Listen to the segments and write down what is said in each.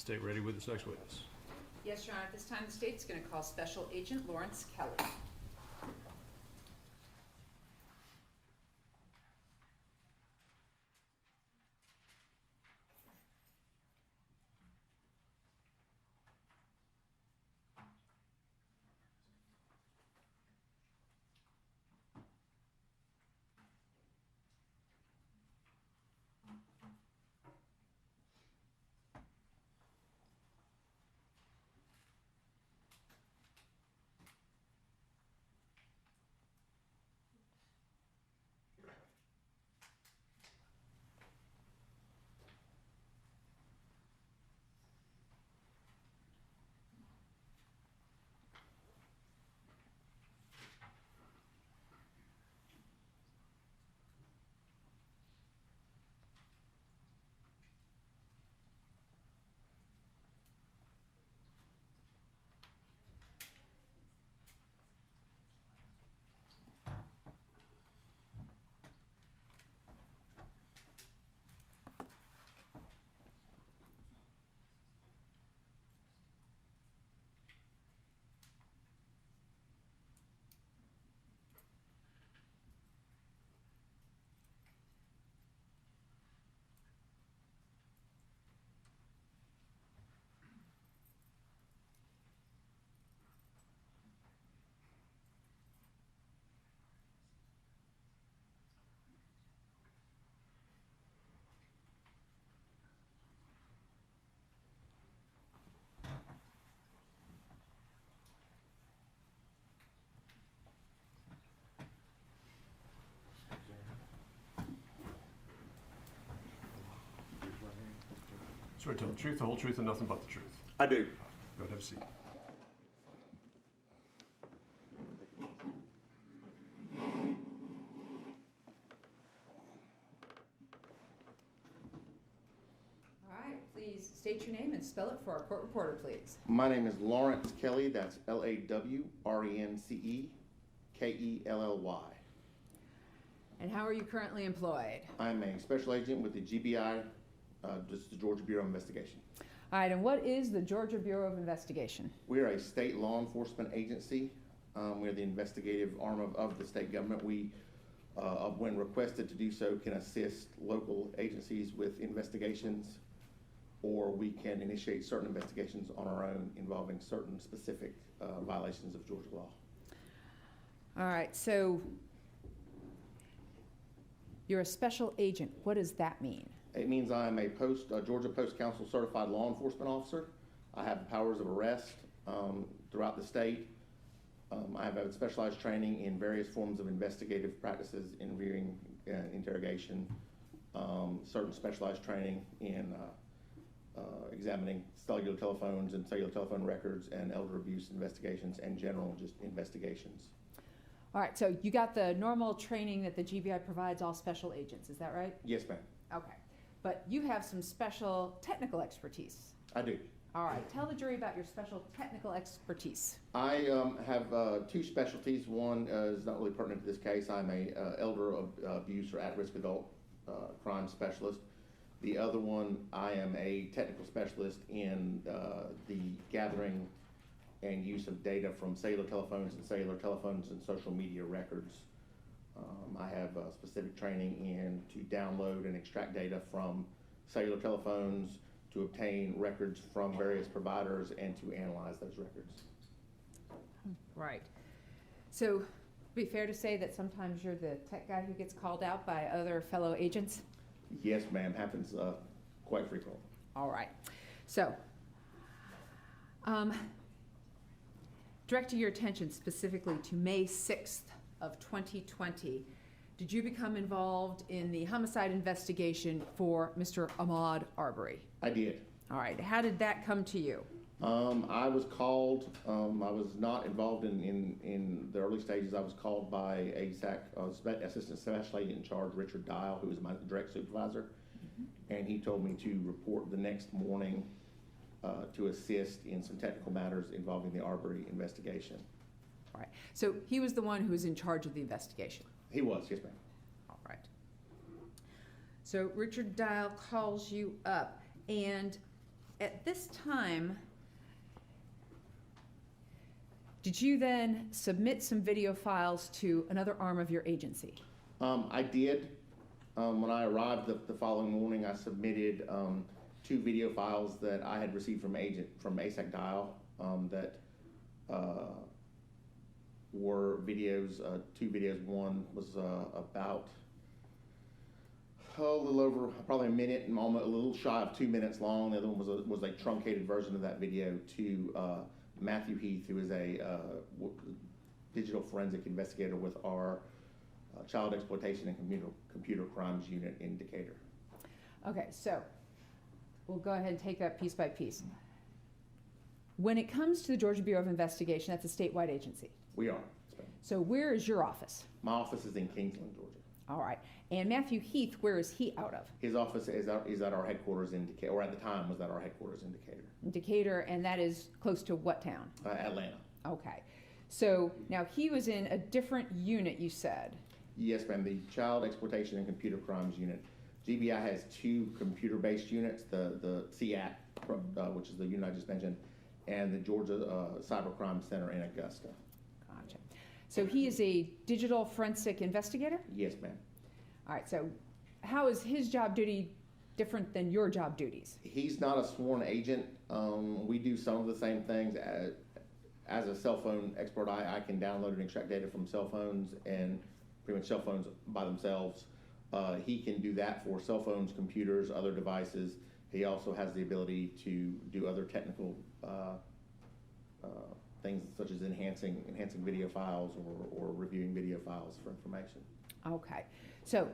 state ready with its next witness? Yes, Your Honor. At this time, the state's going to call Special Agent Lawrence Kelly. Swear to tell the truth, the whole truth, and nothing but the truth. I do. Go ahead, have a seat. All right, please state your name and spell it for our court reporter, please. My name is Lawrence Kelly. That's LawrenceKelly. And how are you currently employed? I'm a special agent with the GBI, just the Georgia Bureau of Investigation. All right, and what is the Georgia Bureau of Investigation? We are a state law enforcement agency. We're the investigative arm of the state government. We, when requested to do so, can assist local agencies with investigations, or we can initiate certain investigations on our own involving certain specific violations of Georgia law. All right, so you're a special agent. What does that mean? It means I am a Georgia Post Council certified law enforcement officer. I have the powers of arrest throughout the state. I have had specialized training in various forms of investigative practices, interviewing, interrogation, certain specialized training in examining cellular telephones and cellular telephone records and elder abuse investigations and general just investigations. All right, so you got the normal training that the GBI provides all special agents, is that right? Yes, ma'am. Okay, but you have some special technical expertise. I do. All right, tell the jury about your special technical expertise. I have two specialties. One is not really pertinent to this case. I'm a elder abuse or at-risk adult crime specialist. The other one, I am a technical specialist in the gathering and use of data from cellular telephones and social media records. I have specific training in to download and extract data from cellular telephones, to obtain records from various providers, and to analyze those records. Right. So, would it be fair to say that sometimes you're the tech guy who gets called out by other fellow agents? Yes, ma'am. Happens quite frequently. All right. So, directing your attention specifically to May 6th of 2020, did you become involved in the homicide investigation for Mr. Ahmaud Arbery? I did. All right. How did that come to you? I was called. I was not involved in the early stages. I was called by ASAC, Assistant Special Agent in Charge, Richard Dial, who was my direct supervisor, and he told me to report the next morning to assist in some technical matters involving the Arbery investigation. All right. So he was the one who was in charge of the investigation? He was, yes, ma'am. All right. So Richard Dial calls you up, and at this time, did you then submit some video files to another arm of your agency? I did. When I arrived the following morning, I submitted 2 video files that I had received from ASAC Dial that were videos, 2 videos. One was about a little over, probably a minute and almost a little shy of 2 minutes long. The other one was a truncated version of that video to Matthew Heath, who is a digital forensic investigator with our Child Exploitation and Computer Crimes Unit in Decatur. Okay, so we'll go ahead and take that piece by piece. When it comes to the Georgia Bureau of Investigation, that's a statewide agency. We are. So where is your office? My office is in Kingsland, Georgia. All right. And Matthew Heath, where is he out of? His office is at our headquarters in Decatur, or at the time was at our headquarters in Decatur. In Decatur, and that is close to what town? Atlanta. Okay. So now he was in a different unit, you said. Yes, ma'am. The Child Exploitation and Computer Crimes Unit. GBI has 2 computer-based units, the CAT, which is the unit I just mentioned, and the Georgia Cybercrime Center in Augusta. Gotcha. So he is a digital forensic investigator? Yes, ma'am. All right. So how is his job duty different than your job duties? He's not a sworn agent. We do some of the same things. As a cell phone expert, I can download and extract data from cell phones and pretty much cell phones by themselves. He can do that for cell phones, computers, other devices. He also has the ability to do other technical things such as enhancing video files or reviewing video files for information. Okay. So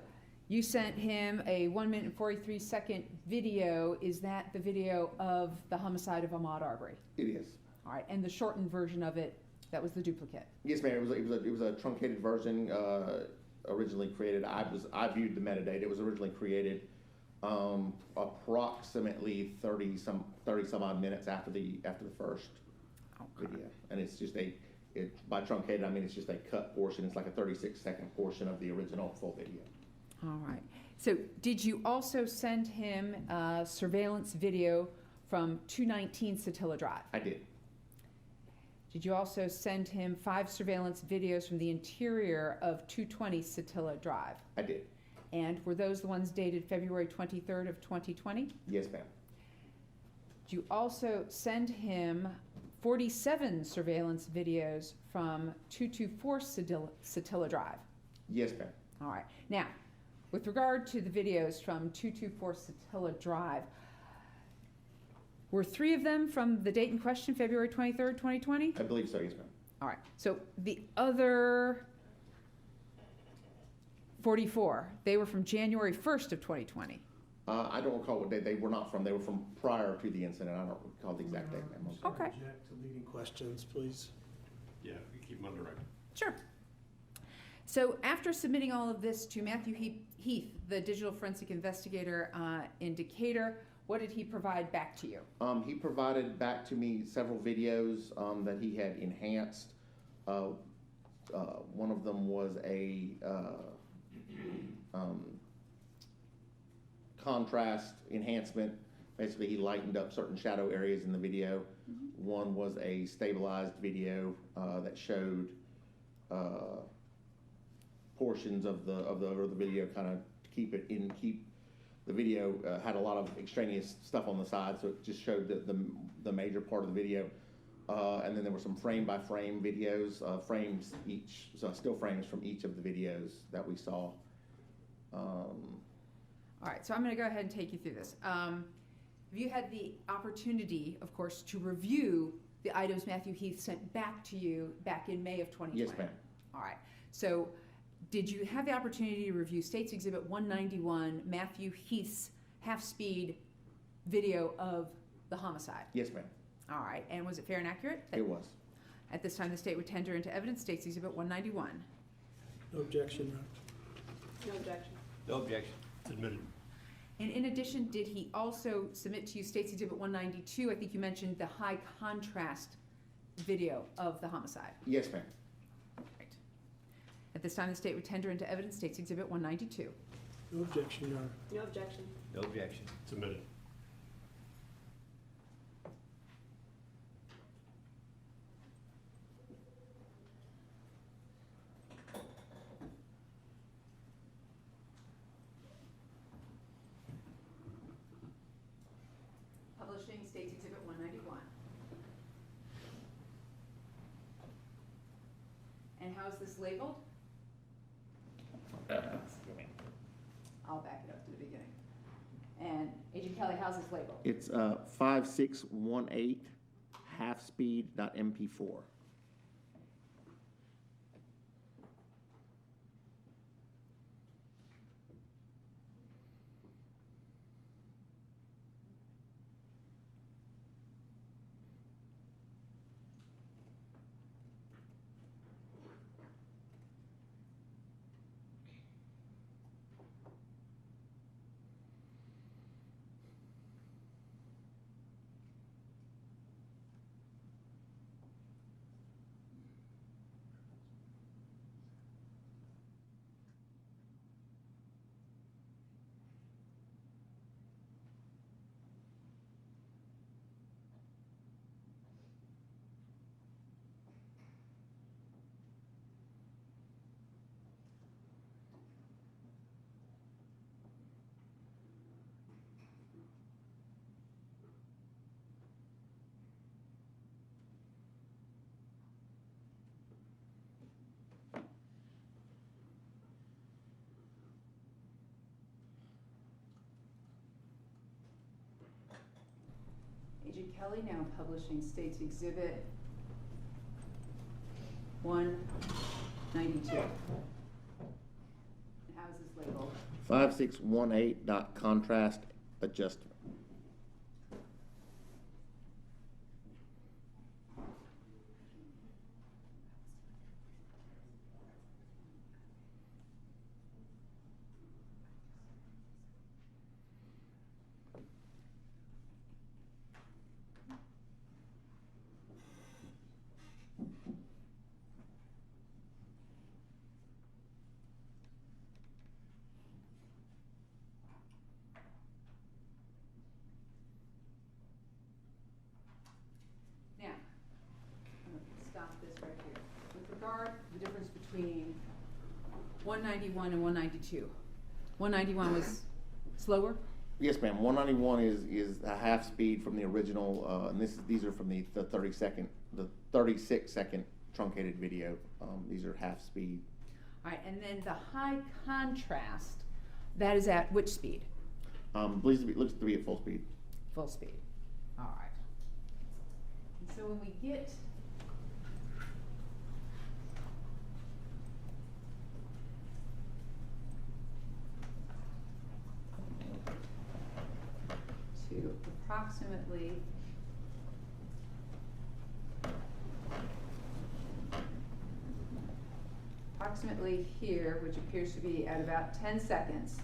you sent him a 1 minute and 43-second video. Is that the video of the homicide of Ahmaud Arbery? It is. All right. And the shortened version of it, that was the duplicate? Yes, ma'am. It was a truncated version originally created. I viewed the metadata. It was originally created approximately 30 some odd minutes after the first video, and it's just by truncated I mean it's just a cut portion. It's like a 36-second portion of the original full video. All right. So did you also send him surveillance video from 219 Satilla Drive? I did. Did you also send him 5 surveillance videos from the interior of 220 Satilla Drive? I did. And were those the ones dated February 23rd of 2020? Yes, ma'am. Did you also send him 47 surveillance videos from 224 Satilla Drive? Yes, ma'am. All right. Now, with regard to the videos from 224 Satilla Drive, were 3 of them from the date in question, February 23rd, 2020? I believe so, yes, ma'am. All right. So the other 44, they were from January 1st of 2020. I don't recall what date they were not from. They were from prior to the incident. I don't recall the exact date, ma'am. Okay. Object to leading questions, please. Yeah, we keep them on the record. Sure. So after submitting all of this to Matthew Heath, the digital forensic investigator in Decatur, what did he provide back to you? He provided back to me several videos that he had enhanced. One of them was a contrast enhancement. Basically, he lightened up certain shadow areas in the video. Mm-hmm. One was a stabilized video that showed portions of the video, kind of keep the video had a lot of extraneous stuff on the side, so it just showed the major part of the video. And then there were some frame by frame videos, still frames from each of the videos that we saw. All right, so I'm going to go ahead and take you through this. Have you had the opportunity, of course, to review the items Matthew Heath sent back to you back in May of 2020? Yes, ma'am. All right. So did you have the opportunity to review State's Exhibit 191, Matthew Heath's half-speed video of the homicide? Yes, ma'am. All right. And was it fair and accurate? It was. At this time, the state would tender into evidence State's Exhibit 191. No objection, Your Honor. No objection. No objection. It's admitted. And in addition, did he also submit to you State's Exhibit 192? I think you mentioned the high contrast video of the homicide. Yes, ma'am. Right. At this time, the state would tender into evidence State's Exhibit 192. No objection, Your Honor. No objection. No objection. It's admitted. State's Exhibit 191. And how is this labeled? I'll back it up to the beginning. And Agent Kelly, how's this labeled? It's 5618 half-speed.mp4. Agent Kelly now publishing State's Exhibit 192. And how is this labeled? 5618.contrast adjustment. Now, I'm going to stop this right here. With regard to the difference between 191 and 192. 191 was slower? Yes, ma'am. 191 is a half speed from the original, and these are from the 36-second truncated video. These are half speed. All right, and then the high contrast, that is at which speed? Looks to be at full speed. Full speed. All right. And so when we get to approximately here, which appears to be at about 10 seconds,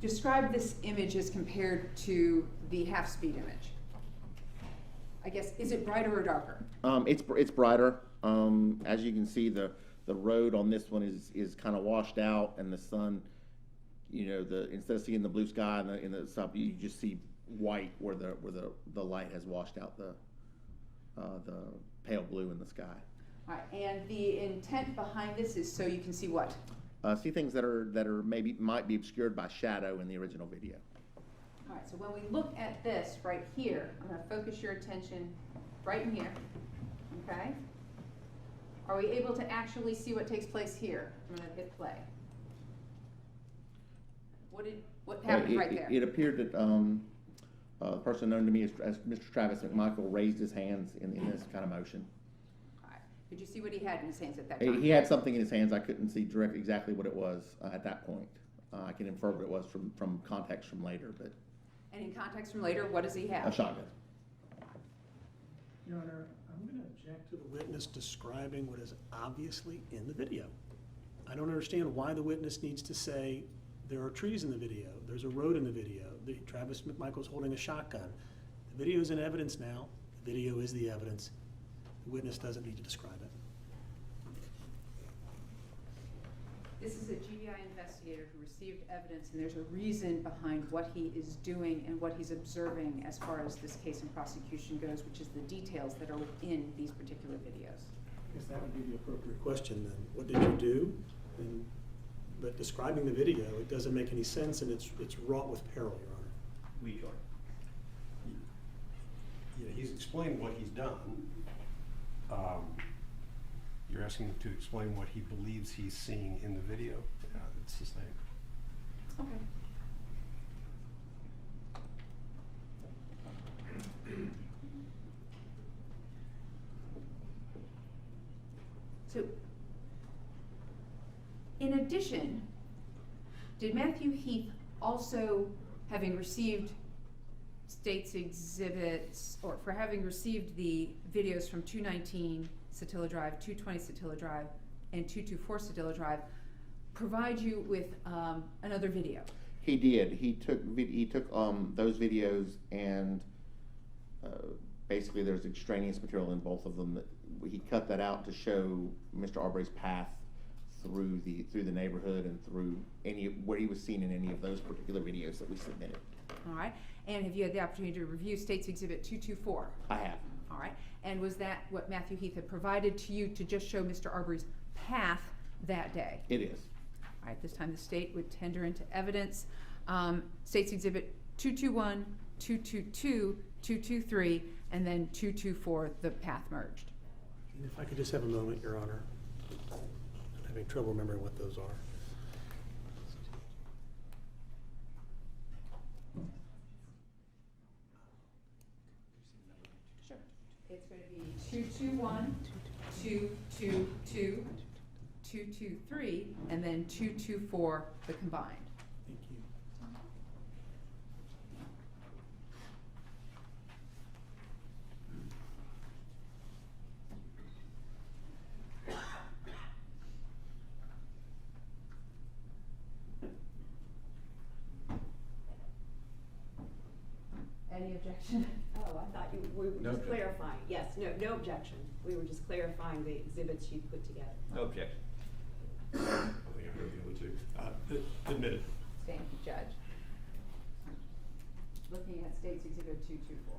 describe this image as compared to the half-speed image. I guess, is it brighter or darker? It's brighter. As you can see, the road on this one is kind of washed out, and the sun, instead of seeing the blue sky in the sun, you just see white where the light has washed out the pale blue in the sky. All right, and the intent behind this is so you can see what? See things that are might be obscured by shadow in the original video. All right, so when we look at this right here, I'm going to focus your attention right in here, okay? Are we able to actually see what takes place here? I'm going to hit play. What happened right there? It appeared that a person known to me as Mr. Travis McMichael raised his hands in this kind of motion. All right. Did you see what he had in his hands at that time? He had something in his hands. I couldn't see exactly what it was at that point. I can infer what it was from context from later, but. And in context from later, what does he have? A shotgun. Your Honor, I'm going to object to the witness describing what is obviously in the video. I don't understand why the witness needs to say there are trees in the video, there's a road in the video, Travis McMichael's holding a shotgun. The video is in evidence now. The video is the evidence. The witness doesn't need to describe it. This is a GBI investigator who received evidence, and there's a reason behind what he is doing and what he's observing as far as this case and prosecution goes, which is the details that are within these particular videos. I guess that would be the appropriate question then. What did you do? And but describing the video, it doesn't make any sense, and it's wrought with peril, Your Honor. We are. Yeah, he's explained what he's done. You're asking him to explain what he believes he's seeing in the video. Yeah, it's the same. Okay. So, in addition, did Matthew Heath also, having received state's exhibits, or for having received the videos from 219 Satilla Drive, 220 Satilla Drive, and 224 Satilla Drive, provide you with another video? He did. He took those videos, and basically there's extraneous material in both of them that he cut that out to show Mr. Arbery's path through the neighborhood and through where he was seen in any of those particular videos that we submitted. All right. And have you had the opportunity to review State's Exhibit 224? I have. All right. And was that what Matthew Heath had provided to you to just show Mr. Arbery's path that day? It is. All right. This time the state would tender into evidence State's Exhibit 221, 222, 223, and then 224, the path merged. And if I could just have a moment, Your Honor. I'm having trouble remembering what those are. Sure. It's going to be 221, 222, 223, and then 224, the combined. Thank you. Any objection? Oh, I thought we were No just objection. clarifying. Yes, no objection. We were just clarifying the exhibits you put together. No objection. I think I heard the other two. Admitted. Thank you, Judge. Looking at State's Exhibit 224.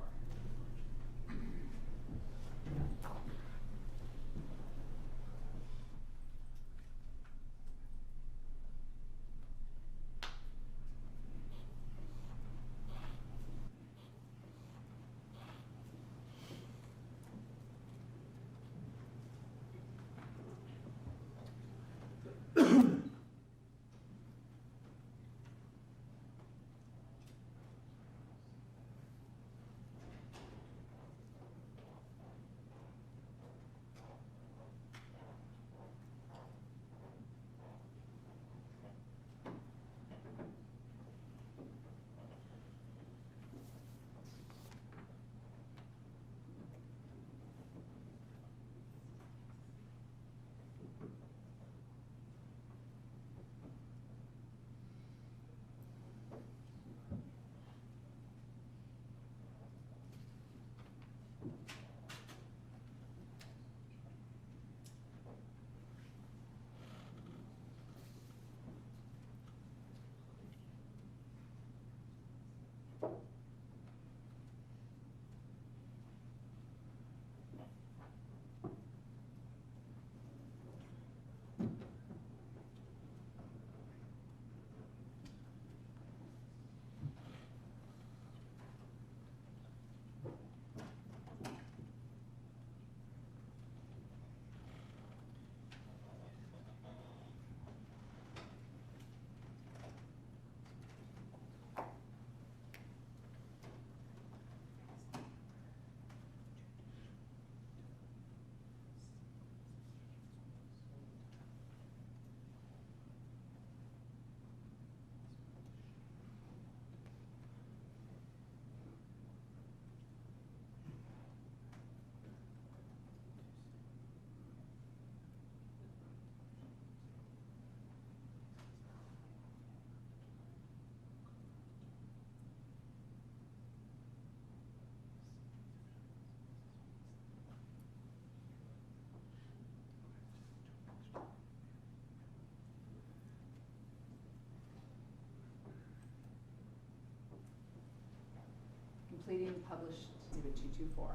Completing published Exhibit 224.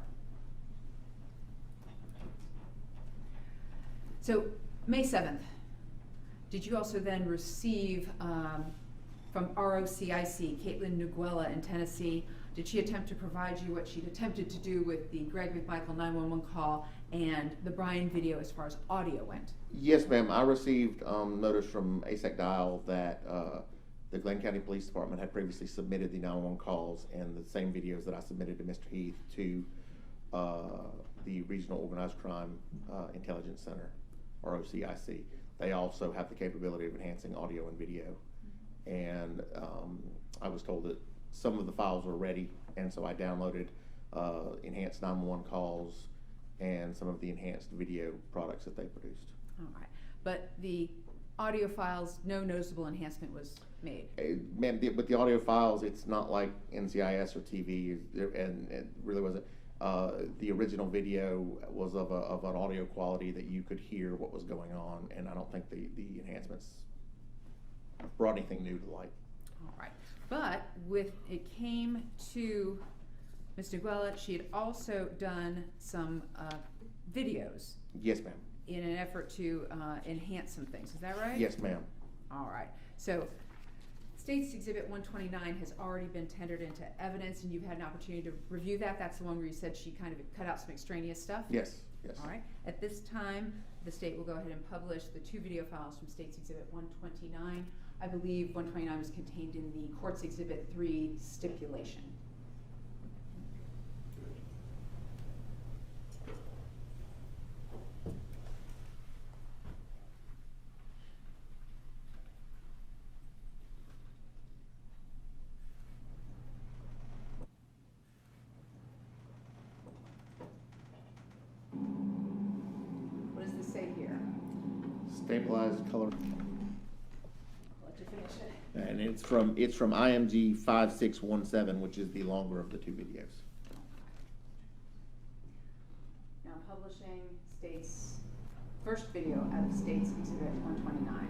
So, May 7th, did you also then receive from ROCIC, Caitlin Nguela in Tennessee, did she attempt to provide you what she'd attempted to do with the Greg McMichael 911 call and the Brian video as far as audio went? Yes, ma'am. I received notice from ASEC Dial that the Glenn County Police Department had previously submitted the 911 calls and the same videos that I submitted to Mr. Heath to the Regional Organized Crime Intelligence Center, or OCIC. They also have the capability of enhancing audio and video. And I was told that some of the files were ready, and so I downloaded enhanced 911 calls and some of the enhanced video products that they produced. All right, but the audio files, no noticeable enhancement was made? Ma'am, with the audio files, it's not like NCIS or TV, and it really wasn't. The original video was of an audio quality that you could hear what was going on, and I don't think the enhancements brought anything new to light. All right, but with it came to Ms. Nguela, she had also done some videos Yes, ma'am. in an effort to enhance some things. Is that right? Yes, ma'am. All right. So State's Exhibit 129 has already been tendered into evidence, and you've had an opportunity to review that. That's the one where you said she kind of cut out some extraneous stuff? Yes, yes. All right. At this time, the state will go ahead and publish the 2 video files from State's Exhibit 129. I believe 129 was contained in the Court's Exhibit 3 stipulation. What does this say here? Stabilized color. I'll let you finish it. And it's from IMG 5617, which is the longer of the 2 videos. Now publishing State's first video out of State's Exhibit 129.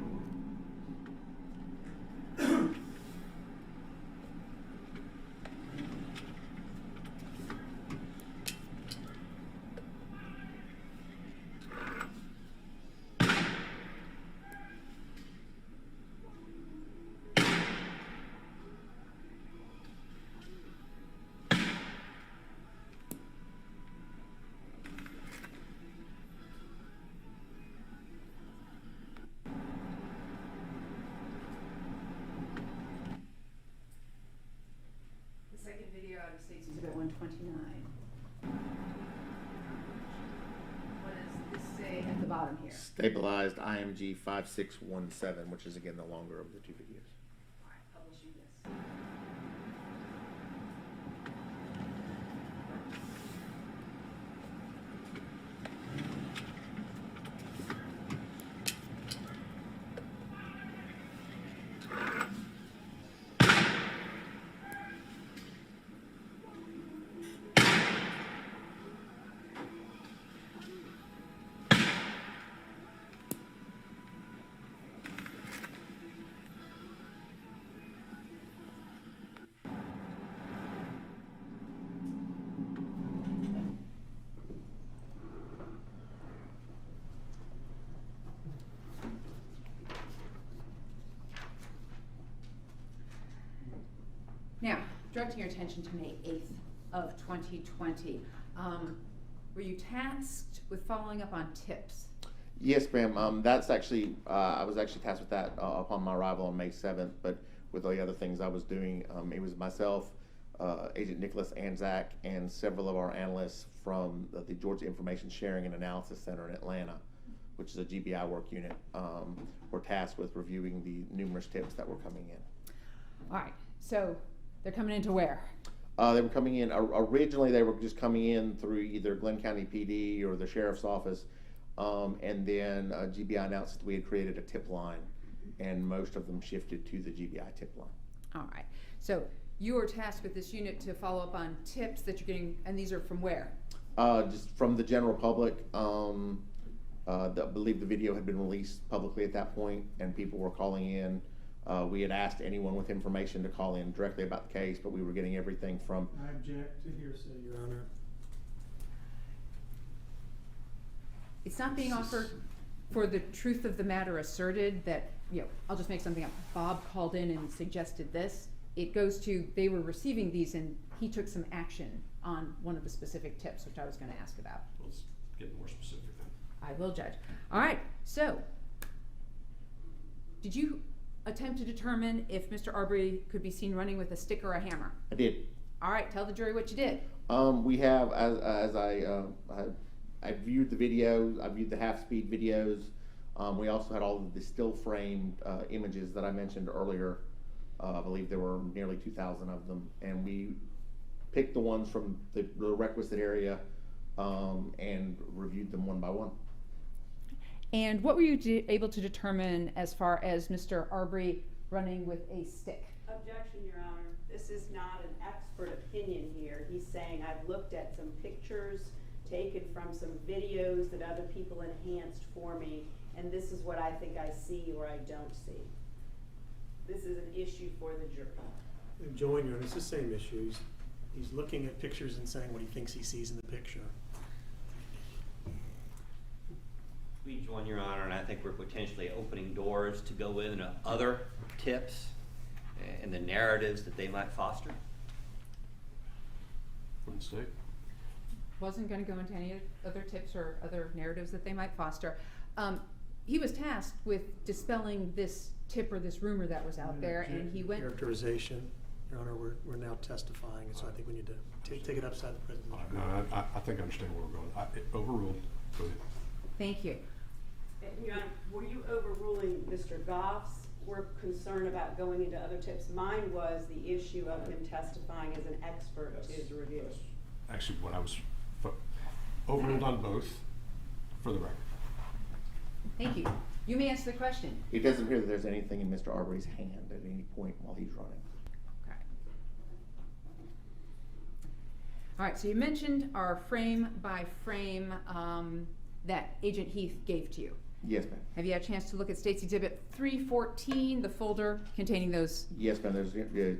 Video out of State's Exhibit 129. What does this say at the bottom here? Stabilized IMG 5617, which is again the longer of the 2 videos. All right, publishing this. Now, directing your attention to May 8th of 2020, were you tasked with following up on tips? Yes, ma'am. That's actually, I was actually tasked with that upon my arrival on May 7th, but with all the other things I was doing, it was myself, Agent Nicholas Anzac, and several of our analysts from the Georgia Information Sharing and Analysis Center in Atlanta, which is a GBI work unit, were tasked with reviewing the numerous tips that were coming in. All right, so they're coming into where? They were coming in, originally they were just coming in through either Glenn County PD or the Sheriff's Office, and then GBI announced that we had created a tip line, and most of them shifted to the GBI tip line. All right, so you were tasked with this unit to follow up on tips that you're getting, and these are from where? Just from the general public. I believe the video had been released publicly at that point, and people were calling in. We had asked anyone with information to call in directly about the case, but we were getting everything from... I object to hearsay, Your Honor. It's not being offered for the truth of the matter asserted that, I'll just make something up, Bob called in and suggested this, it goes to, they were receiving these and he took some action on one of the specific tips, which I was gonna ask about. Let's get more specific then. I will judge. All right, so, did you attempt to determine if Mr. Arbery could be seen running with a stick or a hammer? I did. All right, tell the jury what you did. We have, as I viewed the videos, I viewed the half-speed videos. We also had all of the still framed images that I mentioned earlier. I believe there were nearly 2,000 of them, and we picked the ones from the requisite area and reviewed them one by one. And what were you able to determine as far as Mr. Arbery running with a stick? Objection, Your Honor. This is not an expert opinion here. He's saying I've looked at some pictures taken from some videos that other people enhanced for me, and this is what I think I see or I don't see. This is an issue for the jury. Join you, it's the same issues. He's looking at pictures and saying what he thinks he sees in the picture. We join, Your Honor, and I think we're potentially opening doors to go into other tips and the narratives that they might foster. From the state? Wasn't going to go into any other tips or other narratives that they might foster. He was tasked with dispelling this tip or this rumor that was out there, and he went. Characterization, Your Honor, we're now testifying, and so I think we need to take it upside the president. No, I think I understand where we're going. Overruled. Go ahead. Thank you. Your Honor, were you overruling Mr. Goff's concern about going into other tips? Mine was the issue of him testifying as an expert to his review. That's actually what I was overruled on both, for the record. Thank you. You may answer the question. It doesn't appear that there's anything in Mr. Arbery's hand at any point while he's running. Okay. All right, so you mentioned our frame by frame that Agent Heath gave to you. Yes, ma'am. Have you had a chance to look at State's Exhibit 314, the folder containing those? Yes, ma'am.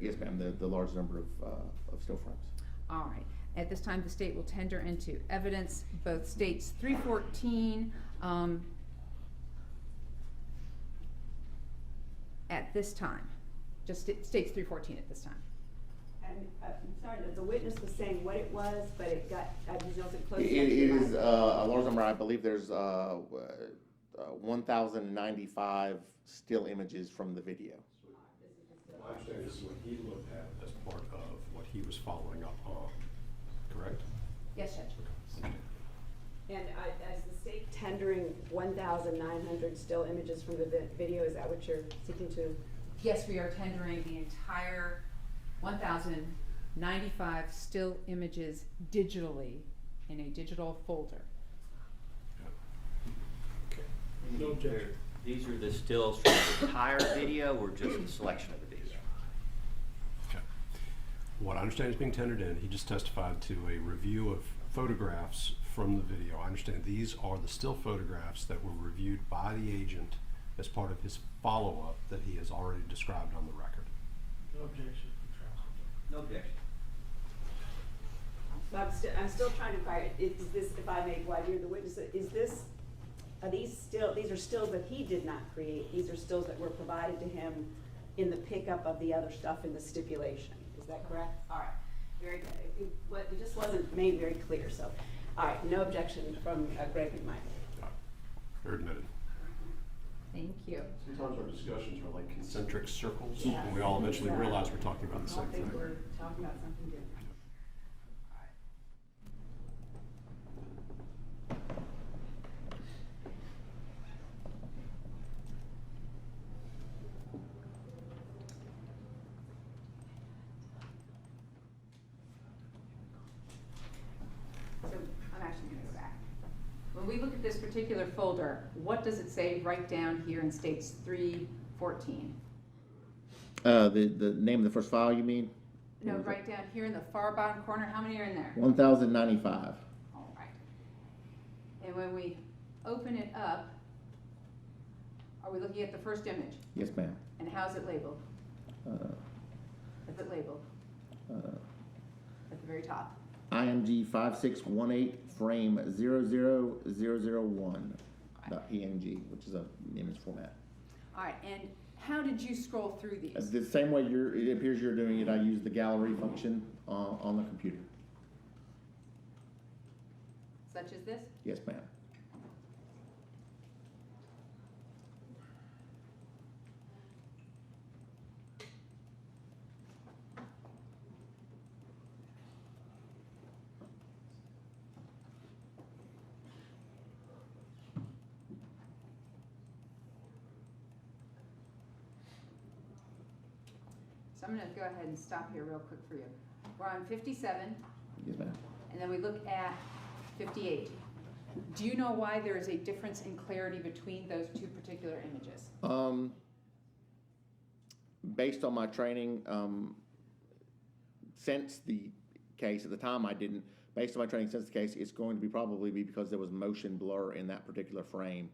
Yes, ma'am. The large number of still frames. All right. At this time, the state will tender into evidence both States 314 at this time. Just States 314 at this time. And I'm sorry, the witness was saying what it was, but it got, I just wasn't close. It is a large number. I believe there's 1,095 still images from the video. I understand this is what he looked at as part of what he was following up on, correct? Yes, Judge. And as the state tendering 1,900 still images from the video, is that what you're seeking to? Yes, we are tendering the entire 1,095 still images digitally in a digital folder. No objection. These are the stills from the entire video or just a selection of the video? Okay. What I understand is being tendered in, he just testified to a review of photographs from the video. I understand these are the still photographs that were reviewed by the agent as part of his follow-up that he has already described on the record. No objection. No objection. I'm still trying to find, is this, if I may, while you're the witness, is this, these are stills that he did not create, these are stills that were provided to him in the pickup of the other stuff in the stipulation, is that correct? All right, very good. It just wasn't made very clear, so, all right, no objection from Greg McMichael. You're admitted. Thank you. Sometimes our discussions are like concentric circles, Yeah. and we all eventually realize we're talking about the I same don't think thing. we're talking about something different. So I'm actually going to go back. When we look at this particular folder, what does it say right down here in States 314? The name of the first file, you mean? No, right down here in the far bottom corner, how many are in there? 1,095. All right. And when we open it up, are we looking at the first image? Yes, ma'am. And how's it labeled? Is it labeled? At the very top. IMG 5618 frame 00001. .png, which is a image format. All right, and how did you scroll through these? The same way it appears you're doing it, I use the gallery function on the computer. Such as this? Yes, ma'am. So I'm gonna go ahead and stop here real quick for you. We're on 57, Yes, ma'am. and then we look at 58. Do you know why there is a difference in clarity between those two particular images? Based on my training, since the case, at the time I didn't, based on my training since the case, it's going to be probably because there was motion blur in that particular frame,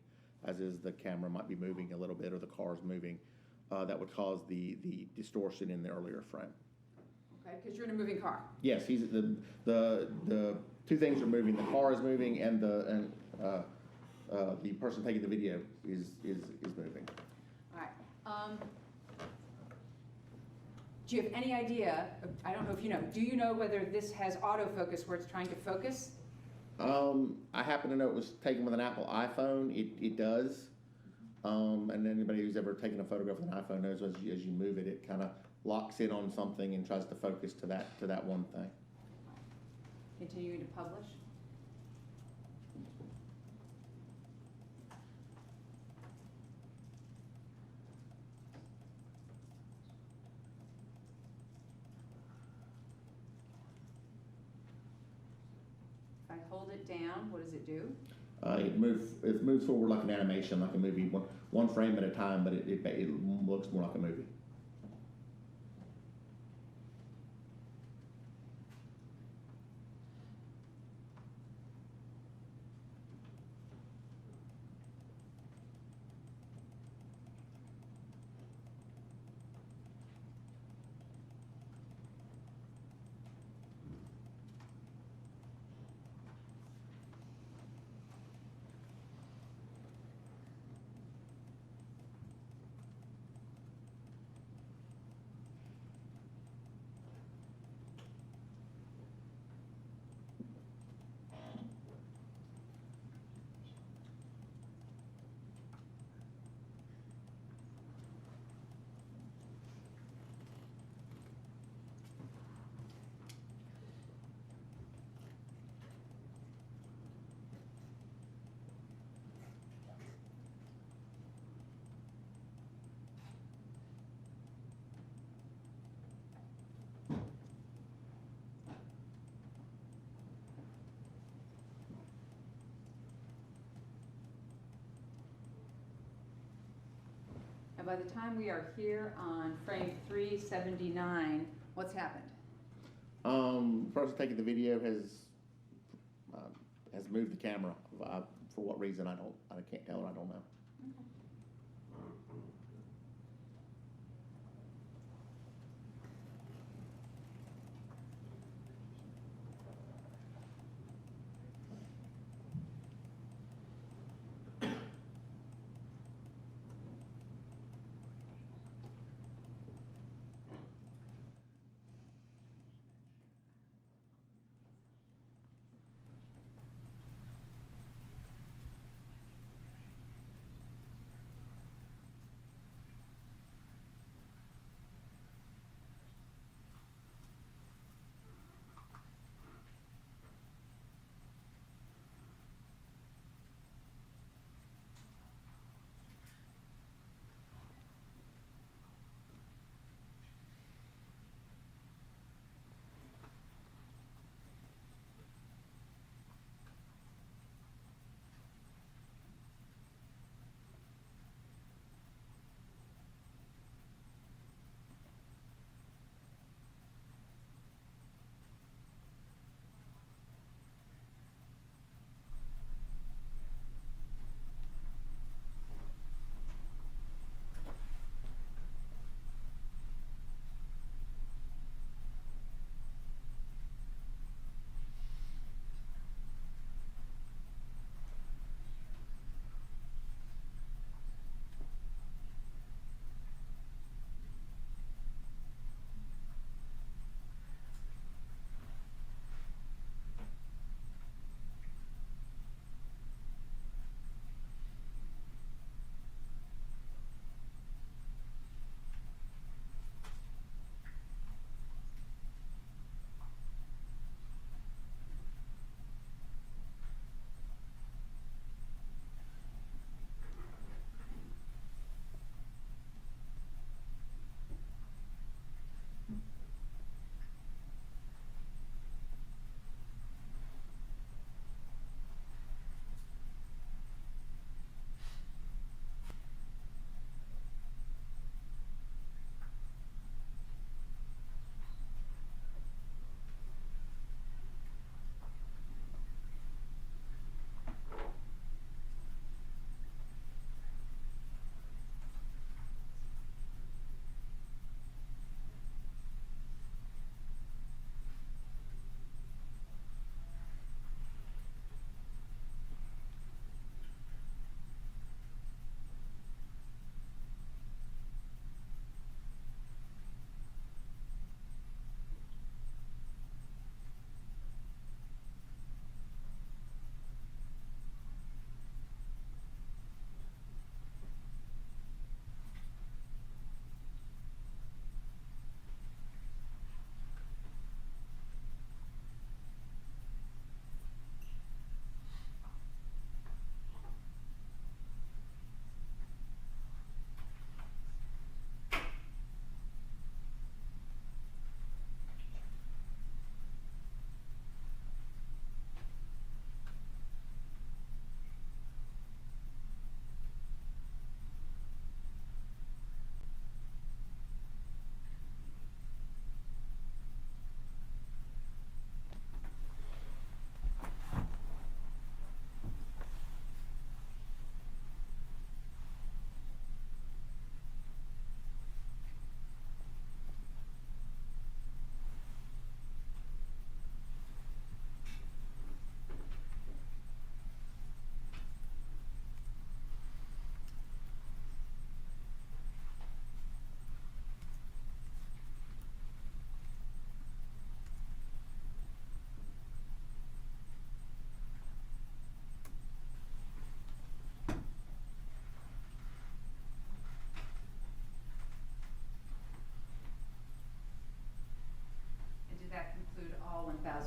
as is the camera might be moving a little bit or the car's moving, that would cause the distortion in the earlier frame. Okay, because you're in a moving car. Yes, the two things are moving. The car is moving, and the person taking the video is moving. All right. Do you have any idea, I don't know if you know, do you know whether this has autofocus where it's trying to focus? I happen to know it was taken with an Apple iPhone. It does. And anybody who's ever taken a photograph with an iPhone knows as you move it, it kind of locks in on something and tries to focus to that one thing. Continuing to publish. If I hold it down, what does it do? It moves forward like an animation, like a movie, one frame at a time, but it looks more like a movie. And by the time we are here on frame 379, what's happened? The person taking the video has moved the camera. For what reason I can't tell, I don't know.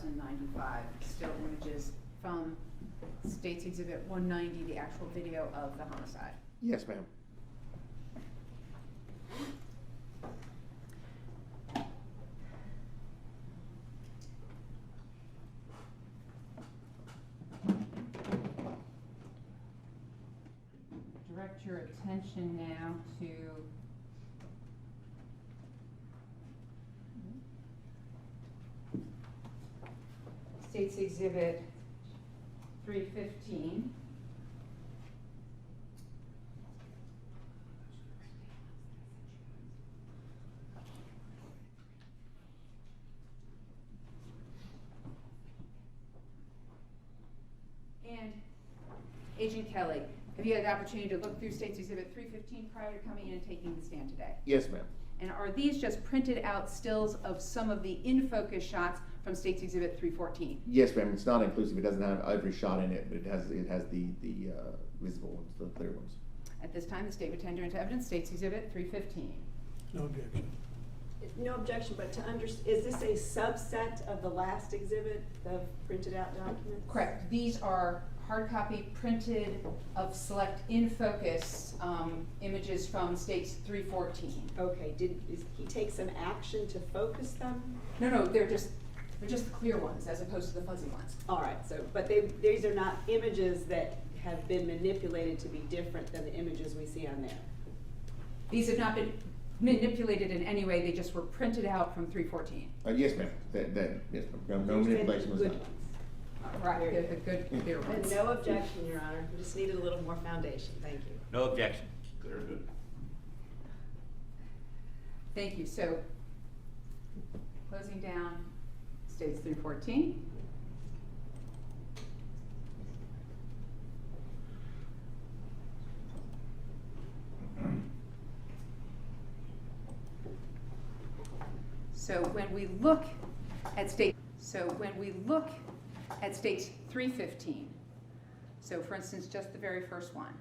2,095 still images from State's Exhibit 190, the actual video of the homicide. Yes, ma'am. Direct your attention now to State's Exhibit 315. And Agent Kelly, have you had the opportunity to look through State's Exhibit 315 prior to coming in and taking the stand today? Yes, ma'am. And are these just printed out stills of some of the in-focus shots from State's Exhibit 314? Yes, ma'am. It's not inclusive. It doesn't have every shot in it, but it has the visible ones, the clear ones. At this time, the state would tender into evidence State's Exhibit 315. No objection. No objection, but is this a subset of the last exhibit, the printed out documents? Correct. These are hard copy printed of select in-focus images from State's 314. Okay, did he take some action to focus them? No, they're just the clear ones as opposed to the fuzzy ones. All right, so, but these are not images that have been manipulated to be different than the images we see on there? These have not been manipulated in any way. They just were printed out from 314. Yes, ma'am. Yes, ma'am. No manipulation was done. Right, they're the good clear ones. No objection, Your Honor. We just needed a little more foundation. Thank you. No objection. Very good. Thank you. So, closing down State's 314. So when we look at State's 315, so for instance, just the very first one,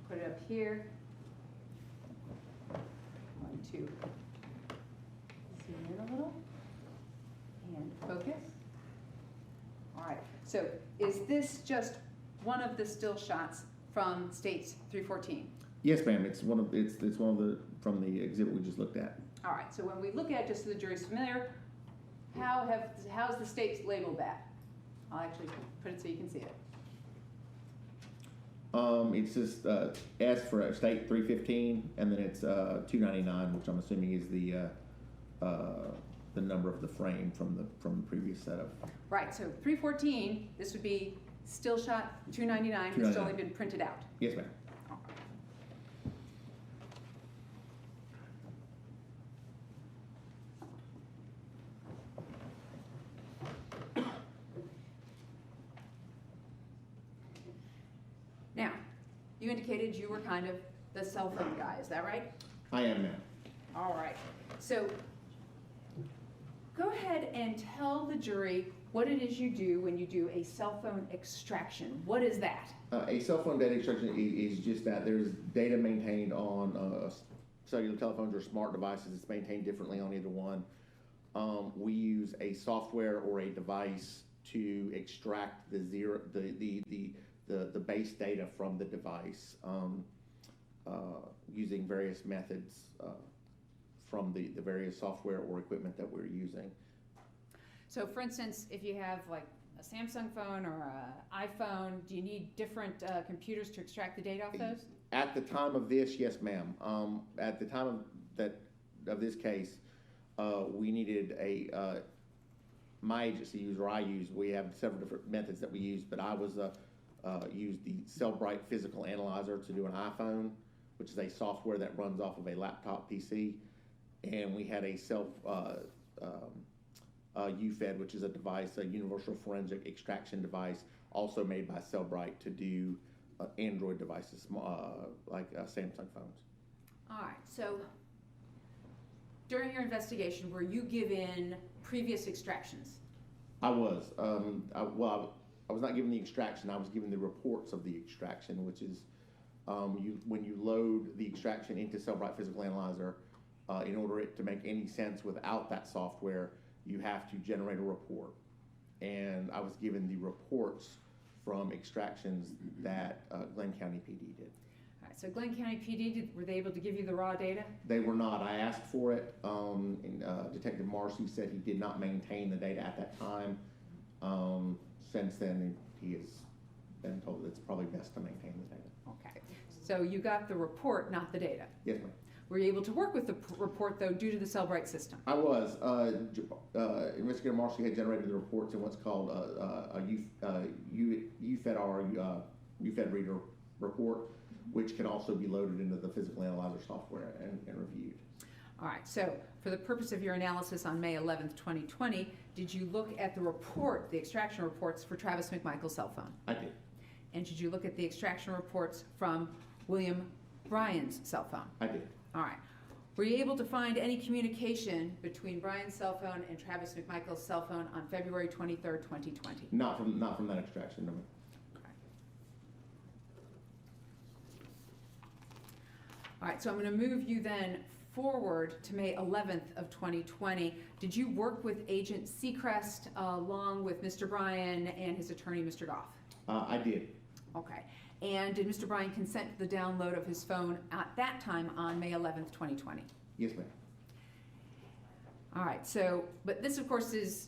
put it up here. Want to zoom in a little and focus. All right, so is this just one of the still shots from State's 314? Yes, ma'am. It's one of the from the exhibit we just looked at. All right, so when we look at it, just so the jury's familiar, how's the state labeled that? I'll actually put it so you can see it. It's just S for state 315, and then it's 299, which I'm assuming is the number of the frame from the previous setup. Right, so 314, this would be still shot 299, which has only been printed out. Yes, ma'am. Now, you indicated you were kind of the cell phone guy, is that right? I am now. All right, so go ahead and tell the jury what it is you do when you do a cell phone extraction. What is that? A cell phone data extraction is just that there's data maintained on cellular telephones or smart devices. It's maintained differently on either one. We use a software or a device to extract the base data from the device using various methods from the various software or equipment that we're using. So for instance, if you have like a Samsung phone or an iPhone, do you need different computers to extract the data off those? At the time of this, yes, ma'am. At the time of this case, we needed my agency used, or I used, we have several different methods that we use, but I was used the Cellbrite Physical Analyzer to do an iPhone, which is a software that runs off of a laptop PC, and we had a UFED, which is a device, a universal forensic extraction device, also made by Cellbrite to do Android devices, like Samsung phones. All right, so during your investigation, were you given previous extractions? I was. I was not given the extraction. I was given the reports of the extraction, which is when you load the extraction into Cellbrite Physical Analyzer, in order it to make any sense without that software, you have to generate a report. and I was given the reports from extractions that Glenn County PD did. All right, so Glenn County PD, were they able to give you the raw data? They were not. I asked for it, and Detective Marcy said he did not maintain the data at that time. Since then, he has been told that it's probably best to maintain the data. Okay, so you got the report, not the data. Yes, ma'am. Were you able to work with the report, though, due to the Cellbrite system? I was. Investigator Marcy had generated the reports in what's called a UFED reader report, which can also be loaded into the physical analyzer software and reviewed. All right, so for the purpose of your analysis on May 11th, 2020, did you look at the report, the extraction reports for Travis McMichael's cell phone? I did. And did you look at the extraction reports from William Bryan's cell phone? I did. All right. Were you able to find any communication between Bryan's cell phone and Travis McMichael's cell phone on February 23rd, 2020? Not from that extraction, no. Okay. All right, so I'm going to move you then forward to May 11th of 2020. Did you work with Agent Seacrest along with Mr. Bryan and his attorney, Mr. Goff? I did. Okay. And did Mr. Bryan consent to the download of his phone at that time on May 11th, 2020? Yes, ma'am. All right, so, but this, of course, is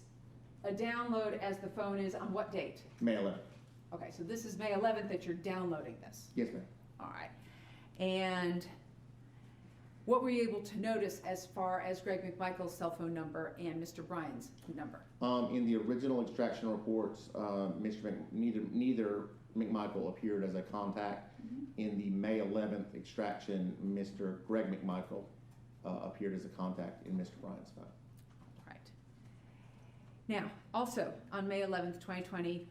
a download as the phone is on what date? May 11th. Okay, so this is May 11th that you're downloading this. Yes, ma'am. All right. And what were you able to notice as far as Greg McMichael's cell phone number and Mr. Bryan's number? In the original extraction reports, neither McMichael appeared as a contact. In the May 11th extraction, Mr. Greg McMichael appeared as a contact in Mr. Bryan's phone. Right. Now, also on May 11th, 2020,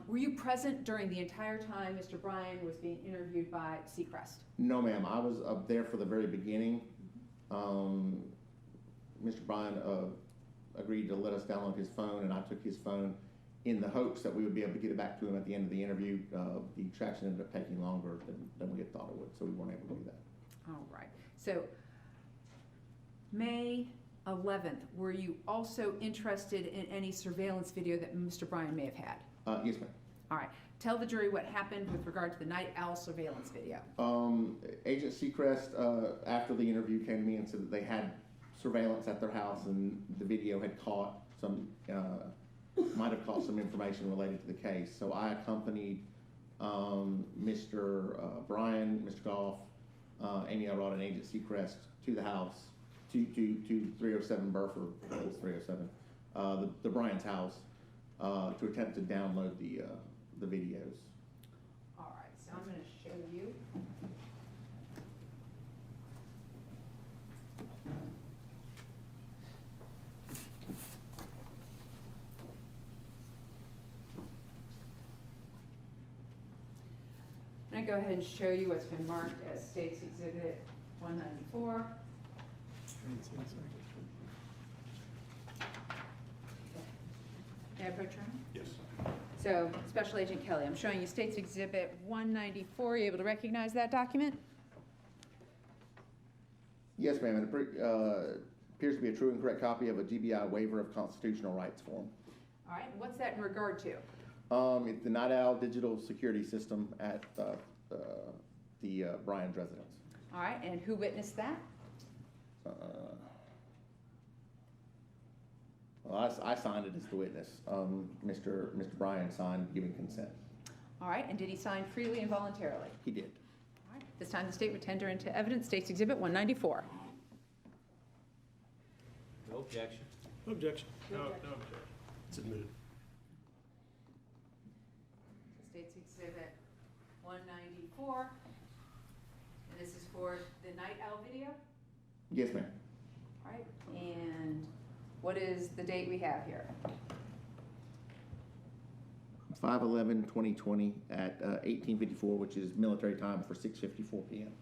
were you present during the entire time Mr. Bryan was being interviewed by Seacrest? No, ma'am. I was up there for the very beginning. Mr. Bryan agreed to let us download his phone, and I took his phone in the hopes that we would be able to get it back to him at the end of the interview. The extraction ended up taking longer than we had thought it would, so we weren't able to do that. All right. So May 11th, were you also interested in any surveillance video that Mr. Bryan may have had? Yes, ma'am. All right. Tell the jury what happened with regard to the night owl surveillance video. Agent Seacrest, after the interview, came to me and said that they had surveillance at their house, and the video had caught some, might have caught some information related to the case. So I accompanied Mr. Bryan, Mr. Goff, Amy Ahmaud, and Agent Seacrest to the house, to 307 Burford, it's 307, the Bryan's house, to attempt to download the videos. All right. So I'm going to show you. I'm going to go ahead and show you what's been marked as State's Exhibit 194. May I approach her? Yes. So, Special Agent Kelly, I'm showing you State's Exhibit 194. Are you able to recognize that document? Yes, ma'am. It appears to be a true and correct copy of a GBI waiver of constitutional rights form. All right, and what's that in regard to? It's the Night Owl digital security system at the Bryan's residence. All right, and who witnessed that? Well, I signed it as the witness. Mr. Bryan signed giving consent. All right, and did he sign freely and voluntarily? He did. All right, this time the state would tender into evidence State's Exhibit 194. No objection. Objection. No It's admitted. State's Exhibit 194, and this is for the night owl video? Yes, ma'am. All right, and what is the date we have here? 5/11/2020 at 18:54, which is military time for 6:54 p.m.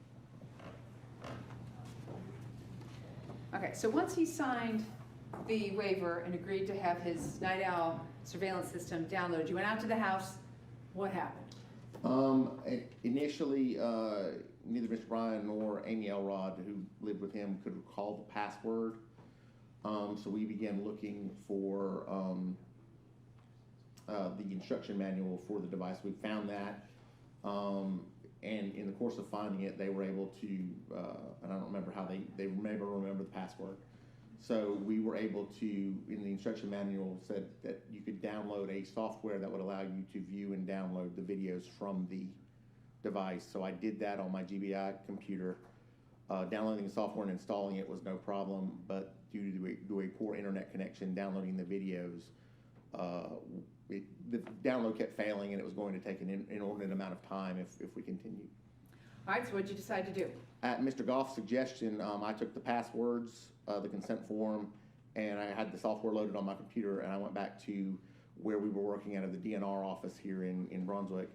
Okay, so once he signed the waiver and agreed to have his night owl surveillance system downloaded, you went out to the house. What happened? Initially, neither Mr. Bryan nor Amy Elrod, who lived with him, could recall the password. So we began looking for the instruction manual for the device. We found that, and in the course of finding it, they were able to, and I don't remember how they never remember the password. So we were able to, in the instruction manual, said that you could download a software that would allow you to view and download the videos from the device. So I did that on my GBI computer. Downloading the software and installing it was no problem, but due to a poor internet connection, downloading the videos, the download kept failing, and it was going to take an inordinate amount of time if we continued. All right, so what'd you decide to do? At Mr. Goff's suggestion, I took the passwords, the consent form, and I had the software loaded on my computer, and I went back to where we were working out of the DNR office here in Brunswick,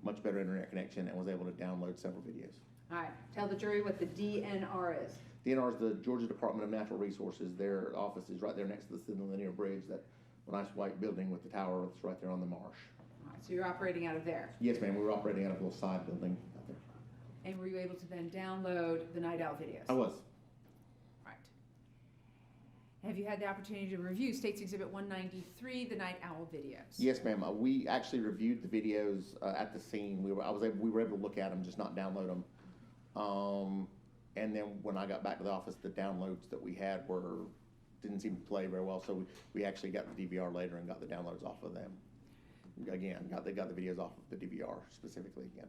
much better internet connection, and was able to download several videos. All right, tell the jury what the DNR is. DNR is the Georgia Department of Natural Resources. Their office is right there next to the Sidney Linear Bridge, that nice white building with the tower that's right there on the marsh. All right, so you're operating out of there. Yes, ma'am, we were operating out of a little side building out there. And were you able to then download the Night Owl videos? I was. Right. Have you had the opportunity to review States Exhibit 193, the Night Owl videos? Yes, ma'am. We actually reviewed the videos at the scene. We were able to look at them, just not download them. And then when I got back to the office, the downloads that we had didn't seem to play very well. So we actually got the DVR later and got the downloads off of them. Again, got the videos off of the DVR specifically again.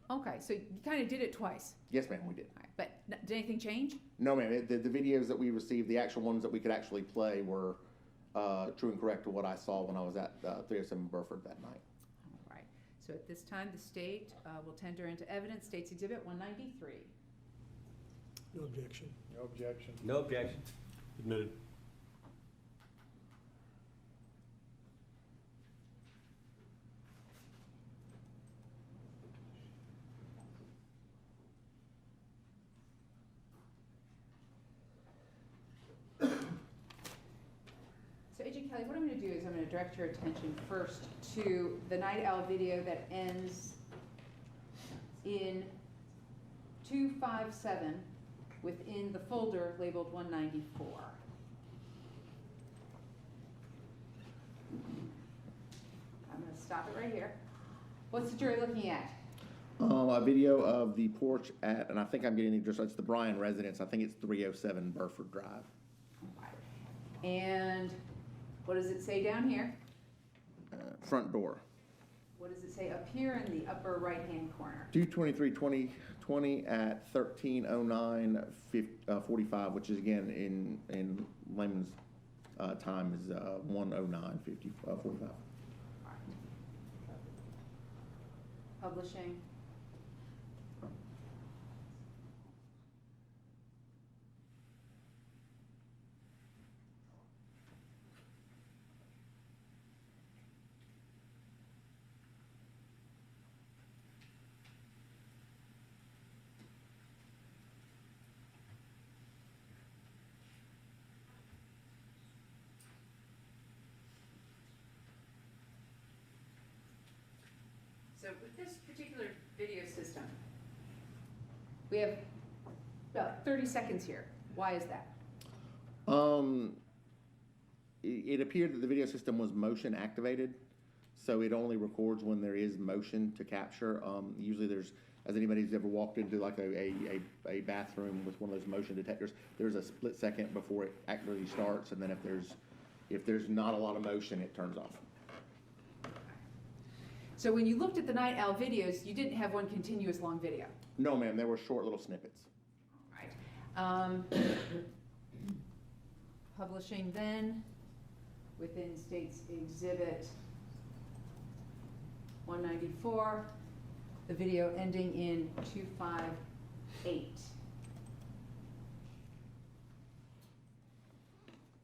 Okay, so you kind of did it twice. Yes, ma'am, we did. All right, but did anything change? No, ma'am. The videos that we received, the actual ones that we could actually play, were true and correct to what I saw when I was at 307 Burford that night. All right, so at this time, the state will tender into evidence States Exhibit 193. No objection. No objection. No objection. Admitted. So Agent Kelly, what I'm going to do is I'm going to direct your attention first to the Night Owl video that ends in 257 within the folder labeled 194. I'm going to stop it right here. What's the jury looking at? A video of the porch at, and I think I'm getting the address, it's the Bryan residence. I think it's 307 Burford Drive. And what does it say down here? Front door. What does it say up here in the upper right-hand corner? 223-2020 at 13:09:45, which is again in layman's time is 1:09:45. Publishing. So with this particular video system, we have about 30 seconds here. Why is that? It appeared that the video system was motion activated, so it only records when there is motion to capture. Usually there's, as anybody who's ever walked into like a bathroom with one of those motion detectors, there's a split second before it actually starts, and then if there's not a lot of motion, it turns off. So when you looked at the Night Owl videos, you didn't have one continuous long video. No, ma'am, there were short little snippets. All right. Publishing then within States Exhibit 194, the video ending in 258.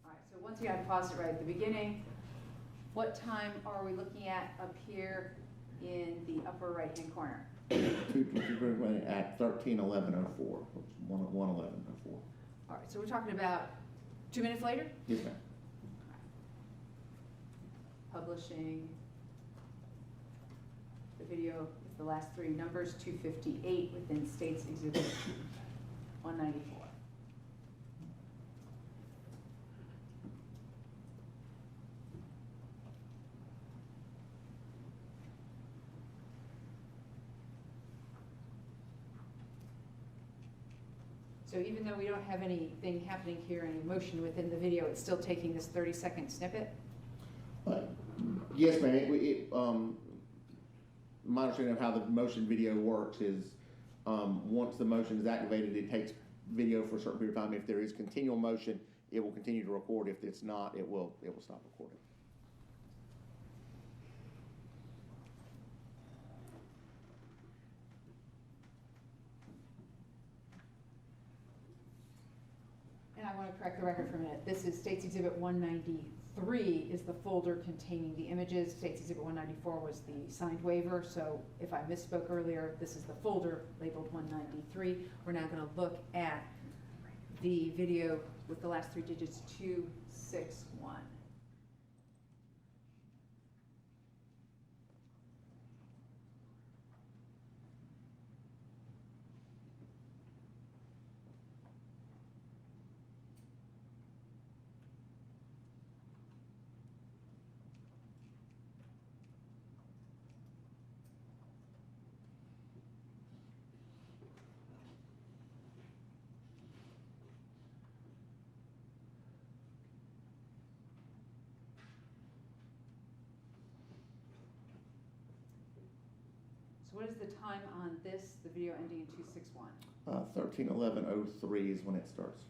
All right, so once again, I paused it right at the beginning. What time are we looking at up here in the upper right-hand corner? At 13:11:04, 1:11:04. All right, so we're talking about 2 minutes later? Yes, ma'am. Publishing the video with the last three numbers, 258 within States Exhibit 194. So even though we don't have anything happening here, any motion within the video, it's still taking this 30-second snippet? Yes, ma'am. My understanding of how the motion video works is, once the motion is activated, it takes video for a certain period of time. If there is continual motion, it will continue to record. If it's not, it will stop recording. And I want to correct the record for a minute. This is State's Exhibit 193 is the folder containing the images. State's Exhibit 194 was the signed waiver. So if I misspoke earlier, this is the folder labeled 193. We're now going to look at the video with the last 3 digits, 261. So what is the time on this, the video ending in 261? 13:11:03 is when it starts.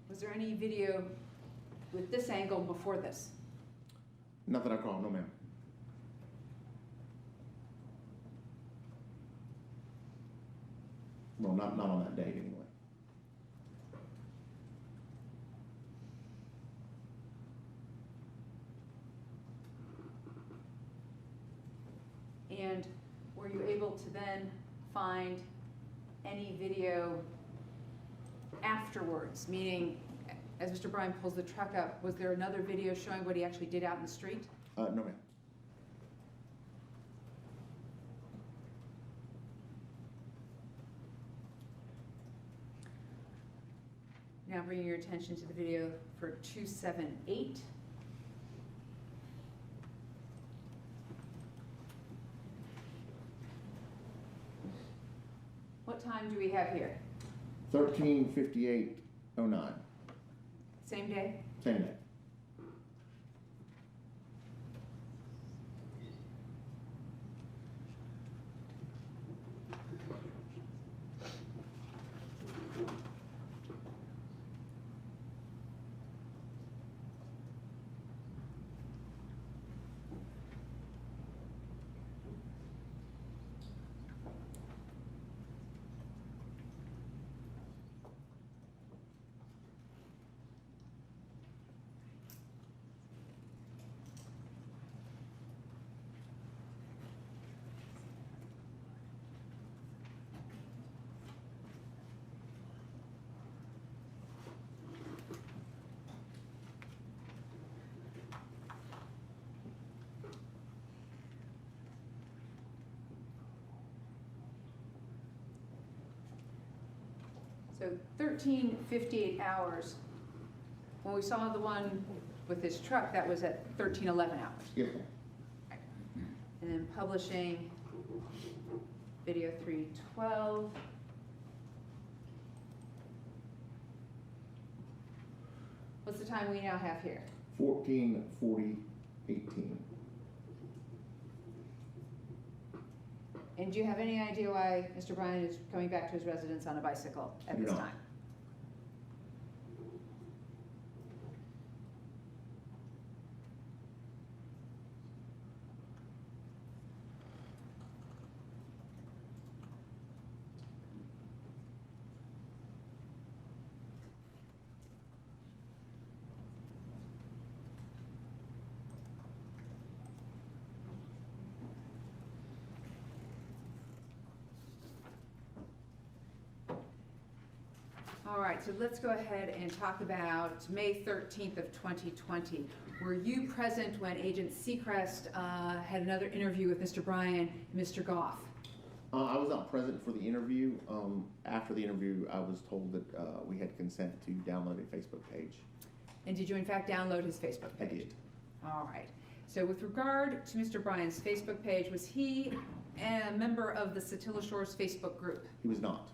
Was there any video with this angle before this? Not that I recall, no, ma'am. Well, not on that date anyway. And were you able to then find any video afterwards? Meaning, as Mr. Bryan pulls the truck up, was there another video showing what he actually did out in the street? No, ma'am. Now bringing your attention to the video for 278. What time do we have here? 13:58:09. Same day? Same day. So 13:58 hours. When we saw the one with this truck, that was at 13:11 hours. Yes, ma'am. And then publishing video 312. What's the time we now have here? 14:40:18. And do you have any idea why Mr. Bryan is coming back to his residence on a bicycle at Do this not. time? All right, so let's go ahead and talk about May 13th of 2020. Were you present when Agent Seacrest had another interview with Mr. Bryan and Mr. Goff? I was not present for the interview. After the interview, I was told that we had consent to download a Facebook page. And did you in fact download his Facebook I page? did. All right. So with regard to Mr. Bryan's Facebook page, was he a member of the Satilla Shores Facebook group? He was not.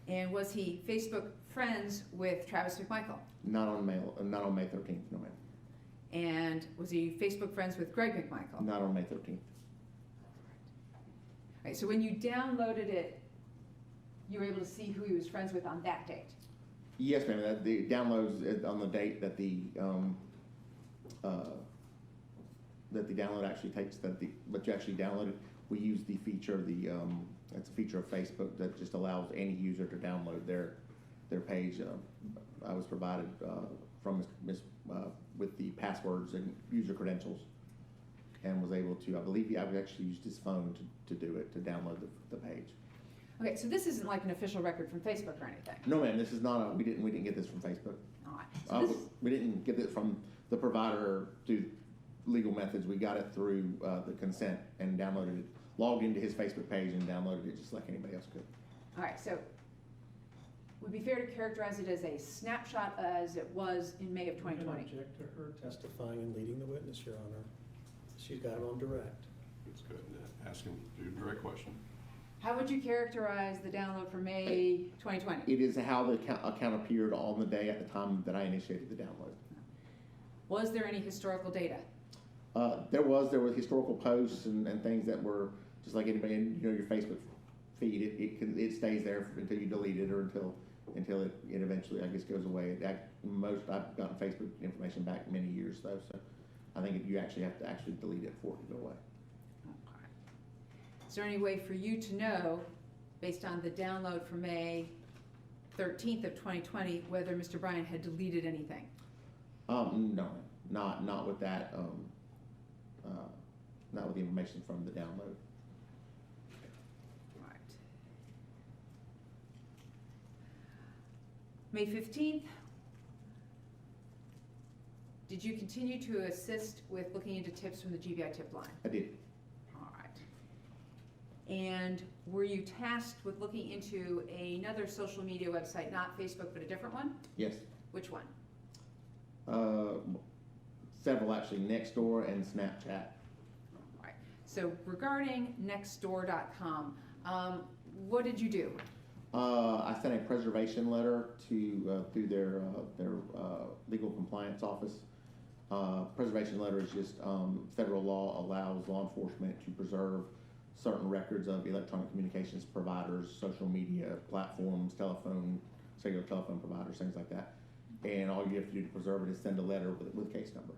And was he Facebook friends with Travis McMichael? Not on May 13th, no ma'am. And was he Facebook friends with Greg McMichael? Not on May 13th. Right, so when you downloaded it, you were able to see who he was friends with on that date? Yes, ma'am. The downloads on the date that the download actually takes, but you actually download it. We use the feature, it's a feature of Facebook that just allows any user to download their page. I was provided from with the passwords and user credentials, and was able to. I believe I actually used his phone to do it, to download the page. Okay, so this isn't like an official record from Facebook or anything? No, ma'am. This is not. We didn't get this from Facebook. All right. So this, We didn't get it from the provider through legal methods. We got it through the consent and downloaded it, logged into his Facebook page and downloaded it just like anybody else could. all right, so would it be fair to characterize it as a snapshot as it was in May of You can 2020? object to her testifying and leading the witness, Your Honor. She's got it on direct. Let's go ahead and ask him a direct question. How would you characterize the download for May 2020? It is how the account appeared on the day at the time that I initiated the download. Was there any historical data? There were historical posts and things that were just like anybody in your Facebook feed. It stays there until you delete it or until it eventually, I guess, goes away. I've gotten Facebook information back many years though, so I think you actually have to delete it for it to go away. Okay. Is there any way for you to know, based on the download for May 13th of 2020, whether Mr. Bryan had deleted anything? No, not with that. Not with the information from the download. Right. May 15th, did you continue to assist with looking into tips from the GBI tip line? I did. All right. And were you tasked with looking into another social media website, not Facebook, but a different one? Yes. Which one? Several actually, Nextdoor and Snapchat. All right. So regarding nextdoor.com, what did you do? I sent a preservation letter to through their legal compliance office. Preservation letter is just federal law allows law enforcement to preserve certain records of electronic communications providers, social media platforms, cellular telephone providers, things like that. And all you have to do to preserve it is send a letter with case number.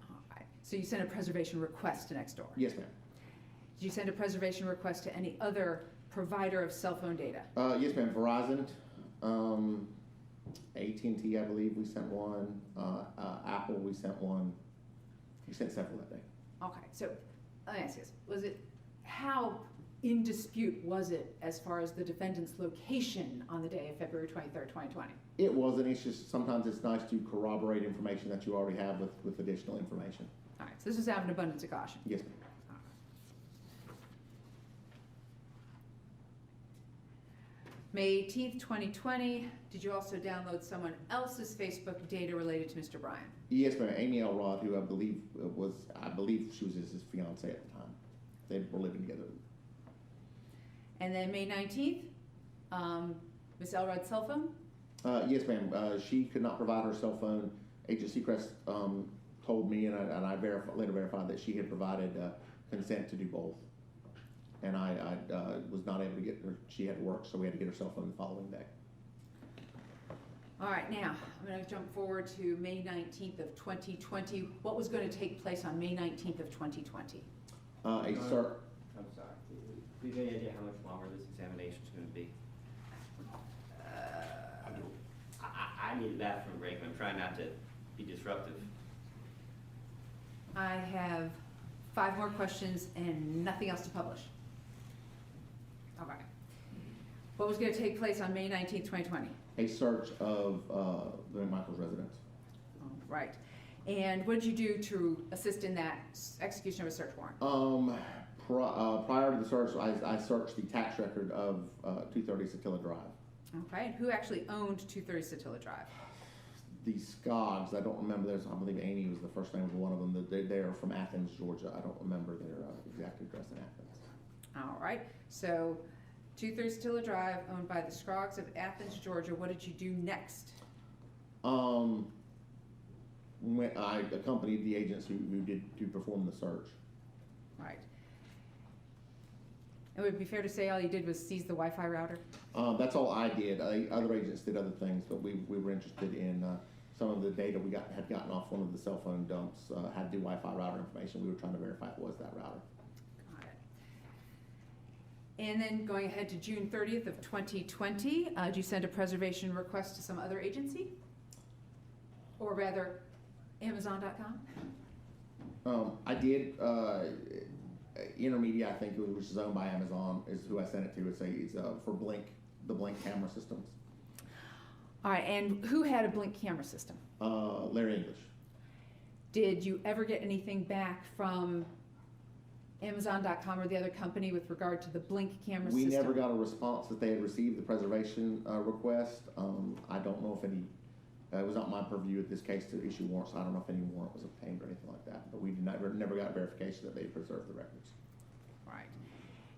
All right. So you sent a preservation request to Nextdoor. Yes, ma'am. Did you send a preservation request to any other provider of cell phone data? Yes, ma'am. Verizon, AT&T, I believe we sent one. Apple, we sent one. We sent several that day. Okay, so let me ask you this. How in dispute was it as far as the defendant's location on the day of February 23rd, 2020? It wasn't. It's just sometimes it's nice to corroborate information that you already have with additional information. All right, so this was out of an abundance of caution. Yes, ma'am. May 18th, 2020, did you also download someone else's Facebook data related to Mr. Bryan? Yes, ma'am. Amy Elrod, who I believe she was his fiance at the time. They were living together. And then May 19th, Ms. Elrod's cell phone? Yes, ma'am. She could not provide her cell phone. Agent Seacrest told me, and I later verified that she had provided consent to do both. And I was not able to get her. She had to work, so we had to get her cell phone the following day. All right, now, I'm going to jump forward to May 19th of 2020. What was going to take place on May 19th of 2020? I'm sorry. Do you have any idea how much longer this examination is going to be? I don't. I need a bathroom break. I'm trying not to be disruptive. I have 5 more questions and nothing else to publish. All right. What was going to take place on May 19th, 2020? A search of the McMichael's residence. All right. And what did you do to assist in that execution of a search warrant? Prior to the search, I searched the tax record of 230 Satilla Drive. Okay. And who actually owned 230 Satilla Drive? The Scoggs, I don't remember theirs. I believe Amy was the first name of one of them. They're from Athens, Georgia. I don't remember their exact address in Athens. All right. So 230 Stilla Drive, owned by the Scroggs of Athens, Georgia. What did you do next? When I accompanied the agents who did to perform the search. Right. It would be fair to say all you did was seize the Wi-Fi router? That's all I did. Other agents did other things, but we were interested in some of the data we had gotten off one of the cell phone dumps, had the Wi-Fi router information. We were trying to verify it was that router. Got it. And then going ahead to June 30th of 2020, did you send a preservation request to some other agency? Or rather, Amazon.com? I did. Intermedia, I think, which is owned by Amazon, is who I sent it to. It's for the Blink camera systems. All right, and who had a Blink camera system? Larry English. Did you ever get anything back from Amazon.com or the other company with regard to the Blink camera We system? never got a response that they had received the preservation request. I don't know if any. It was not my purview at this case to issue warrants, so I don't know if any warrant was obtained or anything like that. But we did never got verification that they preserved the records. Right.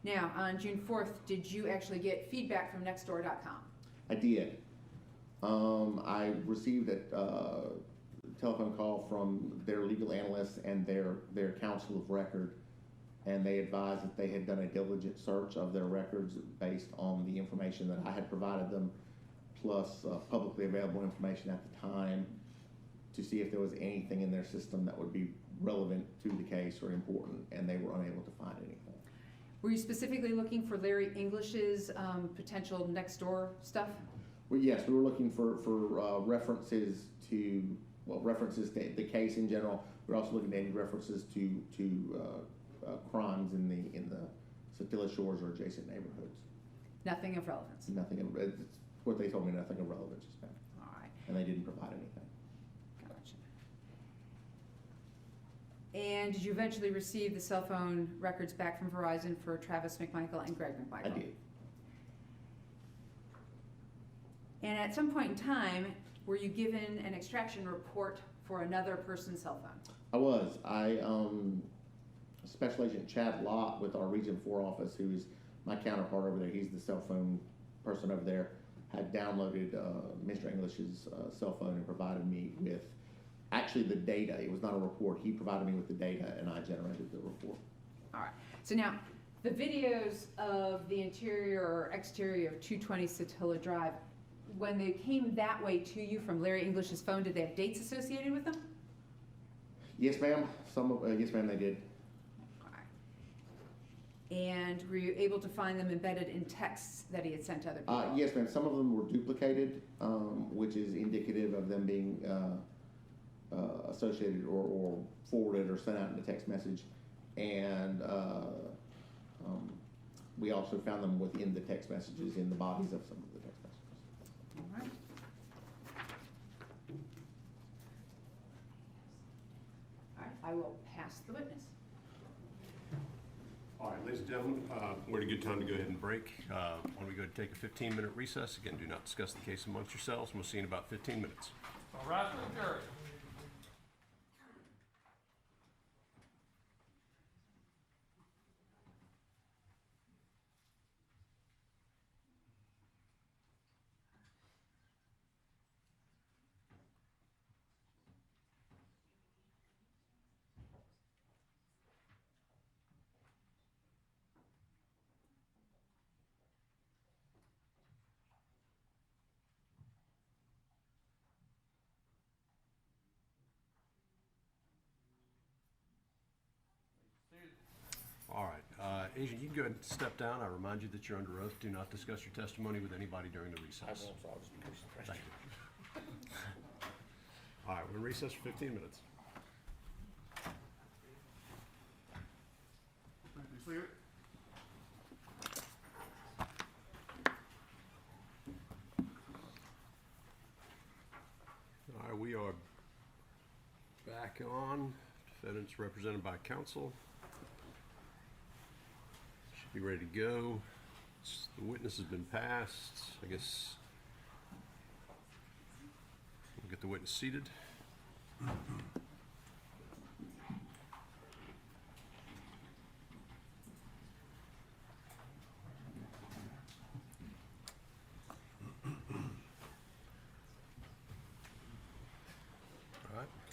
Now, on June 4th, did you actually get feedback from Nextdoor.com? I did. I received a telephone call from their legal analysts and their counsel of record, and they advised that they had done a diligent search of their records based on the information that I had provided them, plus publicly available information at the time, to see if there was anything in their system that would be relevant to the case or important, and they were unable to find anything. Were you specifically looking for Larry English's potential Nextdoor stuff? Well, yes, we were looking for references to the case in general. We're also looking at any references to crimes in the Satilla Shores or adjacent neighborhoods. Nothing of relevance. Nothing of it's what they told me. Nothing of relevance is found, All right. and they didn't provide anything. Gotcha. And did you eventually receive the cell phone records back from Verizon for Travis McMichael and Greg McMichael? I did. And at some point in time, were you given an extraction report for another person's cell phone? I was. Special Agent Chad Lott with our Region 4 office, who's my counterpart over there, he's the cell phone person over there, had downloaded Mr. English's cell phone and provided me with actually the data. It was not a report. He provided me with the data, and I generated the report. All right. So now, the videos of the interior or exterior of 220 Satilla Drive, when they came that way to you from Larry English's phone, did they have dates associated with them? Yes, ma'am. Yes, ma'am, they did. All right. And were you able to find them embedded in texts that he had sent to other people? Yes, ma'am. Some of them were duplicated, which is indicative of them being associated or forwarded or sent out in a text message. And we also found them within the text messages, in the bodies of some of the text messages. All right. All right, I will pass the witness. All right, ladies and gentlemen, we're at a good time to go ahead and break. Why don't we go ahead and take a 15-minute recess? Again, do not discuss the case amongst yourselves, and we'll see you in about 15 minutes. All right, jury. All right, Agent, you can go ahead and step down. I remind you that you're under oath. Do not discuss your testimony with anybody during the recess. I won't, so I'll just push the Thank you. All right, we're in recess for 15 minutes. All right, we are back on. Defendants represented by counsel. Should be ready to go. The witness has been passed. I guess we'll get the witness seated.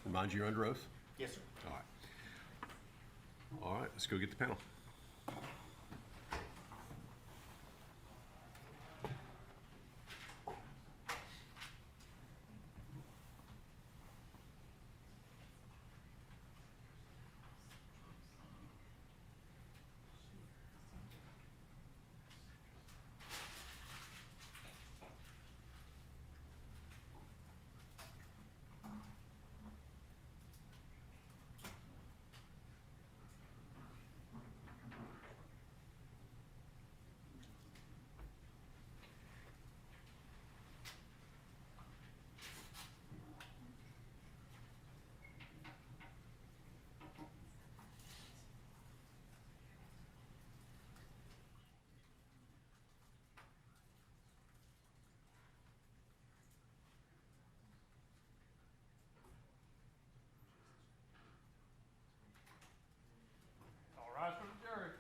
Remind you you're under oath? Yes, sir. All right. All right, let's go get the panel. All rise for the jury.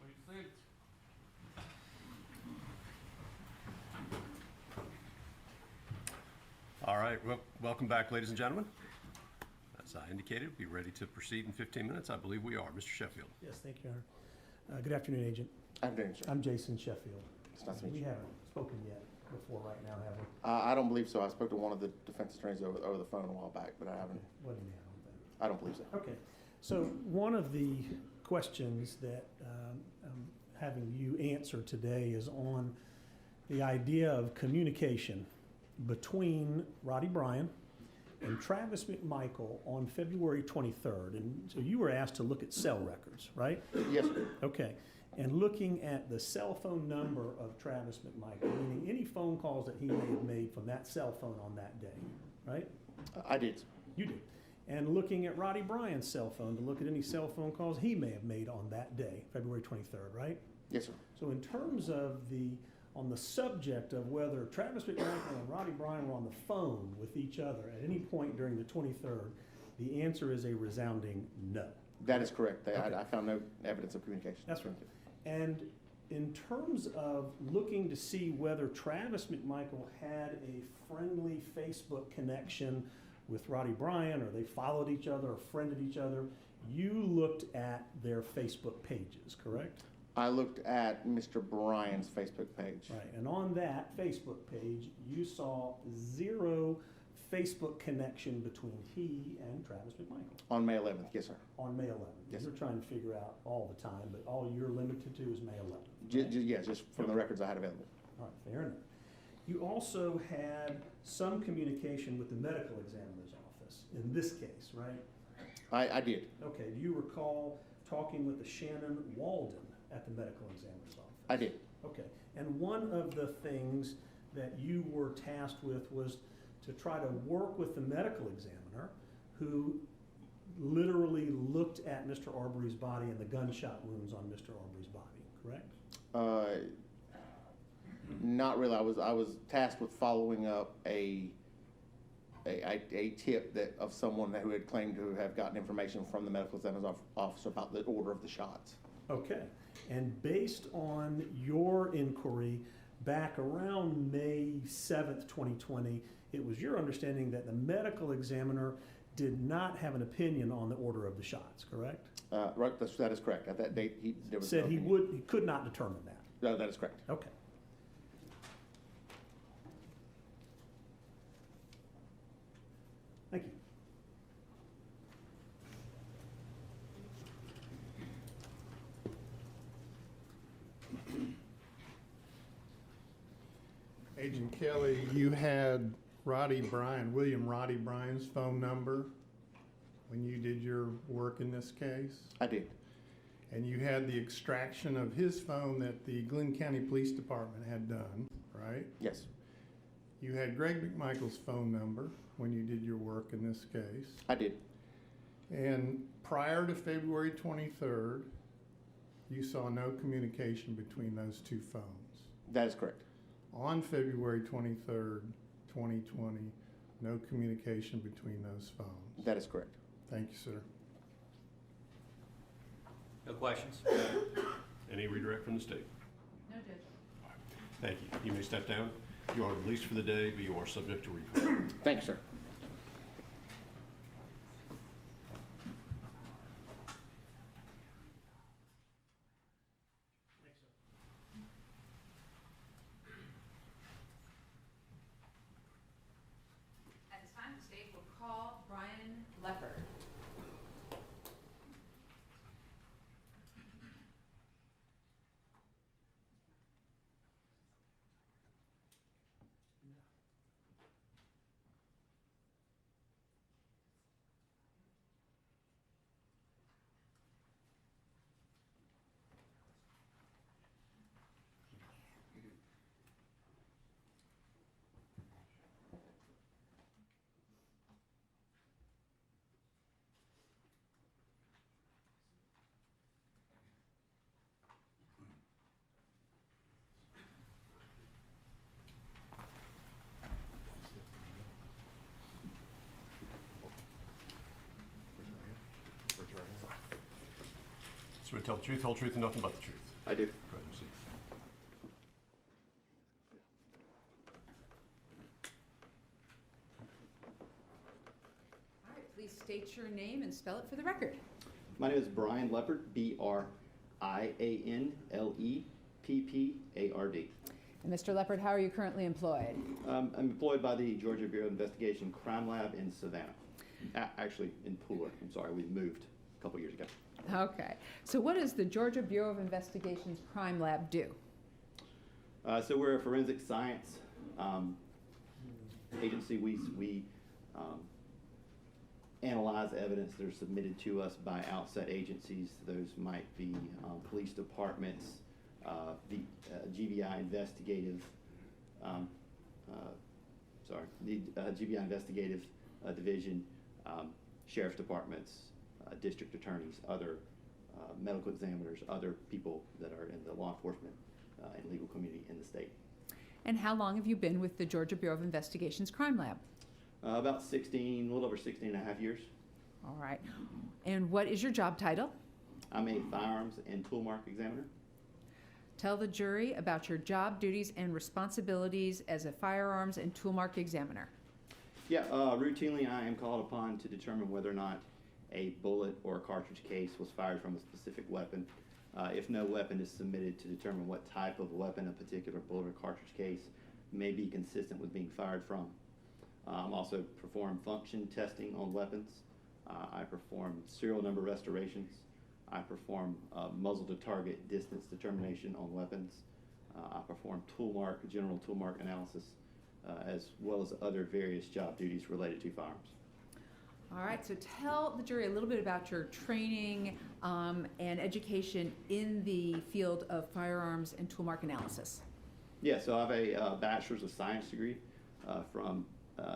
Please sit. All right, well, welcome back, ladies and gentlemen. As I indicated, be ready to proceed in 15 minutes. I believe we are. Mr. Sheffield. Yes, thank you, Your Honor. Good afternoon, Agent. I'm doing, sir. I'm Jason Sheffield. It's nice to meet We you. haven't spoken yet before right now, have we? I don't believe so. I spoke to one of the defense attorneys over the phone a while back, but I haven't. What do you have on that? I don't believe so. Okay, so one of the questions that I'm having you answer today is on the idea of communication between Roddy Bryan and Travis McMichael on February 23rd. And so you were asked to look at cell records, right? Yes, sir. Okay, and looking at the cell phone number of Travis McMichael, meaning any phone calls that he may have made from that cell phone on that day, right? I did. You did. And looking at Roddy Bryan's cell phone to look at any cell phone calls he may have made on that day, February 23rd, right? Yes, sir. So in terms of on the subject of whether Travis McMichael and Roddy Bryan were on the phone with each other at any point during the 23rd, the answer is a resounding no. That is correct. Okay. I found no evidence of communication. That's right. And in terms of looking to see whether Travis McMichael had a friendly Facebook connection with Roddy Bryan, or they followed each other or friended each other, you looked at their Facebook pages, correct? I looked at Mr. Bryan's Facebook page. Right, and on that Facebook page, you saw zero Facebook connection between he and Travis McMichael On May 11th, yes, sir. on May 11th. Yes, You're sir. trying to figure out all the time, but all you're limited to is May 11th. Yeah, just from the records I had available. All right, fair enough. You also had some communication with the medical examiner's office in this case, right? I did. Okay, do you recall talking with the Shannon Walden at the medical examiner's office? I did. Okay, and one of the things that you were tasked with was to try to work with the medical examiner who literally looked at Mr. Arbery's body and the gunshot wounds on Mr. Arbery's body, correct? Not really. I was tasked with following up a tip that of someone who had claimed to have gotten information from the medical examiner's office about the order of the shots. Okay, and based on your inquiry back around May 7th, 2020, it was your understanding that the medical examiner did not have an opinion on the order of the shots, correct? Right, that is correct. At that date, there was Said no he opinion. he could not determine that. No, that is correct. Okay. Thank you. Agent Kelly, you had William Roddy Bryan's phone number when you did your work in this case? I did. And you had the extraction of his phone that the Glenn County Police Department had done, right? Yes, You had Greg McMichael's phone number when you did your work in this case. I did. And prior to February 23rd, you saw no communication between those two phones. That is correct. On February 23rd, 2020, no communication between those phones. That is correct. Thank you, sir. No questions? Any redirect from the state? No, Judge. Thank you. You may step down. You are released for the day, but you are subject to recall. Thank you, sir. At this time, the state will call Brian Leopard. So we tell the truth, whole truth, and nothing but the truth. I do. Go ahead and proceed. All right, please state your name and spell it for the record. My name is Brian Leopard, B-R-I-A-N-L-E-P-P-A-R-D. And Mr. Leopard, how are you currently employed? I'm employed by the Georgia Bureau of Investigation Crime Lab in Savannah. Actually, in Pooler. I'm sorry, we moved a couple years ago. Okay. So what does the Georgia Bureau of Investigation's Crime Lab do? So we're a forensic science agency. We analyze evidence that are submitted to us by outside agencies. Those might be police departments, the GBI investigative, the GBI investigative division, sheriff's departments, district attorneys, other medical examiners, other people that are in the law enforcement and legal community in the state. And how long have you been with the Georgia Bureau of Investigation's Crime Lab? About 16, a little over 16 and a half years. All right. And what is your job title? I'm a firearms and tool mark examiner. Tell the jury about your job duties and responsibilities as a firearms and tool mark examiner. Yeah, routinely I am called upon to determine whether or not a bullet or a cartridge case was fired from a specific weapon. If no weapon is submitted, to determine what type of weapon a particular bullet or cartridge case may be consistent with being fired from. Also perform function testing on weapons. I perform serial number restorations. I perform muzzle to target distance determination on weapons. I perform general tool mark analysis, as well as other various job duties related to firearms. All right, so tell the jury a little bit about your training and education in the field of firearms and tool mark analysis. Yeah, so I have a Bachelor's of Science degree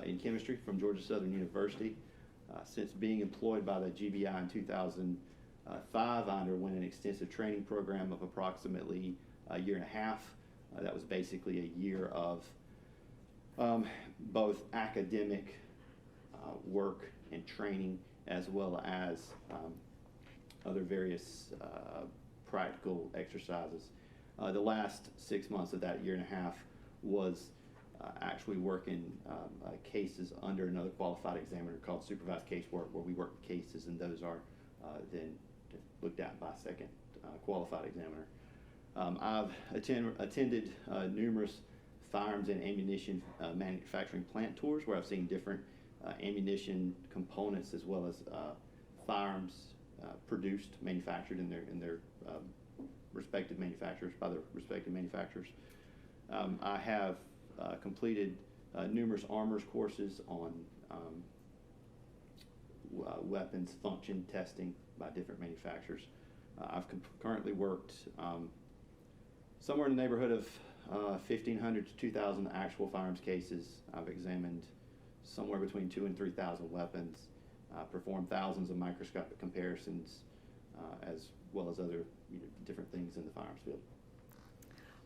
in chemistry from Georgia Southern University. Since being employed by the GBI in 2005, I underwent an extensive training program of approximately a year and a half. That was basically a year of both academic work and training, as well as other various practical exercises. The last 6 months of that year and a half was actually working cases under another qualified examiner called supervised casework, where we work with cases and those are then looked at by a second qualified examiner. I've attended numerous firearms and ammunition manufacturing plant tours where I've seen different ammunition components as well as firearms produced, manufactured in their respective manufacturers, by their respective manufacturers. I have completed numerous armors courses on weapons function testing by different manufacturers. I've currently worked somewhere in the neighborhood of 1,500 to 2,000 actual firearms cases. I've examined somewhere between 2,000 and 3,000 weapons, performed thousands of microscopic comparisons, as well as other different things in the firearms field.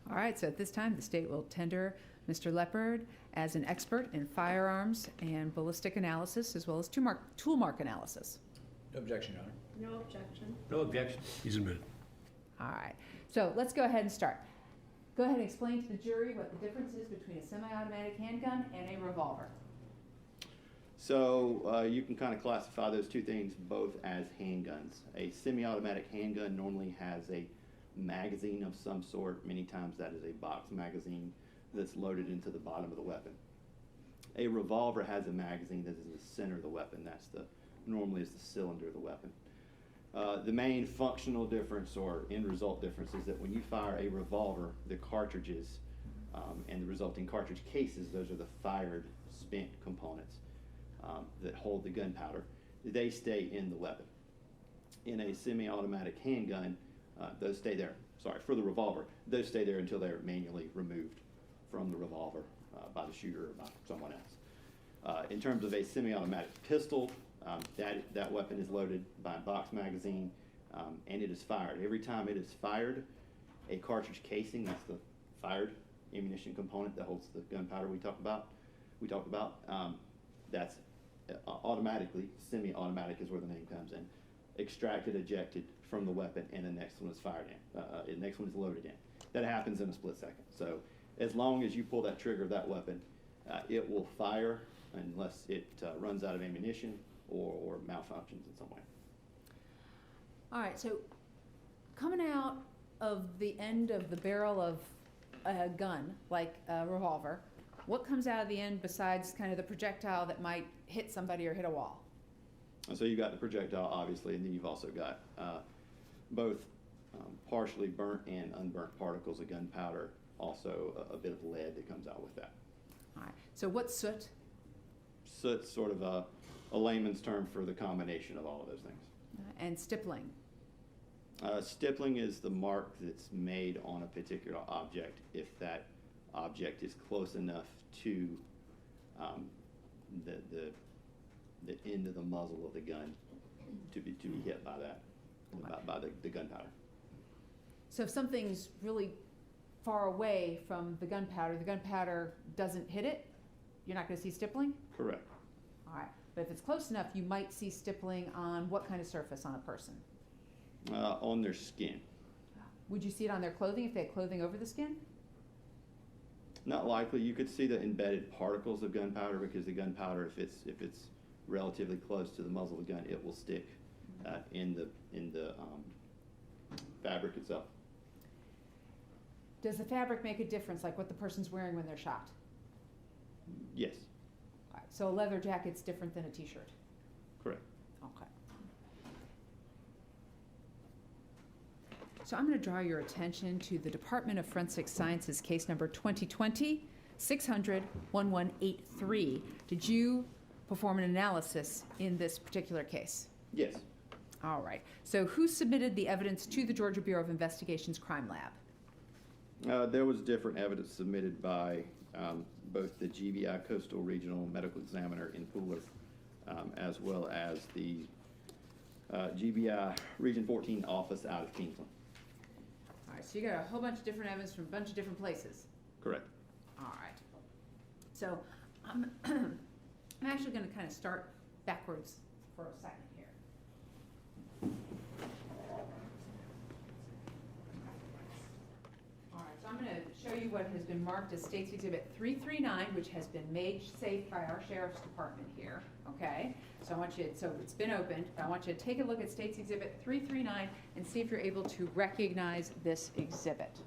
All right, so at this time, the state will tender Mr. Leopard as an expert in firearms and ballistic analysis, as well as tool mark analysis. No objection, Your Honor. No objection. No objection. He's admitted. All right, so let's go ahead and start. Go ahead and explain to the jury what the difference is between a semi-automatic handgun and a revolver. So you can kind of classify those two things both as handguns. A semi-automatic handgun normally has a magazine of some sort. Many times that is a box magazine that's loaded into the bottom of the weapon. A revolver has a magazine that is in the center of the weapon. That's normally is the cylinder of the weapon. The main functional difference or end result difference is that when you fire a revolver, the cartridges and the resulting cartridge cases, those are the fired spent components that hold the gunpowder, they stay in the weapon. In a semi-automatic handgun, those stay there. Sorry, for the revolver, those stay there until they're manually removed from the revolver by the shooter or by someone else. In terms of a semi-automatic pistol, that weapon is loaded by a box magazine and it is fired. Every time it is fired, a cartridge casing, that's the fired ammunition component that holds the gunpowder we talked about, that's automatically, semi-automatic is where the name comes in, extracted, ejected from the weapon, and the next one is fired in. The next one is loaded in. That happens in a split second. So as long as you pull that trigger of that weapon, it will fire unless it runs out of ammunition or malfunctions in some way. All right, so coming out of the end of the barrel of a gun, like a revolver, what comes out of the end besides kind of the projectile that might hit somebody or hit a wall? And so you've got the projectile, obviously, and then you've also got both partially burnt and unburnt particles of gunpowder, also a bit of lead that comes out with that. All right, so what's soot? Soot's sort of a layman's term for the combination of all of those things. And stippling? Stippling is the mark that's made on a particular object if that object is close enough to the end of the muzzle of the gun to be hit by that, by the gunpowder. So if something's really far away from the gunpowder doesn't hit it, you're not going to see stippling? Correct. All right, but if it's close enough, you might see stippling on what kind of surface on a person? On their skin. Would you see it on their clothing if they had clothing over the skin? Not likely. You could see the embedded particles of gunpowder because the gunpowder, if it's relatively close to the muzzle of the gun, it will stick in the fabric itself. Does the fabric make a difference, like what the person's wearing when they're shot? Yes. All right, so a leather jacket's different than a t-shirt? Correct. Okay. So I'm going to draw your attention to the Department of Forensic Sciences case number 2020-600-1183. Did you perform an analysis in this particular case? Yes. All right. So who submitted the evidence to the Georgia Bureau of Investigation's crime lab? There was different evidence submitted by both the GBI Coastal Regional Medical Examiner in Pooler, as well as the GBI Region 14 office out of Kingsland. All right, so you got a whole bunch of different evidence from a bunch of different places. Correct. All right. So I'm actually going to kind of start backwards for a second here. All right, so I'm going to show you what has been marked as State's Exhibit 339, which has been made safe by our Sheriff's Department here, okay? So so it's been opened. I want you to take a look at State's Exhibit 339 and see if you're able to recognize this exhibit.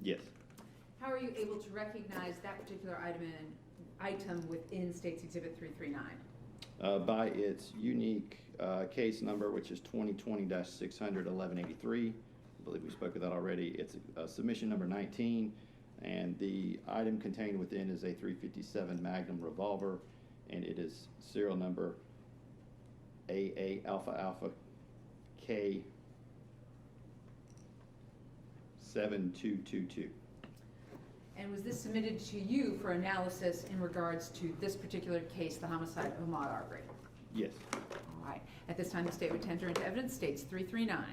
Yes. How are you able to recognize that particular item within State's Exhibit 339? By its unique case number, which is 2020-600-1183. I believe we spoke of that already. It's submission number 19, and the item contained within is a .357 Magnum revolver, and it is serial number AA Alpha Alpha K 7222. And was this submitted to you for analysis in regards to this particular case, the homicide of Ahmaud Arbery? Yes. All right. At this time, the state would tender into evidence States 339.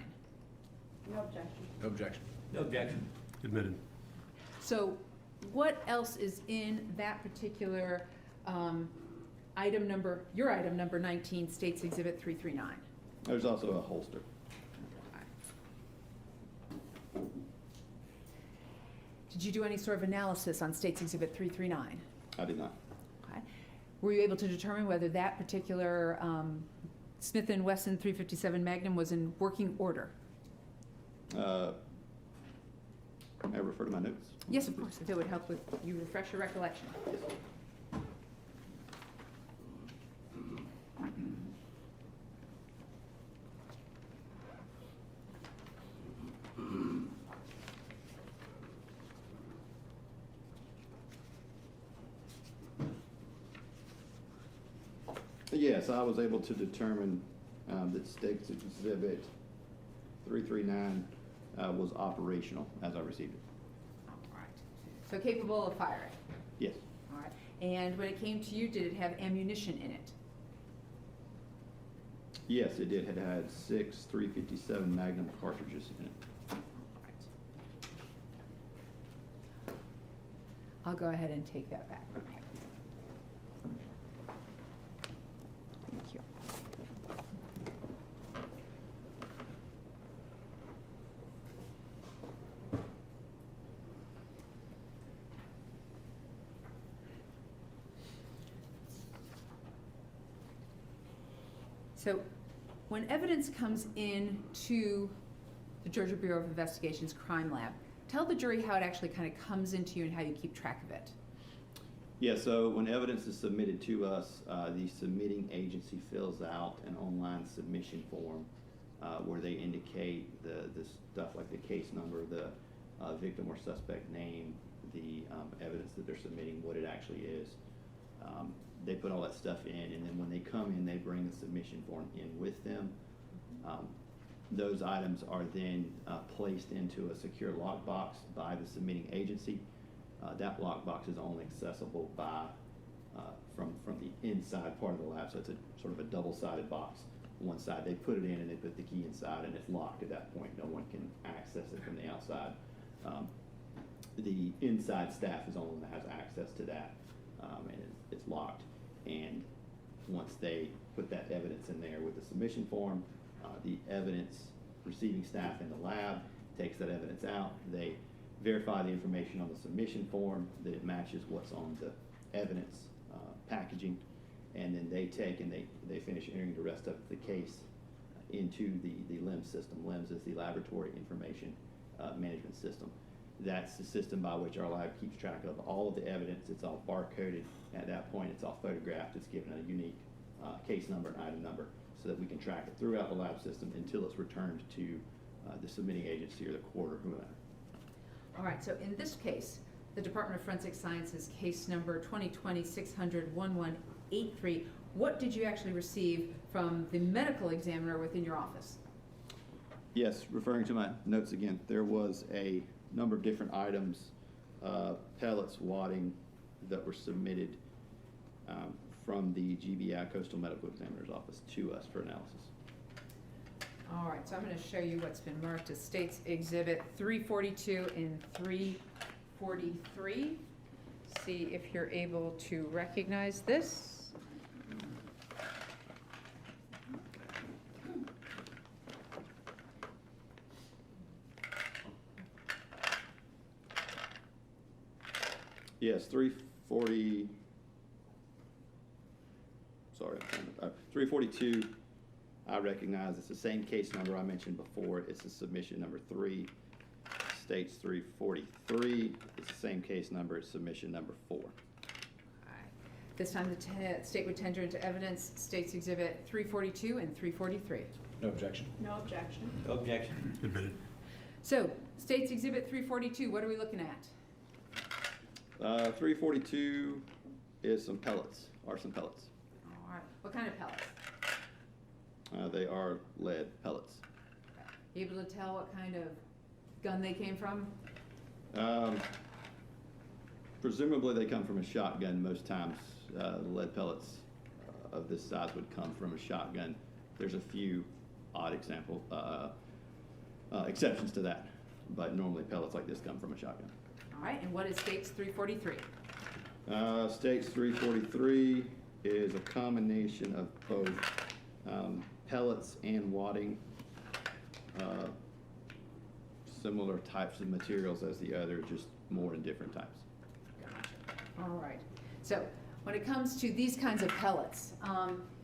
No objection. No objection. No objection. Admitted. So what else is in that particular item number, your item number 19, States Exhibit 339? There's also a holster. Did you do any sort of analysis on States Exhibit 339? I did not. Okay. Were you able to determine whether that particular Smith & Wesson 357 Magnum was in working order? May I refer to my notes? Yes, of course, if it would help with you refresh your recollection. Yes. Yes, I was able to determine that State's Exhibit 339 was operational as I received it. All right. So capable of firing? Yes. All right. And when it came to you, did it have ammunition in it? Yes, it did. It had 6 .357 Magnum cartridges in it. All right. I'll go ahead and take that back. Thank you. So when evidence comes in to the Georgia Bureau of Investigation's crime lab, tell the jury how it actually kind of comes into you and how you keep track of it. Yeah, so when evidence is submitted to us, the submitting agency fills out an online submission form where they indicate the stuff like the case number, the victim or suspect name, the evidence that they're submitting, what it actually is. They put all that stuff in, and then when they come in, they bring the submission form in with them. Those items are then placed into a secure lockbox by the submitting agency. That lockbox is only accessible by from the inside part of the lab, so it's a sort of a double-sided box. One side they put it in, and they put the key inside, and it's locked at that point. No one can access it from the outside. The inside staff is the only one that has access to that, and it's locked. And once they put that evidence in there with the submission form, the evidence receiving staff in the lab takes that evidence out. They verify the information on the submission form, that it matches what's on the evidence packaging, and then they take and they finish entering the rest of the case into the LIMS system. LIMS is the Laboratory Information Management System. That's the system by which our lab keeps track of all of the evidence. It's all barcoded. At that point, it's all photographed. It's given a unique case number and item number so that we can track it throughout the lab system until it's returned to the submitting agency or the court or whomever. All right, so in this case, the Department of Forensic Sciences case number 2020-600-1183, what did you actually receive from the medical examiner within your office? Yes, referring to my notes again, there was a number of different items, pellets, wadding, that were submitted from the GBI Coastal Medical Examiner's Office to us for analysis. All right, so I'm going to show you what's been marked as States Exhibit 342 and 343. See if you're able to recognize this. Yes, 340, sorry, 342, I recognize. It's the same case number I mentioned before. It's the submission number 3. States 343. It's the same case number as submission number 4. All right. This time the state would tender into evidence States Exhibit 342 and 343. No objection. No objection. No objection. Admitted. So, States Exhibit 342, what are we looking at? 342 is some pellets, arson pellets. All right. What kind of pellets? They are lead pellets. You able to tell what kind of gun they came from? Presumably they come from a shotgun most times. Lead pellets of this size would come from a shotgun. There's a few odd exceptions to that, but normally pellets like this come from a shotgun. All right, and what is States 343? States 343 is a combination of both pellets and wadding. Similar types of materials as the other, just more in different types. Gotcha. All right. So when it comes to these kinds of pellets,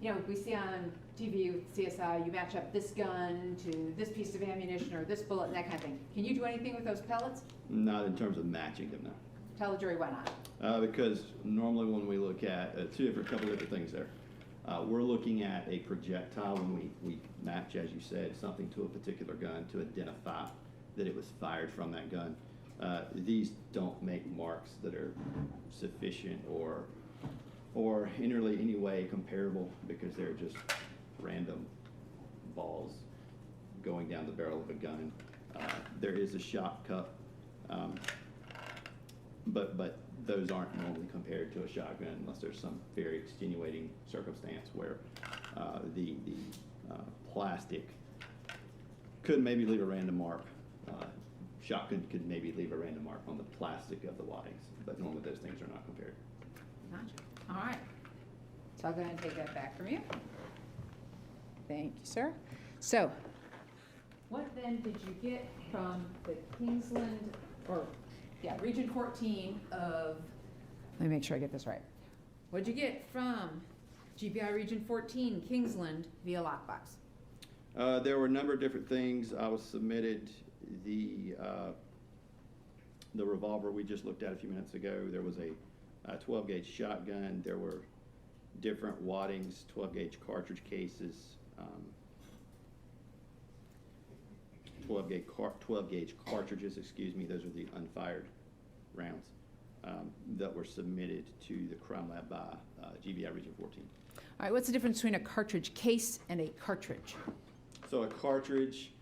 you know, we see on TV with CSI, you match up this gun to this piece of ammunition or this bullet and that kind of thing. Can you do anything with those pellets? Not in terms of matching them, no. Tell the jury why not. Because normally when we look at couple different things there. We're looking at a projectile when we match, as you said, something to a particular gun to identify that it was fired from that gun. These don't make marks that are sufficient or in really any way comparable because they're just random balls going down the barrel of a gun. There is a shot cup, but those aren't normally compared to a shotgun unless there's some very extenuating circumstance where the plastic could maybe leave a random mark. Shotgun could maybe leave a random mark on the plastic of the waddings, but normally those things are not compared. Gotcha. All right. So I'll go ahead and take that back from you. Thank you, sir. So, what then did you get from the Kingsland, Region 14 of, let me make sure I get this right. What did you get from GBI Region 14, Kingsland, via lockbox? There were a number of different things. I was submitted the revolver we just looked at a few minutes ago. There was a 12-gauge shotgun. There were different waddings, 12-gauge cartridge cases, 12-gauge cartridges, excuse me. Those are the unfired rounds that were submitted to the crime lab by GBI Region 14. All right, what's the difference between a cartridge case and a cartridge? So a cartridge,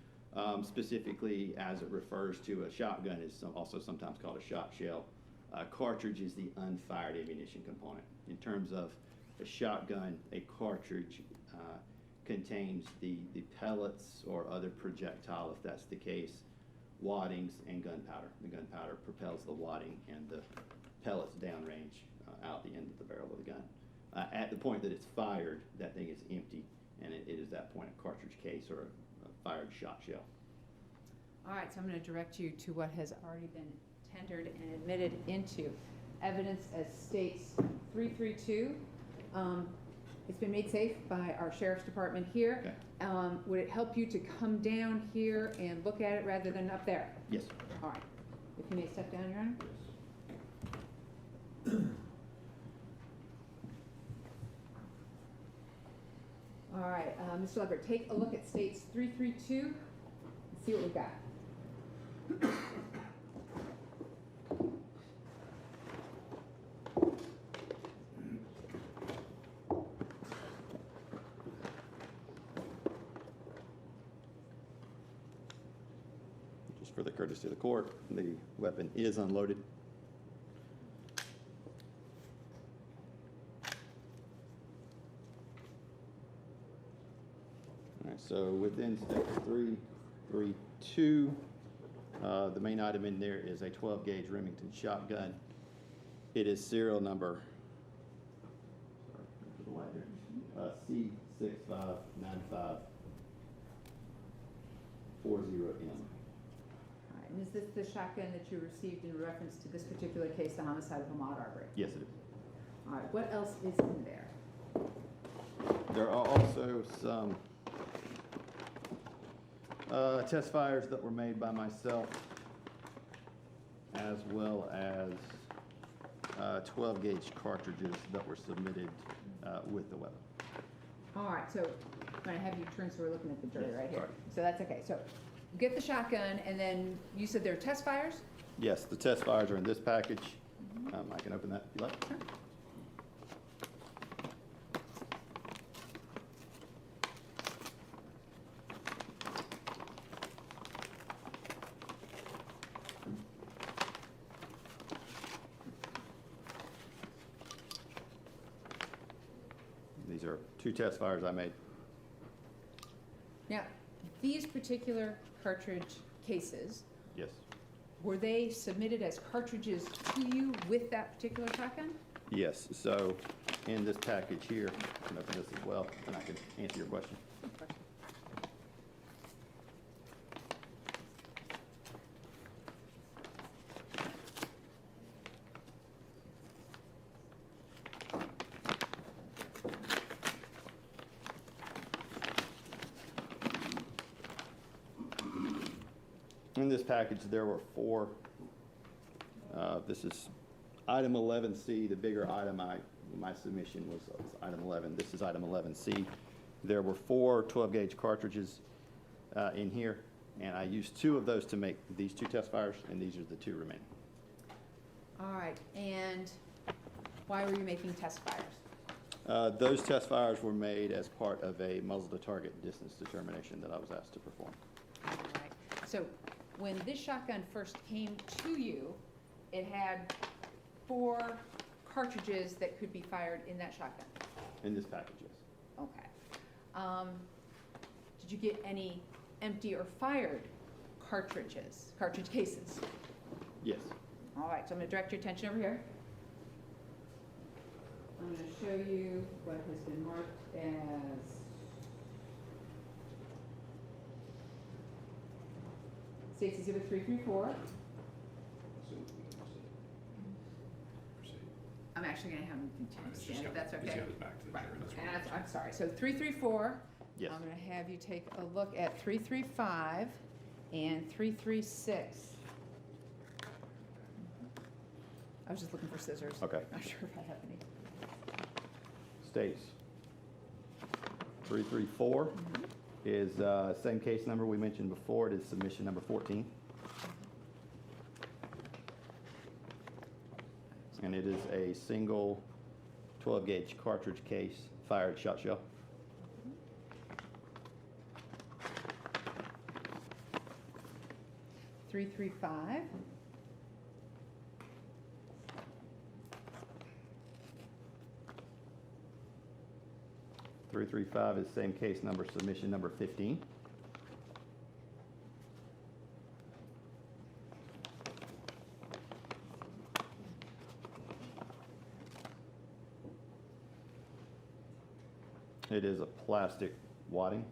specifically as it refers to a shotgun, is also sometimes called a shot shell. A cartridge is the unfired ammunition component. In terms of a shotgun, a cartridge contains the pellets or other projectile, if that's the case, waddings, and gunpowder. The gunpowder propels the wadding and the pellets downrange out the end of the barrel of the gun. At the point that it's fired, that thing is empty, and it is that point a cartridge case or a fired shot shell. All right, so I'm going to direct you to what has already been tendered and admitted into evidence as States 332. It's been made safe by our Sheriff's Department here. Okay. Would it help you to come down here and look at it rather than up there? Yes. All right. If you may step down, Your Honor. All right, Mr. Lever, take a look at States 332 and see what we've got. Just for the courtesy of the court, the weapon is unloaded. All right, so within step 332, the main item in there is a 12-gauge Remington shotgun. It is serial number C659540M. And is this the shotgun that you received in reference to this particular case, the homicide of Ahmaud Arbery? Yes, it is. All right, what else is in there? There are also some test fires that were made by myself as well as 12 gauge cartridges that were submitted with the weapon. All right, so I'm gonna have you turn so we're looking at the jury Yes, right here. sorry. So that's okay. So get the shotgun, and then you said there are test fires? Yes, the test fires are in this package. I can open that if you like. Sure. These are 2 test fires I made. Now, these particular cartridge cases, Yes. were they submitted as cartridges to you with that particular shotgun? Yes, so in this package here, I can open this as well, and I can answer your question. In this package, there were 4. This is item 11C, the bigger item. My submission was item 11. This is item 11C. There were 4 12 gauge cartridges in here, and I used 2 of those to make these 2 test fires, and these are the 2 remaining. All right, and why were you making test fires? Those test fires were made as part of a muzzle to target distance determination that I was asked to perform. All right, so when this shotgun first came to you, it had 4 cartridges that could be fired in that shotgun? In this package, yes. Okay. Did you get any empty or fired cartridge cases? Yes. All right, so I'm gonna direct your attention over here. I'm gonna show you what has been marked as State's Exhibit 334. I'm actually gonna have him stand, if that's okay. He's got his back to the Right, jury, that's and fine. I'm sorry, so 334. Yes. I'm gonna have you take a look at 335 and 336. I was just looking for scissors. Okay. Not sure if I have any. States 334 is same case number we mentioned before. It is submission number 14. And it is a single 12 gauge cartridge case fired shot shell. Mm-hmm. 335. .335 is same case number, submission number 15. It is a plastic wadding.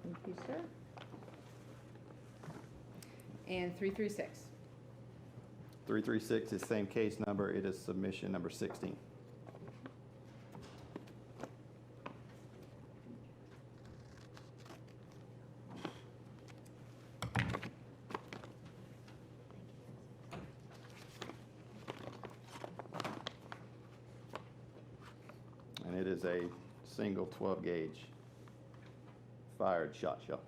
Thank you, sir. And 336. 336 is same case number. It is submission number 16. And it is a single 12 gauge fired shot shell.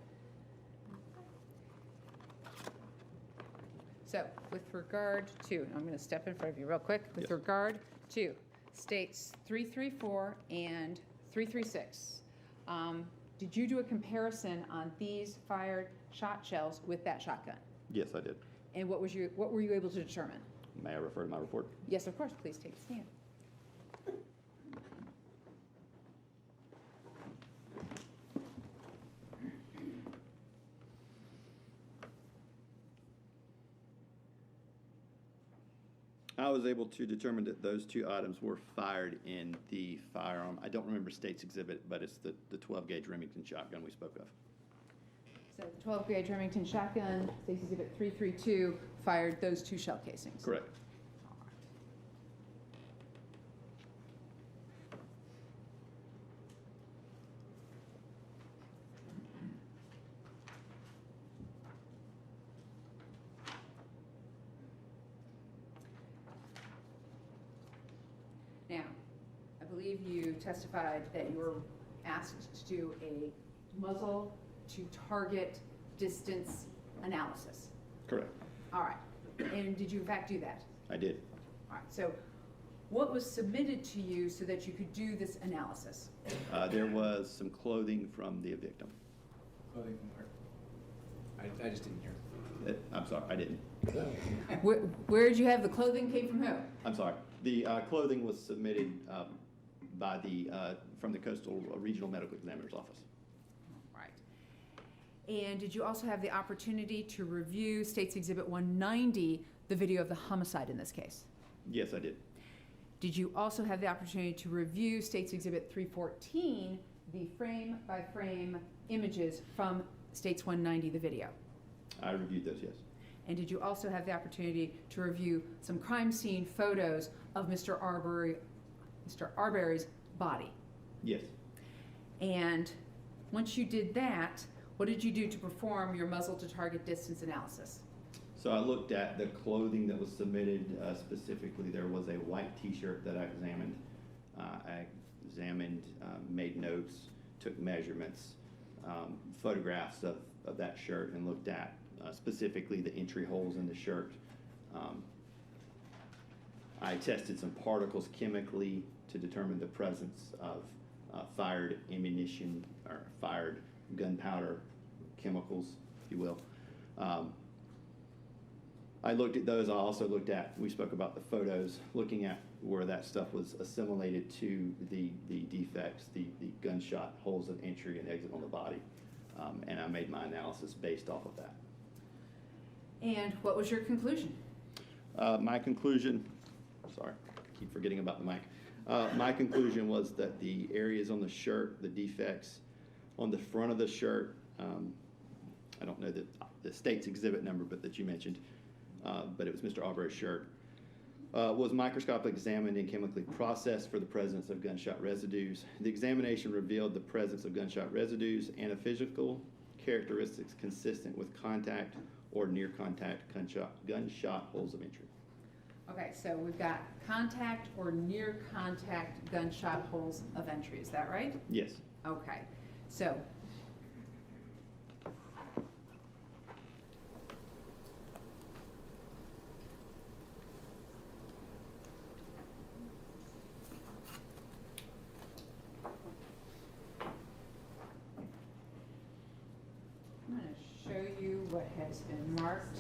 So with regard to, I'm going to step in front of you real quick, with Yes. regard to states 334 and 336, did you do a comparison on these fired shot shells with that shotgun? Yes, I did. And what were you able to determine? May I refer to my report? Yes, of course, please take a stand. I was able to determine that those 2 items were fired in the firearm. I don't remember state's exhibit, but it's the 12 gauge Remington shotgun we spoke of. So the 12 gauge Remington shotgun, State's Exhibit 332, fired those 2 shell casings. Correct. believe you testified that you were asked to do a muzzle to target distance analysis. Correct. All right. And did you in fact do that? I did. All right. So what was submitted to you so that you could do this analysis? There was some clothing from the victim. Clothing from where? I just didn't hear. I'm sorry, I didn't. Where did you have the clothing came from who? I'm sorry. The clothing was submitted by from the Coastal Regional Medical Examiner's Office. Right. And did you also have the opportunity to review State's Exhibit 190, the video of the homicide in this case? Yes, I did. Did you also have the opportunity to review State's Exhibit 314, the frame-by-frame images from State's 190, the video? I reviewed those, yes. And did you also have the opportunity to review some crime scene photos of Mr. Arbery's body? Yes. And once you did that, what did you do to perform your muzzle to target distance analysis? So I looked at the clothing that was submitted. Specifically, there was a white T-shirt that I examined. Made notes, took measurements, photographs of that shirt, and looked at specifically the entry holes in the shirt. I tested some particles chemically to determine the presence of fired ammunition or fired gunpowder chemicals, if you will. I looked at those. I also looked at, we spoke about the photos, looking at where that stuff was assimilated to the defects, the gunshot holes of entry and exit on the body. And I made my analysis based off of that. And what was your conclusion? My conclusion, sorry, I keep forgetting about the mic. My conclusion was that the areas on the shirt, the defects on the front of the shirt, I don't know the State's exhibit number, but that you mentioned, but it was Mr. Arbery's shirt, was microscopically examined and chemically processed for the presence of gunshot residues. The examination revealed the presence of gunshot residues and a physical characteristics consistent with contact or near contact gunshot holes of entry. Okay, so we've got contact or near contact gunshot holes of entry, is that right? Yes. Okay, so I'm going to show you what has been marked.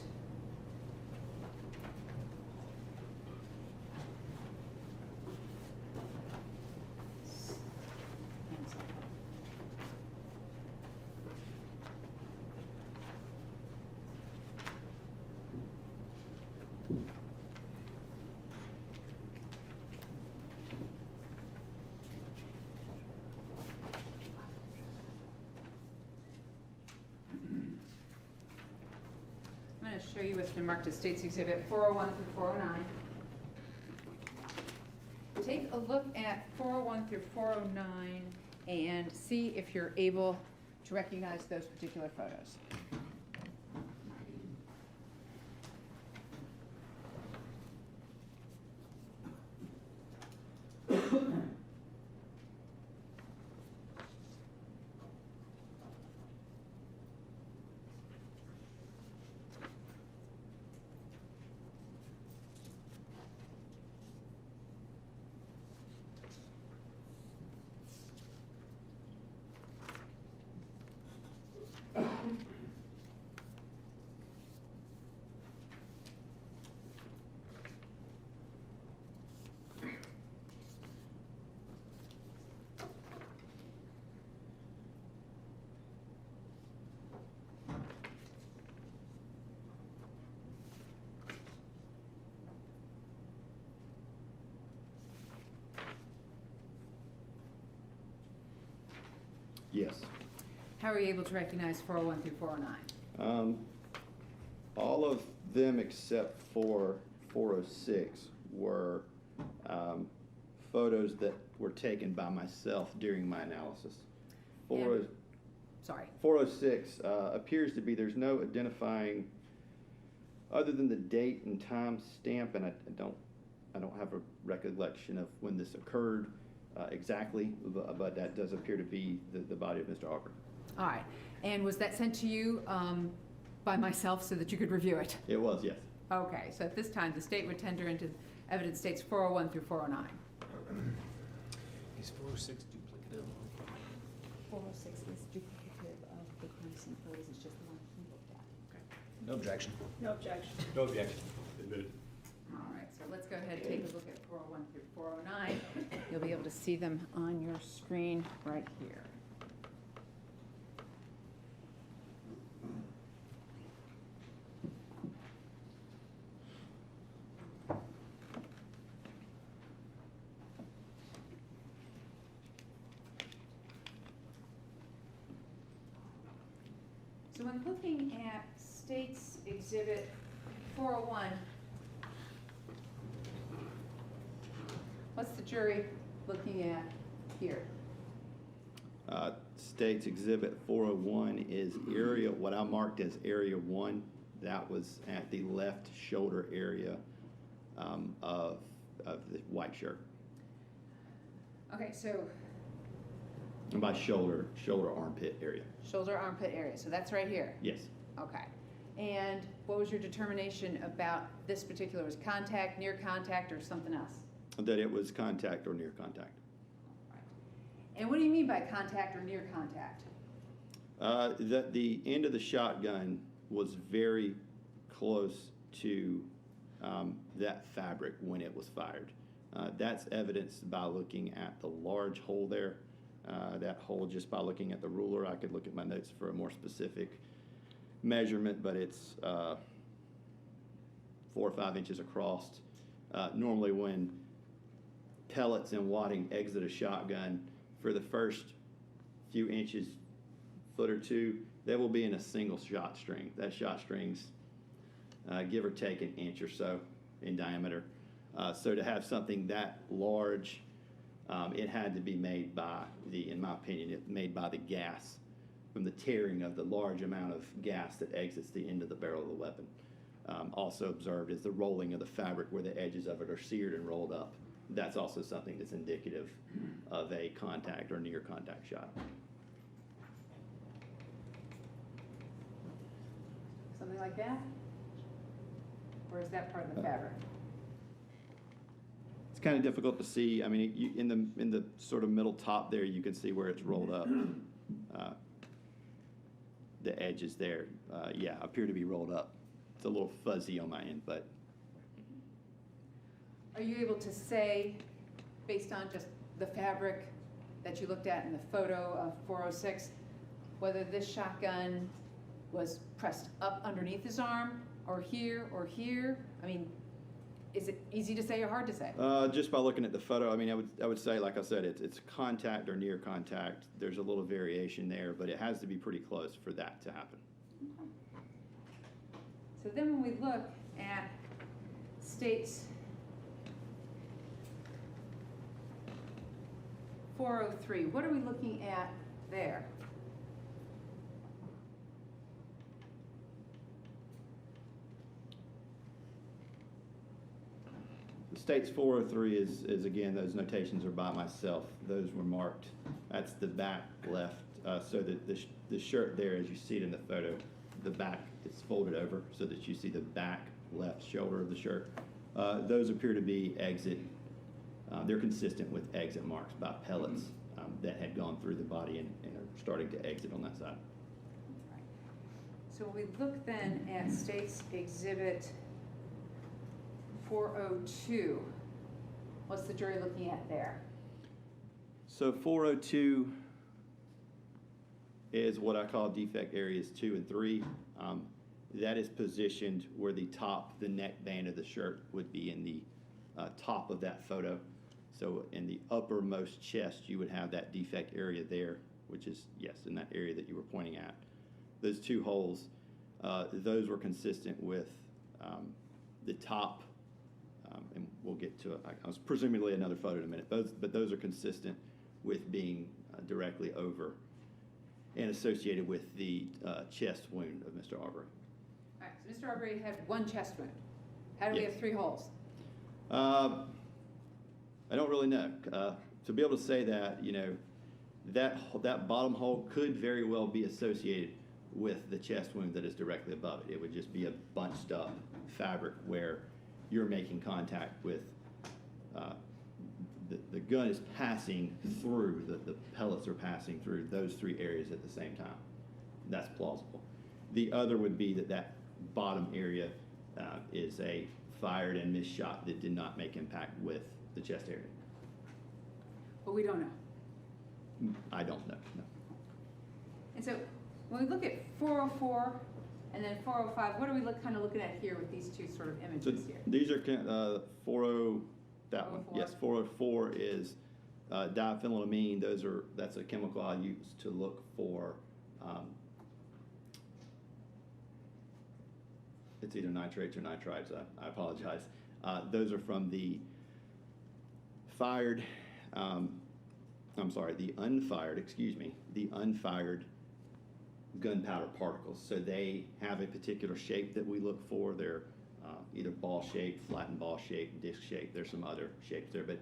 I'm going to show you what's been marked as State's Exhibit 401 through 409. Take a look at 401 through 409 and see if you're able to recognize those particular photos. Yes. How are you able to recognize 401 through 409? All of them except for 406 were photos that were taken by myself during my analysis. Sorry. 406 appears to be, there's no identifying, other than the date and time stamp, and I don't have a recollection of when this occurred. exactly, but that does appear to be the body of Mr. Arbery. All right. And was that sent to you by myself so that you could review it? It was, yes. Okay, so at this time, the state would tender into evidence states 401 through 409. Is 406 duplicative? 406 is duplicative of the crime scene photos, it's just the one he looked at. No objection. No objection. No objection. Admitted. All right, so let's go ahead and take a look at 401 through 409. You'll be able to see them on your screen right here. So when looking at State's Exhibit 401, what's the jury looking at here? State's Exhibit 401 is area, what I marked as Area 1. That was at the left shoulder area of the white shirt. Okay, so And by shoulder armpit area. shoulder, armpit area, so that's right here. Yes. Okay. And what was your determination about this particular, was contact, near contact, or something else? That it was contact or near contact. And what do you mean by contact or near contact? That the end of the shotgun was very close to that fabric when it was fired. That's evidenced by looking at the large hole there. That hole, just by looking at the ruler, I could look at my notes for a more specific measurement, but it's 4 or 5 inches across. Normally when pellets and wadding exit a shotgun, for the first few inches, foot or two, they will be in a single shot string. That shot string's give or take an inch or so in diameter. So to have something that large, it had to be made by in my opinion, made by the gas from the tearing of the large amount of gas that exits the end of the barrel of the weapon. Also observed is the rolling of the fabric where the edges of it are seared and rolled up. That's also something that's indicative of a contact or near contact shot. Something like that? Or is that part of the fabric? It's kind of difficult to see. I mean, in the sort of middle top there, you can see where it's rolled up. The edges there, yeah, appear to be rolled up. It's a little fuzzy on my end, but. Are you able to say, based on just the fabric that you looked at in the photo of 406, whether this shotgun was pressed up underneath his arm, or here, or here? I mean, is it easy to say or hard to say? Just by looking at the photo, I mean, I would say, like I said, it's contact or near contact. There's a little variation there, but it has to be pretty close for that to happen. So then when we look at State's 403, what are we looking at there? The State's 403 is again, those notations are by myself. Those were marked. That's the back left. So that the shirt there, as you see it in the photo, the back is folded over so that you see the back left shoulder of the shirt. Those appear to be exit. They're consistent with exit marks by pellets that had gone through the body and are starting to exit on that side. So when we look then at State's Exhibit 402, what's the jury looking at there? So 402 is what I call defect areas 2 and 3. That is positioned where the neck band of the shirt would be in the top of that photo. So in the uppermost chest, you would have that defect area there, which is, yes, in that area that you were pointing at. Those two holes, those were consistent with the top, and we'll get to it. I was presumably another photo in a minute, but those are consistent with being directly over and associated with the chest wound of Mr. Arbery. All right, so Mr. Arbery had one chest wound. How do we Yes. have 3 holes? I don't really know. to be able to say that, you know, that bottom hole could very well be associated with the chest wound that is directly above it. It would just be a bunched up fabric where you're making contact with, the gun is passing through, the pellets are passing through those three areas at the same time. That's plausible. The other would be that bottom area is a fired and missed shot that did not make impact with the chest area. But we don't know. I don't know, no. And so when we look at 404 and then 405, what are we kind of looking at here with these two sort of So images here? these are that one. 404? Yes, 404 is diphenylamine. That's a chemical I use to look for. It's either nitrates or nitrites. I apologize. Those are from the the unfired gunpowder particles. So they have a particular shape that we look for. They're either ball shape, flattened ball shape, disc shape. There's some other shapes there, but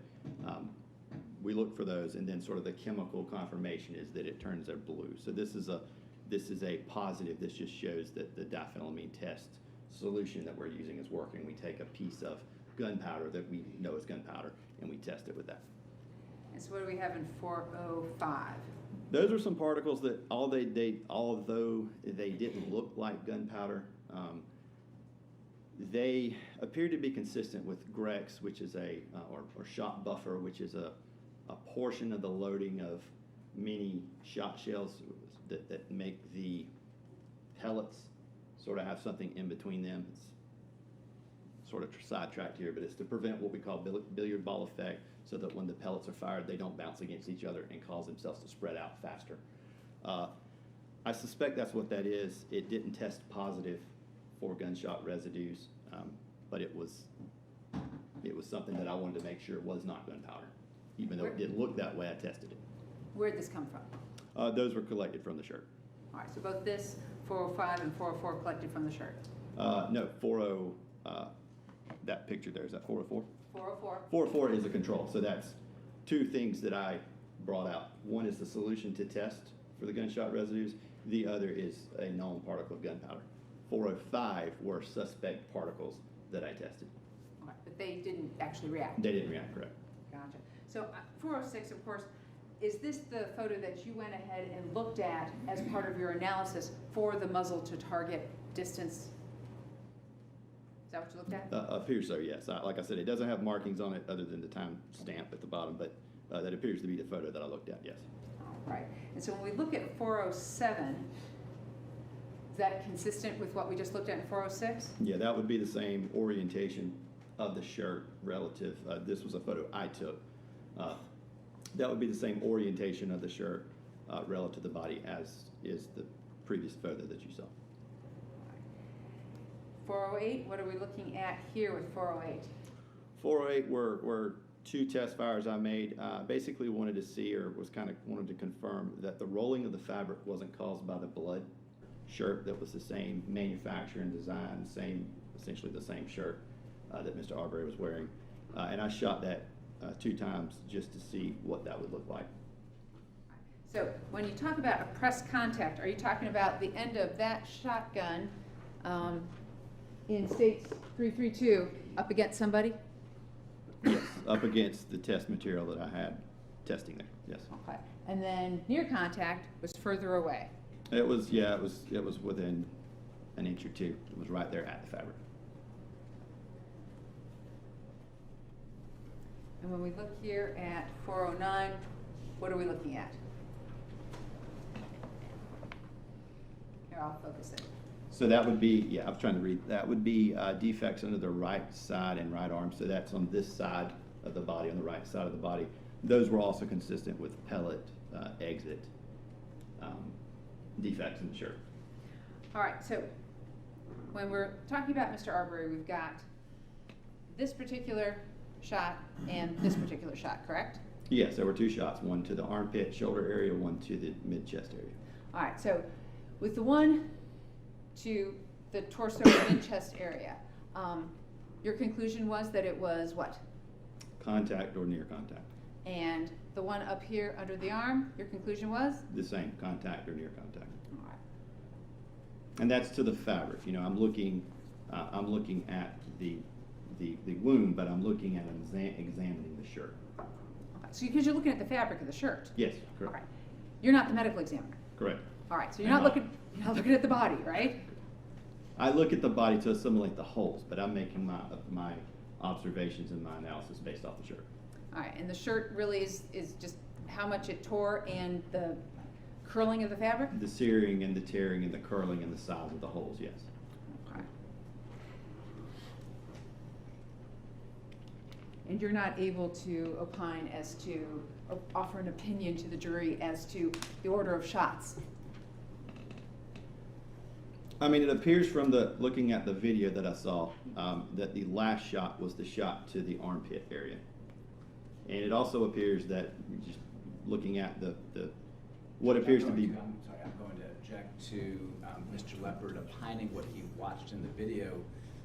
we look for those, and then sort of the chemical confirmation is that it turns out blue. So this is a positive. This just shows that the diphenylamine test solution that we're using is working. We take a piece of gunpowder that we know is gunpowder, and we test it with that. And so what do we have in 405? Those are some particles that although they didn't look like gunpowder, they appear to be consistent with Grex, which is or shot buffer, which is a portion of the loading of many shot shells that make the pellets sort of have something in between them. It's sort of sidetracked here, but it's to prevent what we call billiard ball effect, so that when the pellets are fired, they don't bounce against each other and cause themselves to spread out faster. I suspect that's what that is. It didn't test positive for gunshot residues, but it was something that I wanted to make sure it was not gunpowder. Even though it didn't look that way, I tested it. Where'd this come from? Those were collected from the shirt. All right, so both this 405 and 404 collected from the shirt. No, 40, that picture there, is that 404? 404. 404 is a control, so that's two things that I brought out. One is the solution to test for the gunshot residues. The other is a known particle of gunpowder. 405 were suspect particles that I tested. Okay, but they didn't actually react. They didn't react, correct. Gotcha. So 406, of course, is this the photo that you went ahead and looked at as part of your analysis for the muzzle to target distance? Is that what you looked at? Appears so, yes. Like I said, it doesn't have markings on it other than the time stamp at the bottom, but that appears to be the photo that I looked at, yes. All right. And so when we look at 407, is that consistent with what we just looked at in 406? Yeah, that would be the same orientation of the shirt relative. This was a photo I took. That would be the same orientation of the shirt relative to the body as is the previous photo that you saw. 408, what are we looking at here with 408? 408 were two test fires I made. Basically wanted to see, or wanted to confirm that the rolling of the fabric wasn't caused by the blood shirt that was the same manufacturer and design, essentially the same shirt that Mr. Arbery was wearing. And I shot that 2 times just to see what that would look like. So when you talk about a press contact, are you talking about the end of that shotgun in states 332 up against somebody? Yes, up against the test material that I had testing there, yes. Okay. And then near contact was further away. It was within an inch or two. It was right there at the fabric. And when we look here at 409, what are we looking at? Here, I'll focus it. So that would be, I was trying to read, that would be defects under the right side and right arm. So that's on this side of the body, on the right side of the body. Those were also consistent with pellet exit defects in the shirt. All right, so when we're talking about Mr. Arbery, we've got this particular shot and this particular shot, correct? Yes, there were 2 shots, one to the armpit, shoulder area, one to the mid-chest area. All right, so with the one to the torso and mid-chest area, your conclusion was that it was what? Contact or near contact. And the one up here under the arm, your conclusion was? The same, contact or near contact. All right. And that's to the fabric. You know, I'm looking at the wound, but I'm looking at examining the shirt. Okay. So because you're looking at the fabric of the shirt. Yes, All correct. right. You're not the medical examiner. Correct. All right. So you're I'm not not. looking at the body, right? I look at the body to assimilate the holes, but I'm making my observations and my analysis based off the shirt. All right. And the shirt really is just how much it tore and the curling of the fabric? The searing and the tearing and the curling and the size of the holes, yes. Okay. And you're not able to opine as to, or offer an opinion to the jury as to the order of shots? I mean, it appears from looking at the video that I saw, that the last shot was the shot to the armpit area. And it also appears that, just looking at what appears to be. I'm sorry, I'm going to object to Mr. Leopard opining what he watched in the video,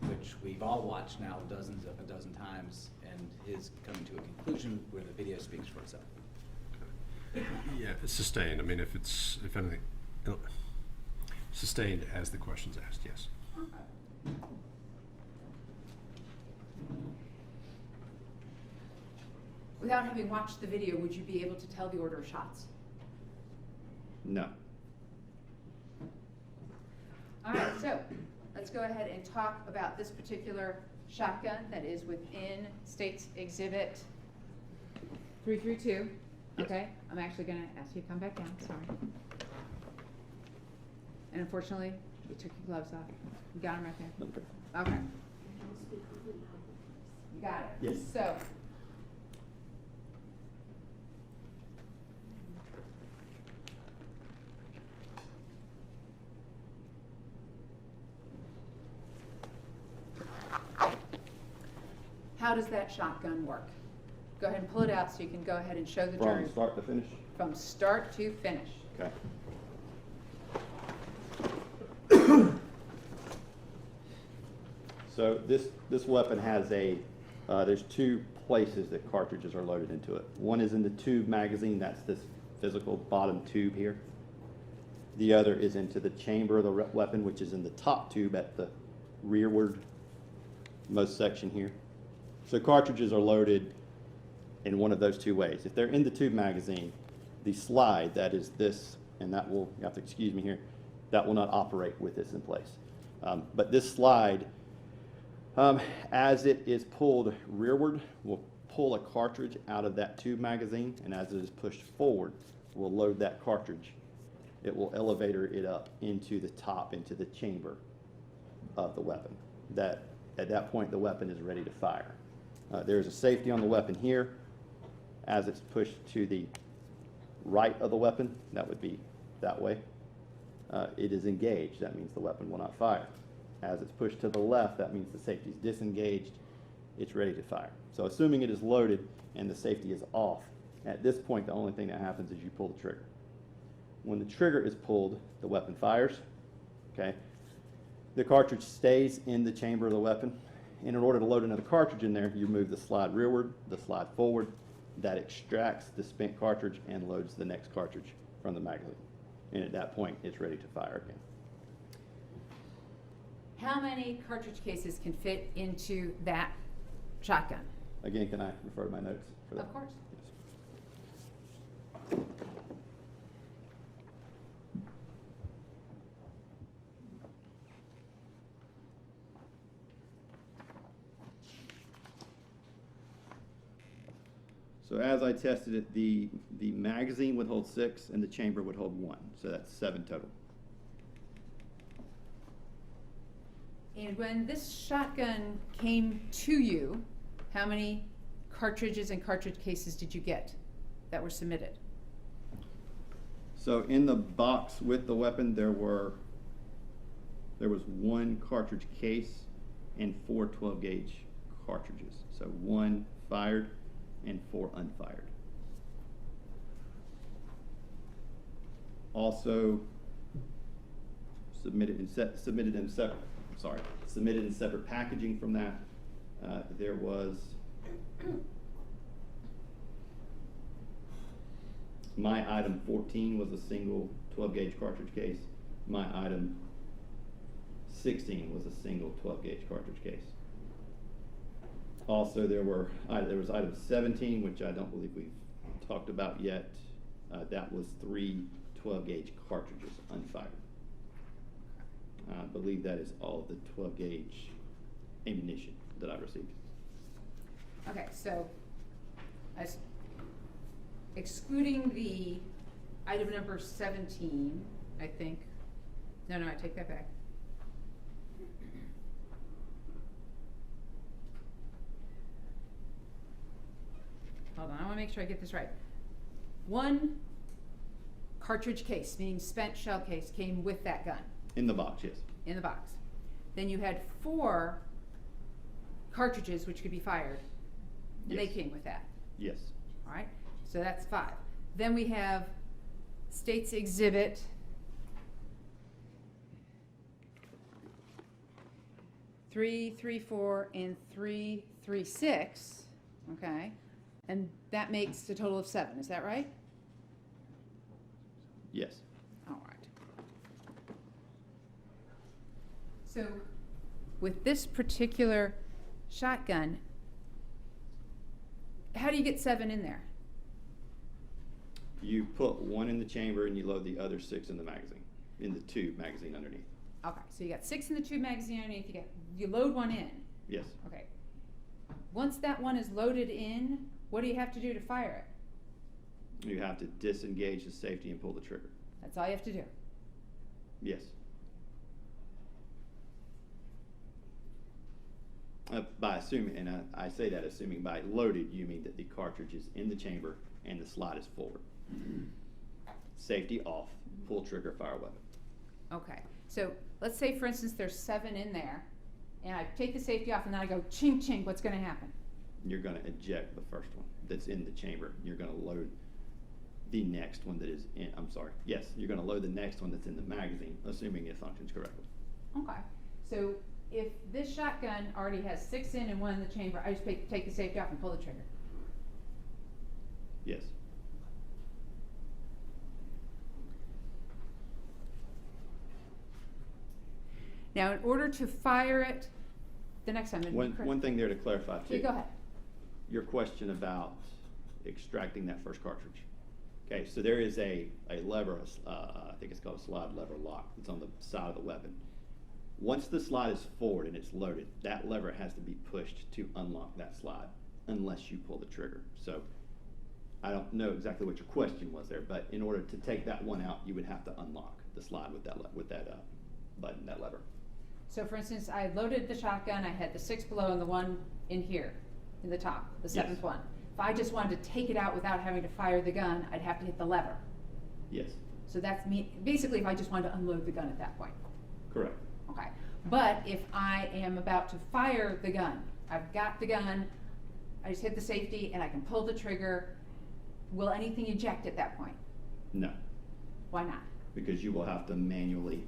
which we've all watched now a dozen times, and his coming to a conclusion where the video speaks for itself. Yeah, it's sustained. I mean, if anything, sustained as the question's asked, yes. Without having watched the video, would you be able to tell the order of shots? No. All right, so let's go ahead and talk about this particular shotgun that is within State's Exhibit 332. Yes. Okay, I'm actually going to ask you to come back down, sorry. And unfortunately, you took your gloves off. You got them right there? Okay. Okay. You got it? Yes. So, how does that shotgun work? Go ahead and pull it out so you can go ahead and show the jury. From start to finish? From start to finish. Okay. So this weapon has there's two places that cartridges are loaded into it. One is in the tube magazine, that's this physical bottom tube here. The other is into the chamber of the weapon, which is in the top tube at the rearward most section here. So cartridges are loaded in one of those two ways. If they're in the tube magazine, the slide, that is this, and that will, you have to excuse me here, that will not operate with this in place. But this slide, as it is pulled rearward, will pull a cartridge out of that tube magazine, and as it is pushed forward, will load that cartridge. It will elevator it up into the top, into the chamber of the weapon. That at that point, the weapon is ready to fire. There's a safety on the weapon here. As it's pushed to the right of the weapon, that would be that way, it is engaged. That means the weapon will not fire. As it's pushed to the left, that means the safety is disengaged. It's ready to fire. So assuming it is loaded and the safety is off, at this point, the only thing that happens is you pull the trigger. When the trigger is pulled, the weapon fires. Okay. The cartridge stays in the chamber of the weapon. And in order to load another cartridge in there, you move the slide rearward, the slide forward. That extracts the spent cartridge and loads the next cartridge from the magazine. And at that point, it's ready to fire again. How many cartridge cases can fit into that shotgun? Again, can I refer to my notes for that? Of course. Yes. So as I tested it, the magazine would hold 6 and the chamber would hold 1. So that's 7 total. And when this shotgun came to you, how many cartridges and cartridge cases did you get that were submitted? So in the box with the weapon, there was 1 cartridge case and 4 12-gauge cartridges. So 1 fired and 4 unfired. Also submitted in separate packaging from that. There was My item 14 was a single 12 gauge cartridge case. My item 16 was a single 12 gauge cartridge case. Also, there was item 17, which I don't believe we've talked about yet. That was 3 12 gauge cartridges unfired. I believe that is all of the 12 gauge ammunition that I received. Okay, so, excluding the item number 17, I think, no, I take that back. Hold on, I wanna make sure I get this right. 1 cartridge case, meaning spent shell case, came with that gun, In the box, yes. in the box. Then you had 4 cartridges which could be fired, and they Yes. came with that. Yes. All right, so that's 5. Then we have State's Exhibit 334 and 336, okay? And that makes a total of 7, is that right? Yes. All right. So with this particular shotgun, how do you get 7 in there? You put 1 in the chamber and you load the other 6 in the magazine, in the tube magazine underneath. Okay, so you got 6 in the tube magazine underneath, you load 1 in. Yes. Okay. Once that one is loaded in, what do you have to do to fire it? You have to disengage the safety and pull the trigger. That's all you have to do. Yes. By assuming, and I say that assuming by loaded, you mean that the cartridge is in the chamber and the slide is forward. Safety off, pull trigger, fire weapon. Okay, so let's say for instance there's 7 in there, and I take the safety off and then I go ching ching, what's gonna happen? You're gonna eject the first one that's in the chamber. You're gonna load the next one that is in, yes, you're gonna load the next one that's in the magazine, assuming it functions correctly. Okay, so if this shotgun already has 6 in and 1 in the chamber, I just take the safety off and pull the trigger. Yes. Now in order to fire it, the next time. One thing there to clarify too. Yeah, go ahead. Your question about extracting that first cartridge. Okay, so there is a lever, I think it's called a slide lever lock, that's on the side of the weapon. Once the slide is forward and it's loaded, that lever has to be pushed to unlock that slide, unless you pull the trigger. So I don't know exactly what your question was there, but in order to take that one out, you would have to unlock the slide with that button, that lever. So for instance, I loaded the shotgun, I had the 6 below and the 1 in here, in the top, the 7th Yes. one. If I just wanted to take it out without having to fire the gun, I'd have to hit the lever. Yes, So that's me, basically if I just wanted to unload the gun at that point. correct. Okay, but if I am about to fire the gun, I've got the gun, I just hit the safety and I can pull the trigger, will anything eject at that point? No, Why not? because you will have to manually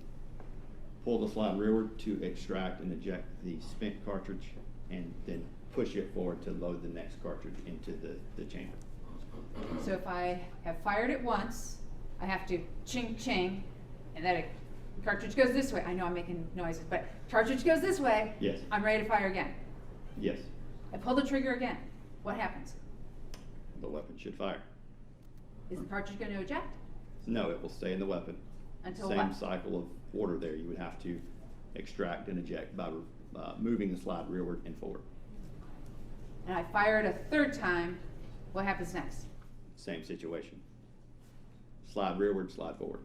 pull the slide rearward to extract and eject the spent cartridge and then push it forward to load the next cartridge into the chamber. So if I have fired it once, I have to ching ching, and then a cartridge goes this way. I know I'm making noises, but cartridge goes this way. Yes. I'm ready to fire again. Yes, I pull the trigger again. What happens? the weapon should fire. Is the cartridge going to eject? No, it will stay in the weapon. Until Same what? cycle of order there. You would have to extract and eject by moving the slide rearward and forward. And I fire it a 3rd time. What happens next? Same situation. Slide rearward, slide forward.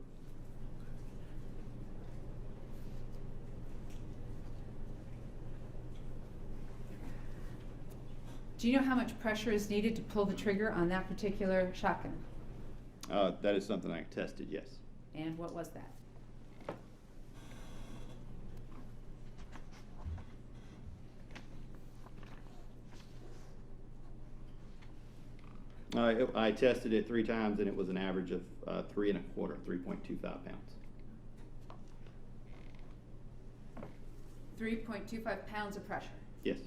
Do you know how much pressure is needed to pull the trigger on that particular shotgun? That is something I tested, yes. And what was that? I tested it 3 times and it was an average of 3 1/4, 3.25 pounds. 3.25 pounds of pressure. Yes.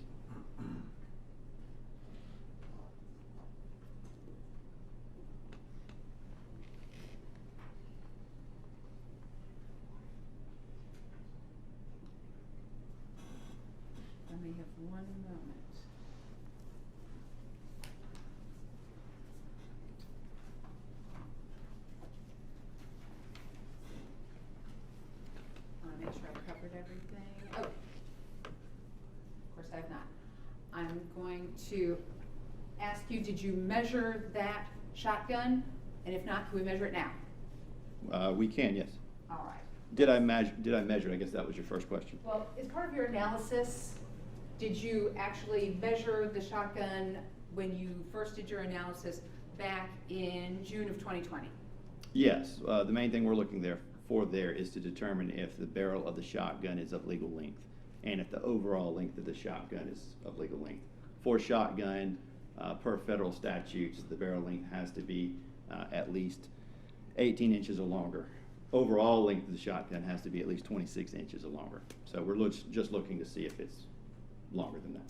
one moment. I want to make sure I've covered everything. Oh, of course I have not. I'm going to ask you, did you measure that shotgun? And if not, can we measure it now? We can, yes. All right. Did I measure? I guess that was your first question. Well, as part of your analysis, did you actually measure the shotgun when you first did your analysis back in June of 2020? Yes, the main thing we're looking there is to determine if the barrel of the shotgun is of legal length, and if the overall length of the shotgun is of legal length. For shotgun, per federal statutes, the barrel length has to be at least 18 inches or longer. Overall length of the shotgun has to be at least 26 inches or longer. So we're just looking to see if it's longer than that.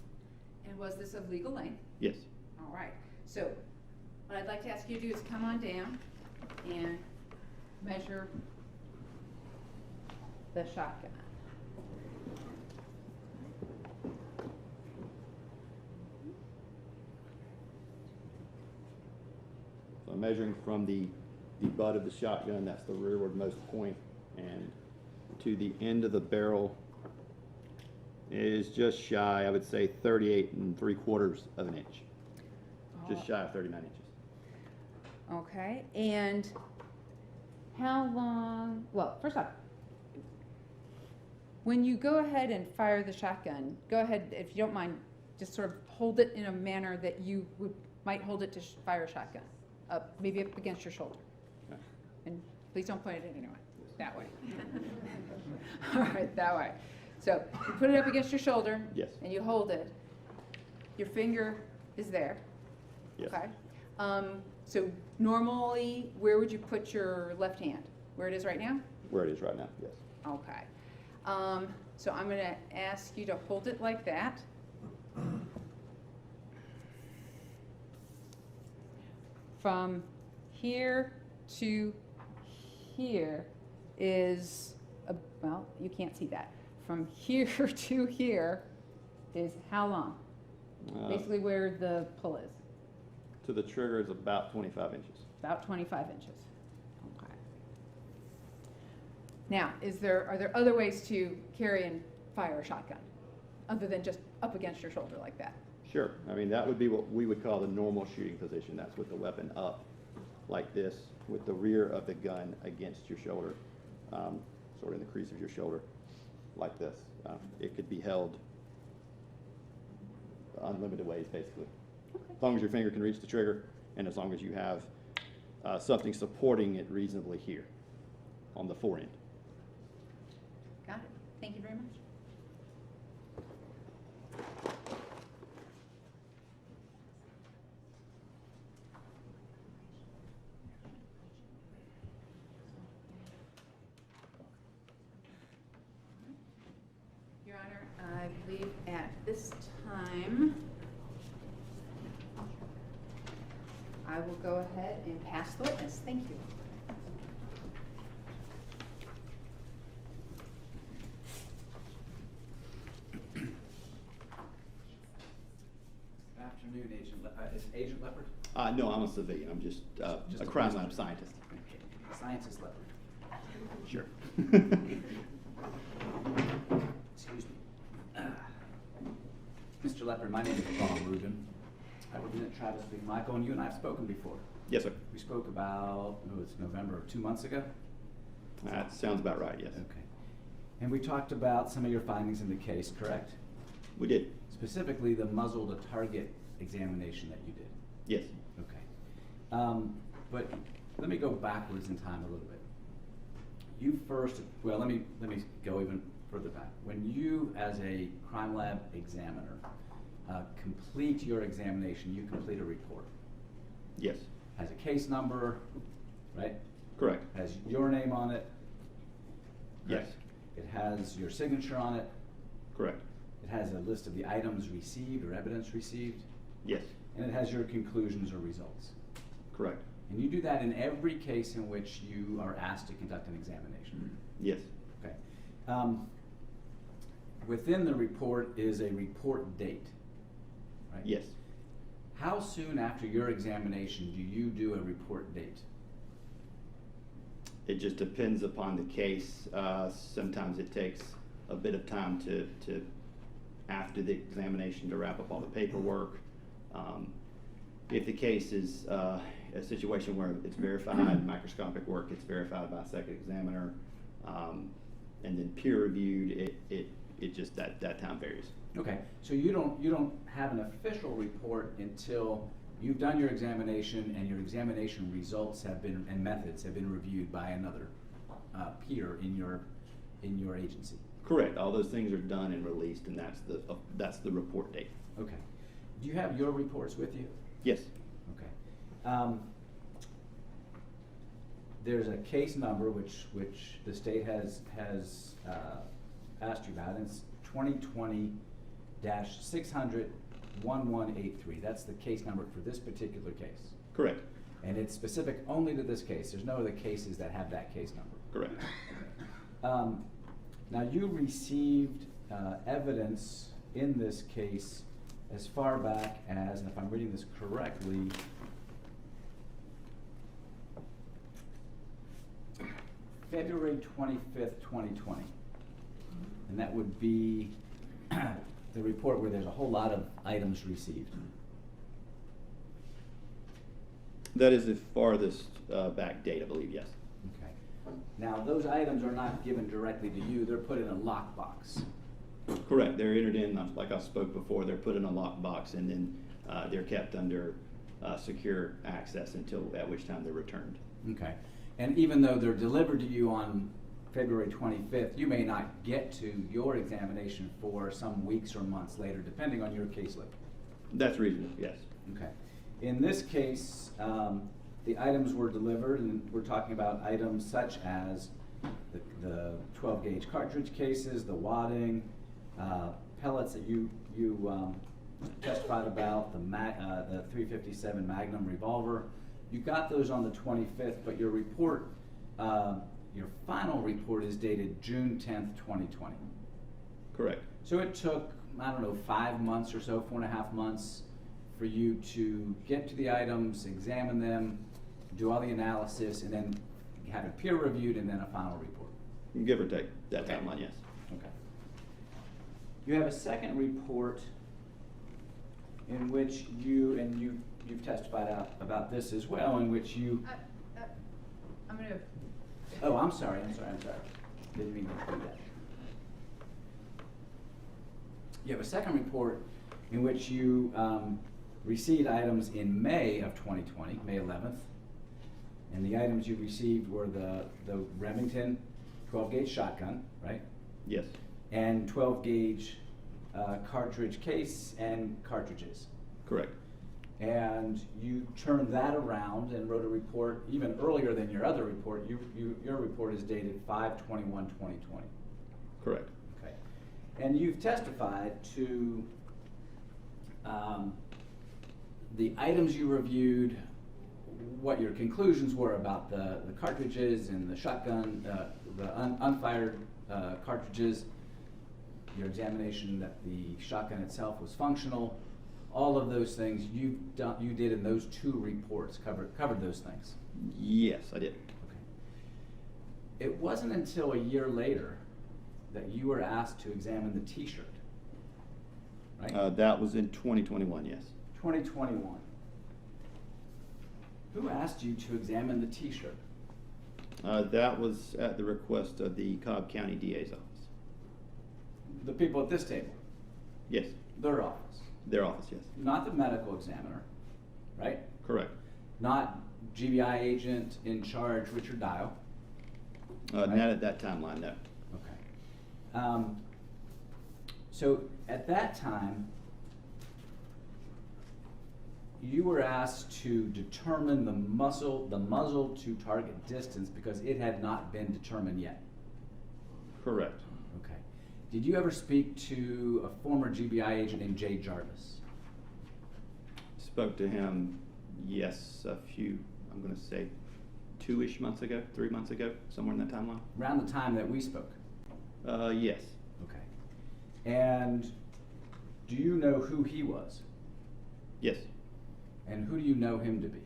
And was this of legal length? Yes. All right. So what I'd like to ask you to do is come on down and measure the shotgun. So I'm measuring from the butt of the shotgun, that's the rearwardmost point, and to the end of the barrel is just shy, I would say 38 3/4 of an inch. Just shy of 39 inches. Okay. And how long, well, first off, when you go ahead and fire the shotgun, go ahead, if you don't mind, just sort of hold it in a manner that you might hold it to fire a shotgun, maybe up against your shoulder. Okay. And please don't point it at anyone, that way. All right, that way. So you put it up against your shoulder. Yes. And you hold it. Your finger is there. Yes. Okay. So normally, where would you put your left hand? Where it is right now? Where it is right now, yes. Okay. So I'm going to ask you to hold it like that. From here to here is, well, you can't see that. From here to here is how long? Basically where the pull is. To the trigger is about 25 inches. About 25 inches. Okay. Now, are there other ways to carry and fire a shotgun other than just up against your shoulder like that? Sure. I mean, that would be what we would call the normal shooting position. That's with the weapon up like this, with the rear of the gun against your shoulder, sort of in the crease of your shoulder, like this. It could be held unlimited ways, basically. Okay. As long as your finger can reach the trigger, and as long as you have something supporting it reasonably here on the forend. Got it. Thank you very much. Your Honor, I believe at this time, I will go ahead and pass the witness. Thank you. Good afternoon, Agent is Agent Leopard? No, I'm a civilian. I'm just a crime lab scientist. Okay. Scientist Leopard. Sure. Excuse me. Mr. Leopard, my name is Bob Rubin. I represent Travis Big Michael, and you and I have spoken before. Yes, sir. We spoke about, it's November, 2 months ago? That sounds about right, yes. Okay. And we talked about some of your findings in the case, correct? We did. Specifically, the muzzle to target examination that you did. Yes. Okay. But let me go backwards in time a little bit. You first, well, let me go even further back. When you, as a crime lab examiner, complete your examination, you complete a report. Yes. Has a case number, right? Correct. Has your name on it. Yes. It has your signature on it. Correct. It has a list of the items received or evidence received. Yes. And it has your conclusions or results. Correct. And you do that in every case in which you are asked to conduct an examination. Yes. Okay. within the report is a report date, right? Yes. How soon after your examination do you do a report date? It just depends upon the case. Sometimes it takes a bit of time to after the examination to wrap up all the paperwork. If the case is a situation where it's verified, microscopic work, it's verified by a second examiner, and then peer reviewed, it just that time varies. Okay, so you don't have an official report until you've done your examination and your examination results have been, and methods have been reviewed by another peer in your agency. Correct. All those things are done and released, and that's the report date. Okay. Do you have your reports with you? Yes. Okay. There's a case number which the state has asked you about, and it's 2020-600-1183. That's the case number for this particular case. Correct. And it's specific only to this case. There's no other cases that have that case number. Correct. Now you received evidence in this case as far back as, and if I'm reading this correctly, February 25th, 2020. And that would be the report where there's a whole lot of items received. That is the farthest back date, I believe, yes. Okay. Now, those items are not given directly to you, they're put in a lockbox. Correct. They're entered in, like I spoke before, they're put in a lockbox, and then they're kept under secure access until at which time they're returned. Okay. And even though they're delivered to you on February 25th, you may not get to your examination for some weeks or months later, depending on your caseload. That's reasonable, yes. Okay. In this case, the items were delivered, and we're talking about items such as the 12-gauge cartridge cases, the wadding, pellets that you testified about, the 357 Magnum revolver. You got those on the 25th, but your report, your final report is dated June 10th, 2020. Correct. So it took, I don't know, 5 months or so, 4.5 months for you to get to the items, examine them, do all the analysis, and then have it peer reviewed and then a final report. Give or take that Okay. timeline, yes. Okay. You have a second report in which you've testified out about this as well, in which you. I'm gonna. Oh, I'm sorry. Didn't mean to do that. You have a second report in which you received items in May of 2020, May 11th, and the items you received were the Remington 12-gauge shotgun, right? Yes. And 12-gauge cartridge case and cartridges. Correct. And you turned that around and wrote a report even earlier than your other report. Your report is dated 5/21/2020. Correct. Okay. And you've testified to the items you reviewed, what your conclusions were about the cartridges and the shotgun, the unfired cartridges, your examination that the shotgun itself was functional. All of those things you did in those two reports covered those things. Yes, I did. Okay. It wasn't until a year later that you were asked to examine the T-shirt, right? That was in 2021, yes. 2021. Who asked you to examine the T-shirt? That was at the request of the Cobb County DA's office. The people at this table, Yes. their office, Their office, yes. not the medical examiner, right? Correct. Not GBI agent in charge Richard Dial. Not at that timeline, no. Okay. So at that time, you were asked to determine the muzzle to target distance because it had not been determined yet. Correct. Okay. Did you ever speak to a former GBI agent named Jay Jarvis? Spoke to him, yes, a few, I'm going to say 2-ish months ago, 3 months ago, somewhere in that timeline. Around the time that we spoke? Yes. Okay. And do you know who he was? Yes. And who do you know him to be?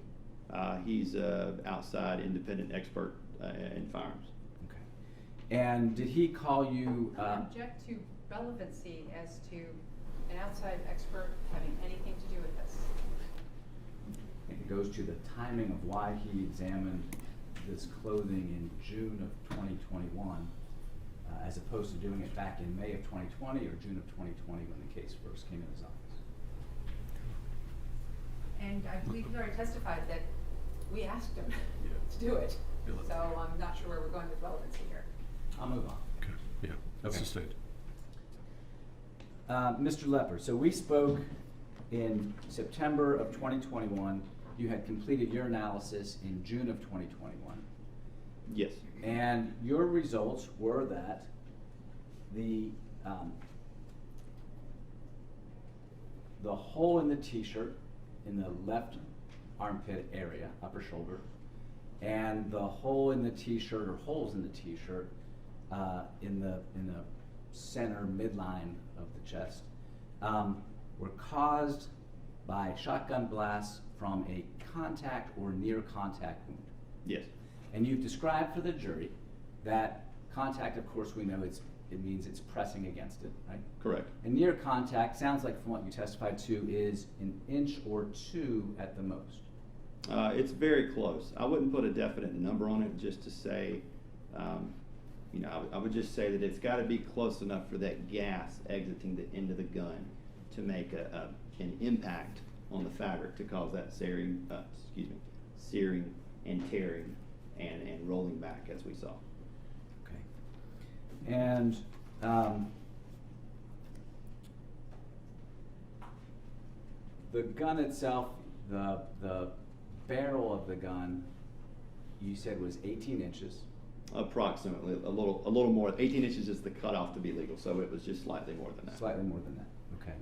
He's a outside independent expert in firearms. Okay. And did he call you? I object to relevancy as to an outside expert having anything to do with this. It goes to the timing of why he examined this clothing in June of 2021, as opposed to doing it back in May of 2020 or June of 2020 when the case first came in his office. And I believe he's already testified that we asked him Yeah. to do it. Yeah. So I'm not sure where we're going with relevancy here. I'll move on. Okay, yeah, that's Okay. sustained. Mr. Lepper, so we spoke in September of 2021. You had completed your analysis in June of 2021. Yes. And your results were that the hole in the t-shirt in the left armpit area, upper shoulder, and the hole in the t-shirt or holes in the t-shirt in the center midline of the chest were caused by shotgun blasts from a contact or near contact wound. Yes. And you've described for the jury that contact, of course, we know it means it's pressing against it, right? Correct. And near contact sounds like, from what you testified to, is an inch or two at the most. It's very close. I wouldn't put a definite number on it just to say, I would just say that it's got to be close enough for that gas exiting the end of the gun to make an impact on the fabric to cause that searing and tearing and rolling back as we saw. Okay. And the gun itself, the barrel of the gun, you said was 18 inches. Approximately, a little more. 18 inches is the cutoff to be legal, so it was just slightly more than that. Slightly more than that, okay.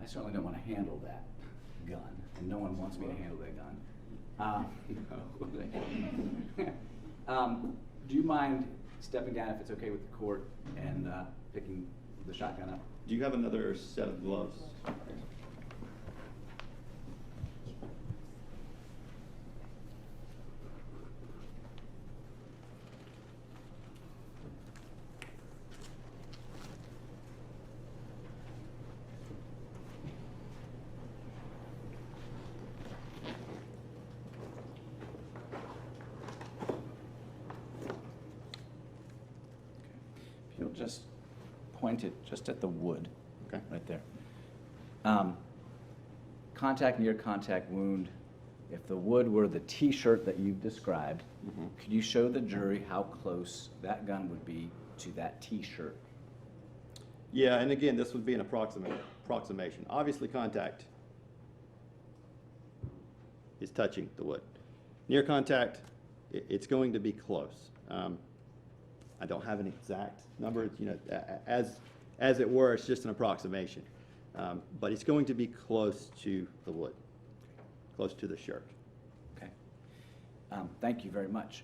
I certainly don't want to handle that gun, and no one wants me to handle that gun. Do you mind stepping down, if it's okay with the court, and picking the shotgun up? Do you have another set of gloves? If you'll just point it just at the wood, Okay. right there. Contact, near contact wound. If the wood were the t-shirt that you've described, could you show the jury how close that gun would be to that t-shirt? Yeah, and again, this would be an approximation. Obviously, contact is touching the wood. Near contact, it's going to be close. I don't have an exact number. As it were, it's just an approximation. But it's going to be close to the wood, close to the shirt. Okay. Thank you very much.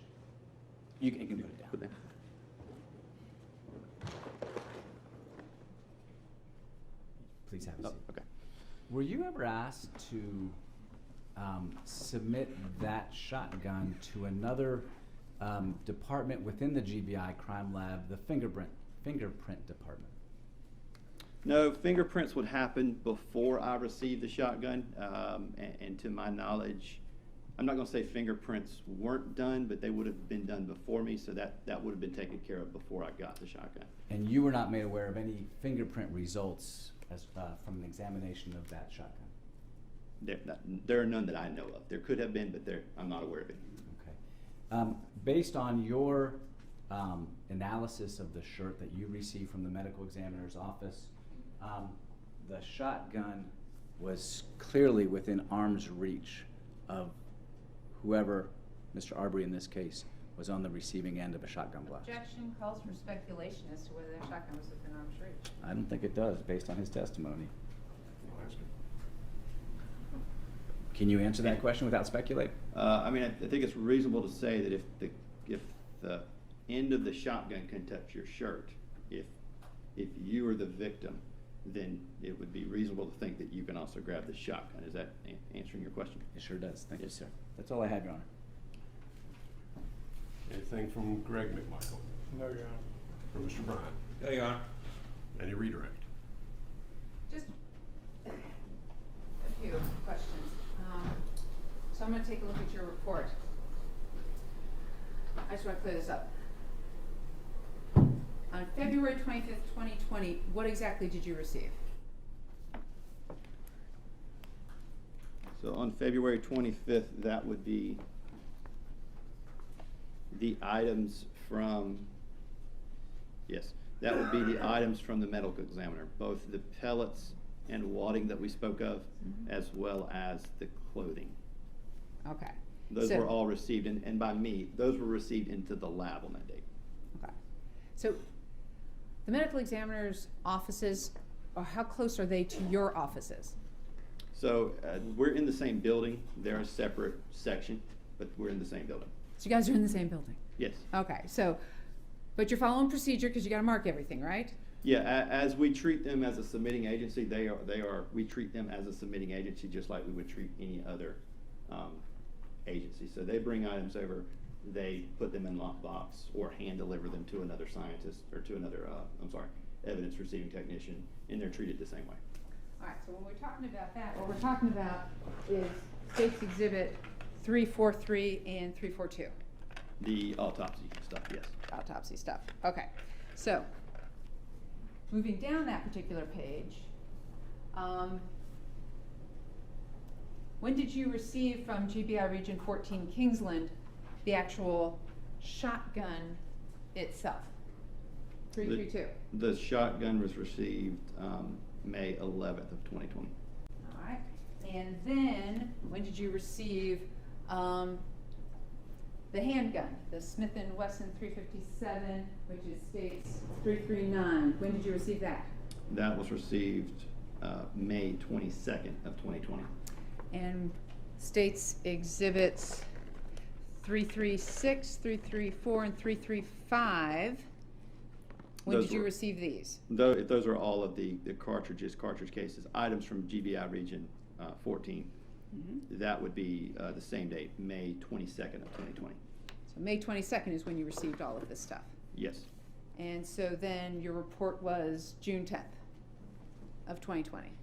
You can put it down. Put that. Please have a Oh, seat. okay. Were you ever asked to submit that shotgun to another department within the GBI crime lab, the fingerprint department? No, fingerprints would happen before I received the shotgun, and to my knowledge, I'm not going to say fingerprints weren't done, but they would have been done before me, so that would have been taken care of before I got the shotgun. And you were not made aware of any fingerprint results from an examination of that shotgun? There are none that I know of. There could have been, but I'm not aware of it. Okay. Based on your analysis of the shirt that you received from the medical examiner's office, the shotgun was clearly within arm's reach of whoever, Mr. Arbery in this case, was on the receiving end of a shotgun blast. Objection calls for speculation as to whether that shotgun was within arm's reach. I don't think it does, based on his testimony. Can you answer that question without speculating? I think it's reasonable to say that if the end of the shotgun can touch your shirt, if you are the victim, then it would be reasonable to think that you can also grab the shotgun. Is that answering your question? It sure does. Thank you, Yes. sir. That's all I have, Your Honor. Anything from Greg McMichael? No, Your Honor. From Mr. Bryant? Go, Your Honor. Any redirect? Just a few questions. So I'm gonna take a look at your report. I just wanna clear this up. On February 25th, 2020, what exactly did you receive? So on February 25th, that would be the items from, yes, that would be the items from the medical examiner, both the pellets and wadding that we spoke of, as well as the clothing. Okay. Those So- were all received, and by me, those were received into the lab on that date. Okay. So the medical examiner's offices, or how close are they to your offices? So we're in the same building. They're a separate section, but we're in the same building. So you guys are in the same building? Yes. Okay, so, but you're following procedure because you gotta mark everything, right? Yeah, as we treat them as a submitting agency, we treat them as a submitting agency just like we would treat any other agency. So they bring items over, they put them in lockbox or hand deliver them to another scientist or to another, evidence receiving technician, and they're treated the same way. All right, so when we're talking about that, what we're talking about is State's Exhibit 343 and 342, The autopsy stuff, yes. autopsy stuff. Okay, so, moving down that particular page, when did you receive from GBI Region 14 Kingsland the actual shotgun itself? 332. The shotgun was received May 11th of 2020. All right, and then when did you receive the handgun, the Smith & Wesson 357, which is States 339? When did you receive that? That was received May 22nd of 2020. And States Exhibits 336, 334, and 335. When Those did you were- receive these? Those are all of the cartridge cases, items from GBI Region 14. Mm-hmm. That would be the same date, May 22nd of 2020. So May 22nd is when you received all of this stuff. Yes. And so then your report was June 10th of 2020.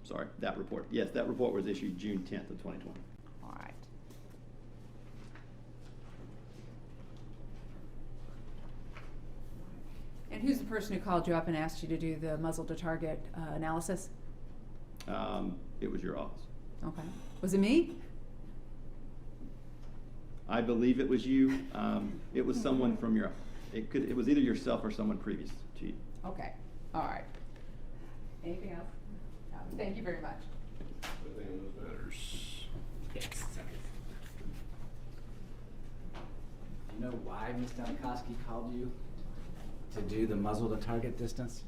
Sorry, that report. Yes, that report was issued June 10th of 2020. All right. And who's the person who called you up and asked you to do the muzzle to target analysis? It was your office. Okay. Was it me? I believe it was you. It was someone from your, it was either yourself or someone previous to you. Okay. All right. Anything else? No. Thank you very much. Anything on those matters? Yes. Do you know why Ms. Donikoski called you to do the muzzle to target distance?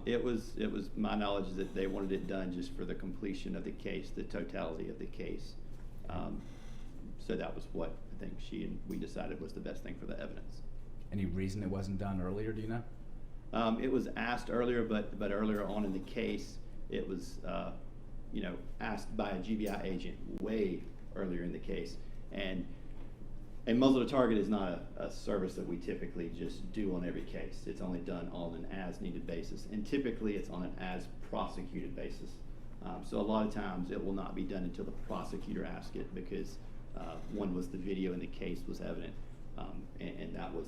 It was my knowledge that they wanted it done just for the completion of the case, the totality of the case. So that was what I think she and we decided was the best thing for the evidence. Any reason it wasn't done earlier, do you know? It was asked earlier, but earlier on in the case, it was asked by a GBI agent way earlier in the case. And a muzzle to target is not a service that we typically just do on every case. It's only done on an as-needed basis, and typically it's on an as-prosecuted basis. So a lot of times it will not be done until the prosecutor asks it, because one was the video in the case was evident, and that was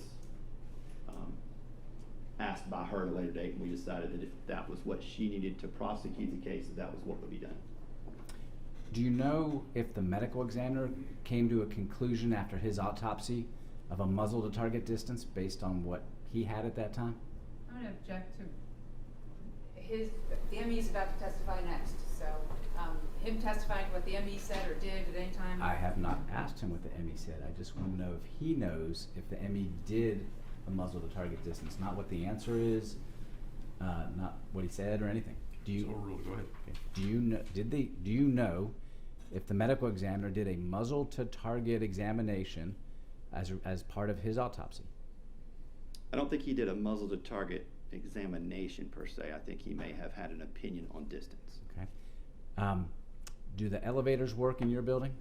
asked by her at a later date, and we decided that if that was what she needed to prosecute the case, that was what would be done. Do you know if the medical examiner came to a conclusion after his autopsy of a muzzle to target distance based on what he had at that time? I'm going to object to the ME is about to testify next, so him testifying to what the ME said or did at any time. I have not asked him what the ME said. I just want to know if he knows if the ME did a muzzle to target distance, not what the answer is, not what he said or anything. Do you? So, Rule, go ahead. Okay. Do you know? Do you know if the medical examiner did a muzzle to target examination as part of his autopsy. I don't think he did a muzzle to target examination per se. I think he may have had an opinion on distance. Okay. Do the elevators work in your building?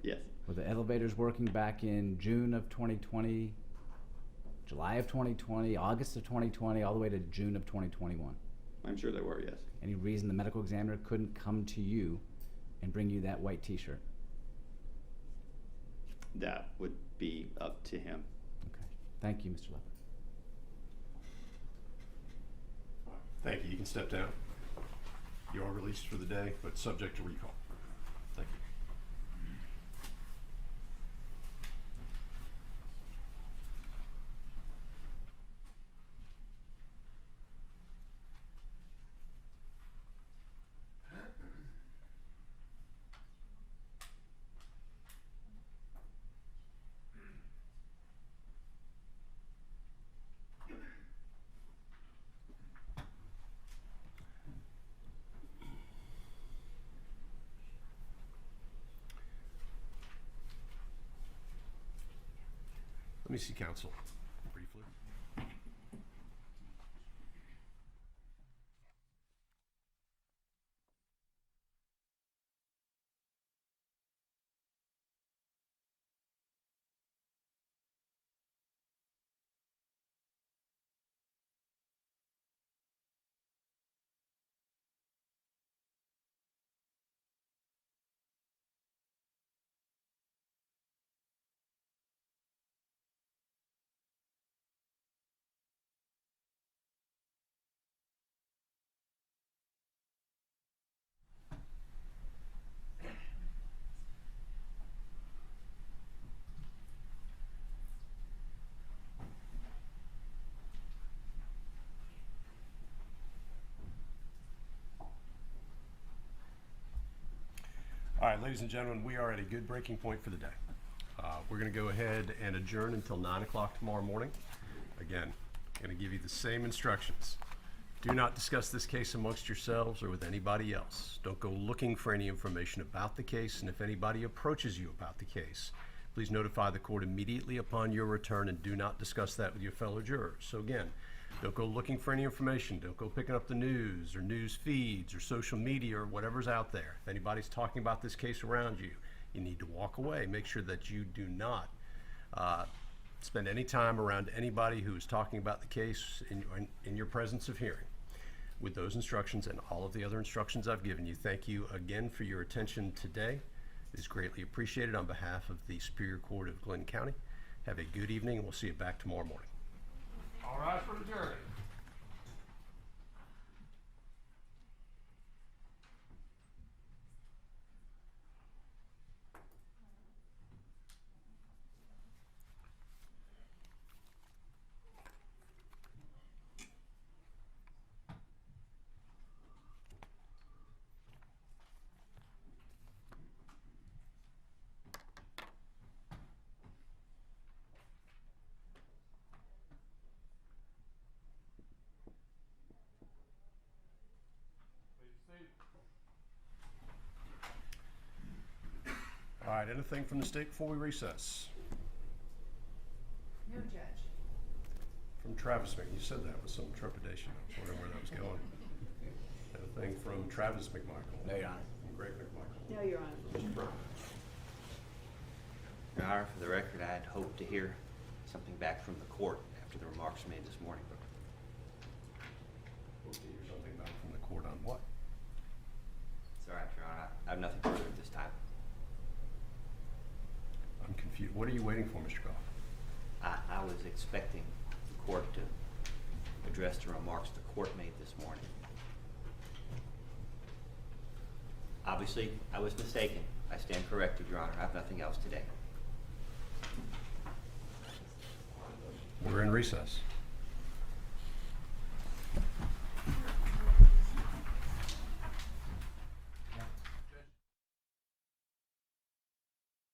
Yes. Were the elevators working back in June of 2020, July of 2020, August of 2020, all the way to June of 2021? I'm sure they were, yes. Any reason the medical examiner couldn't come to you and bring you that white t-shirt? That would be up to him. Okay. Thank you, Mr. Leopard. Thank you. You can step down. You are released for the day, but subject to recall. Thank you. Let me see counsel briefly. All right, ladies and gentlemen, we are at a good breaking point for the day. We're going to go ahead and adjourn until 9 o'clock tomorrow morning. Again, I'm going to give you the same instructions. Do not discuss this case amongst yourselves or with anybody else. Don't go looking for any information about the case, and if anybody approaches you about the case, please notify the court immediately upon your return and do not discuss that with your fellow jurors. So again, don't go looking for any information. Don't go picking up the news or news feeds or social media or whatever's out there. If anybody's talking about this case around you, you need to walk away. Make sure that you do not spend any time around anybody who is talking about the case in your presence of hearing. With those instructions and all of the other instructions I've given you, thank you again for your attention today. It is greatly appreciated on behalf of the Superior Court of Glenn County. Have a good evening, and we'll see you back tomorrow morning. All rise for the jury. All right, anything from the state before we recess? No, Judge. From Travis you said that with some trepidation. I was wondering where that was going. Anything from Travis McMichael? No, Your Honor. From Greg McMichael? No, Your Honor. Mr. Brown? Your Honor, for the record, I had hoped to hear something back from the court after the remarks made this morning. Hope to hear something back from the court on what? It's all right, Your Honor. I have nothing further at this time. I'm confused. What are you waiting for, Mr. Goff? I was expecting the court to address the remarks the court made this morning. Obviously, I was mistaken. I stand corrected, Your Honor. I have nothing else today. We're in recess.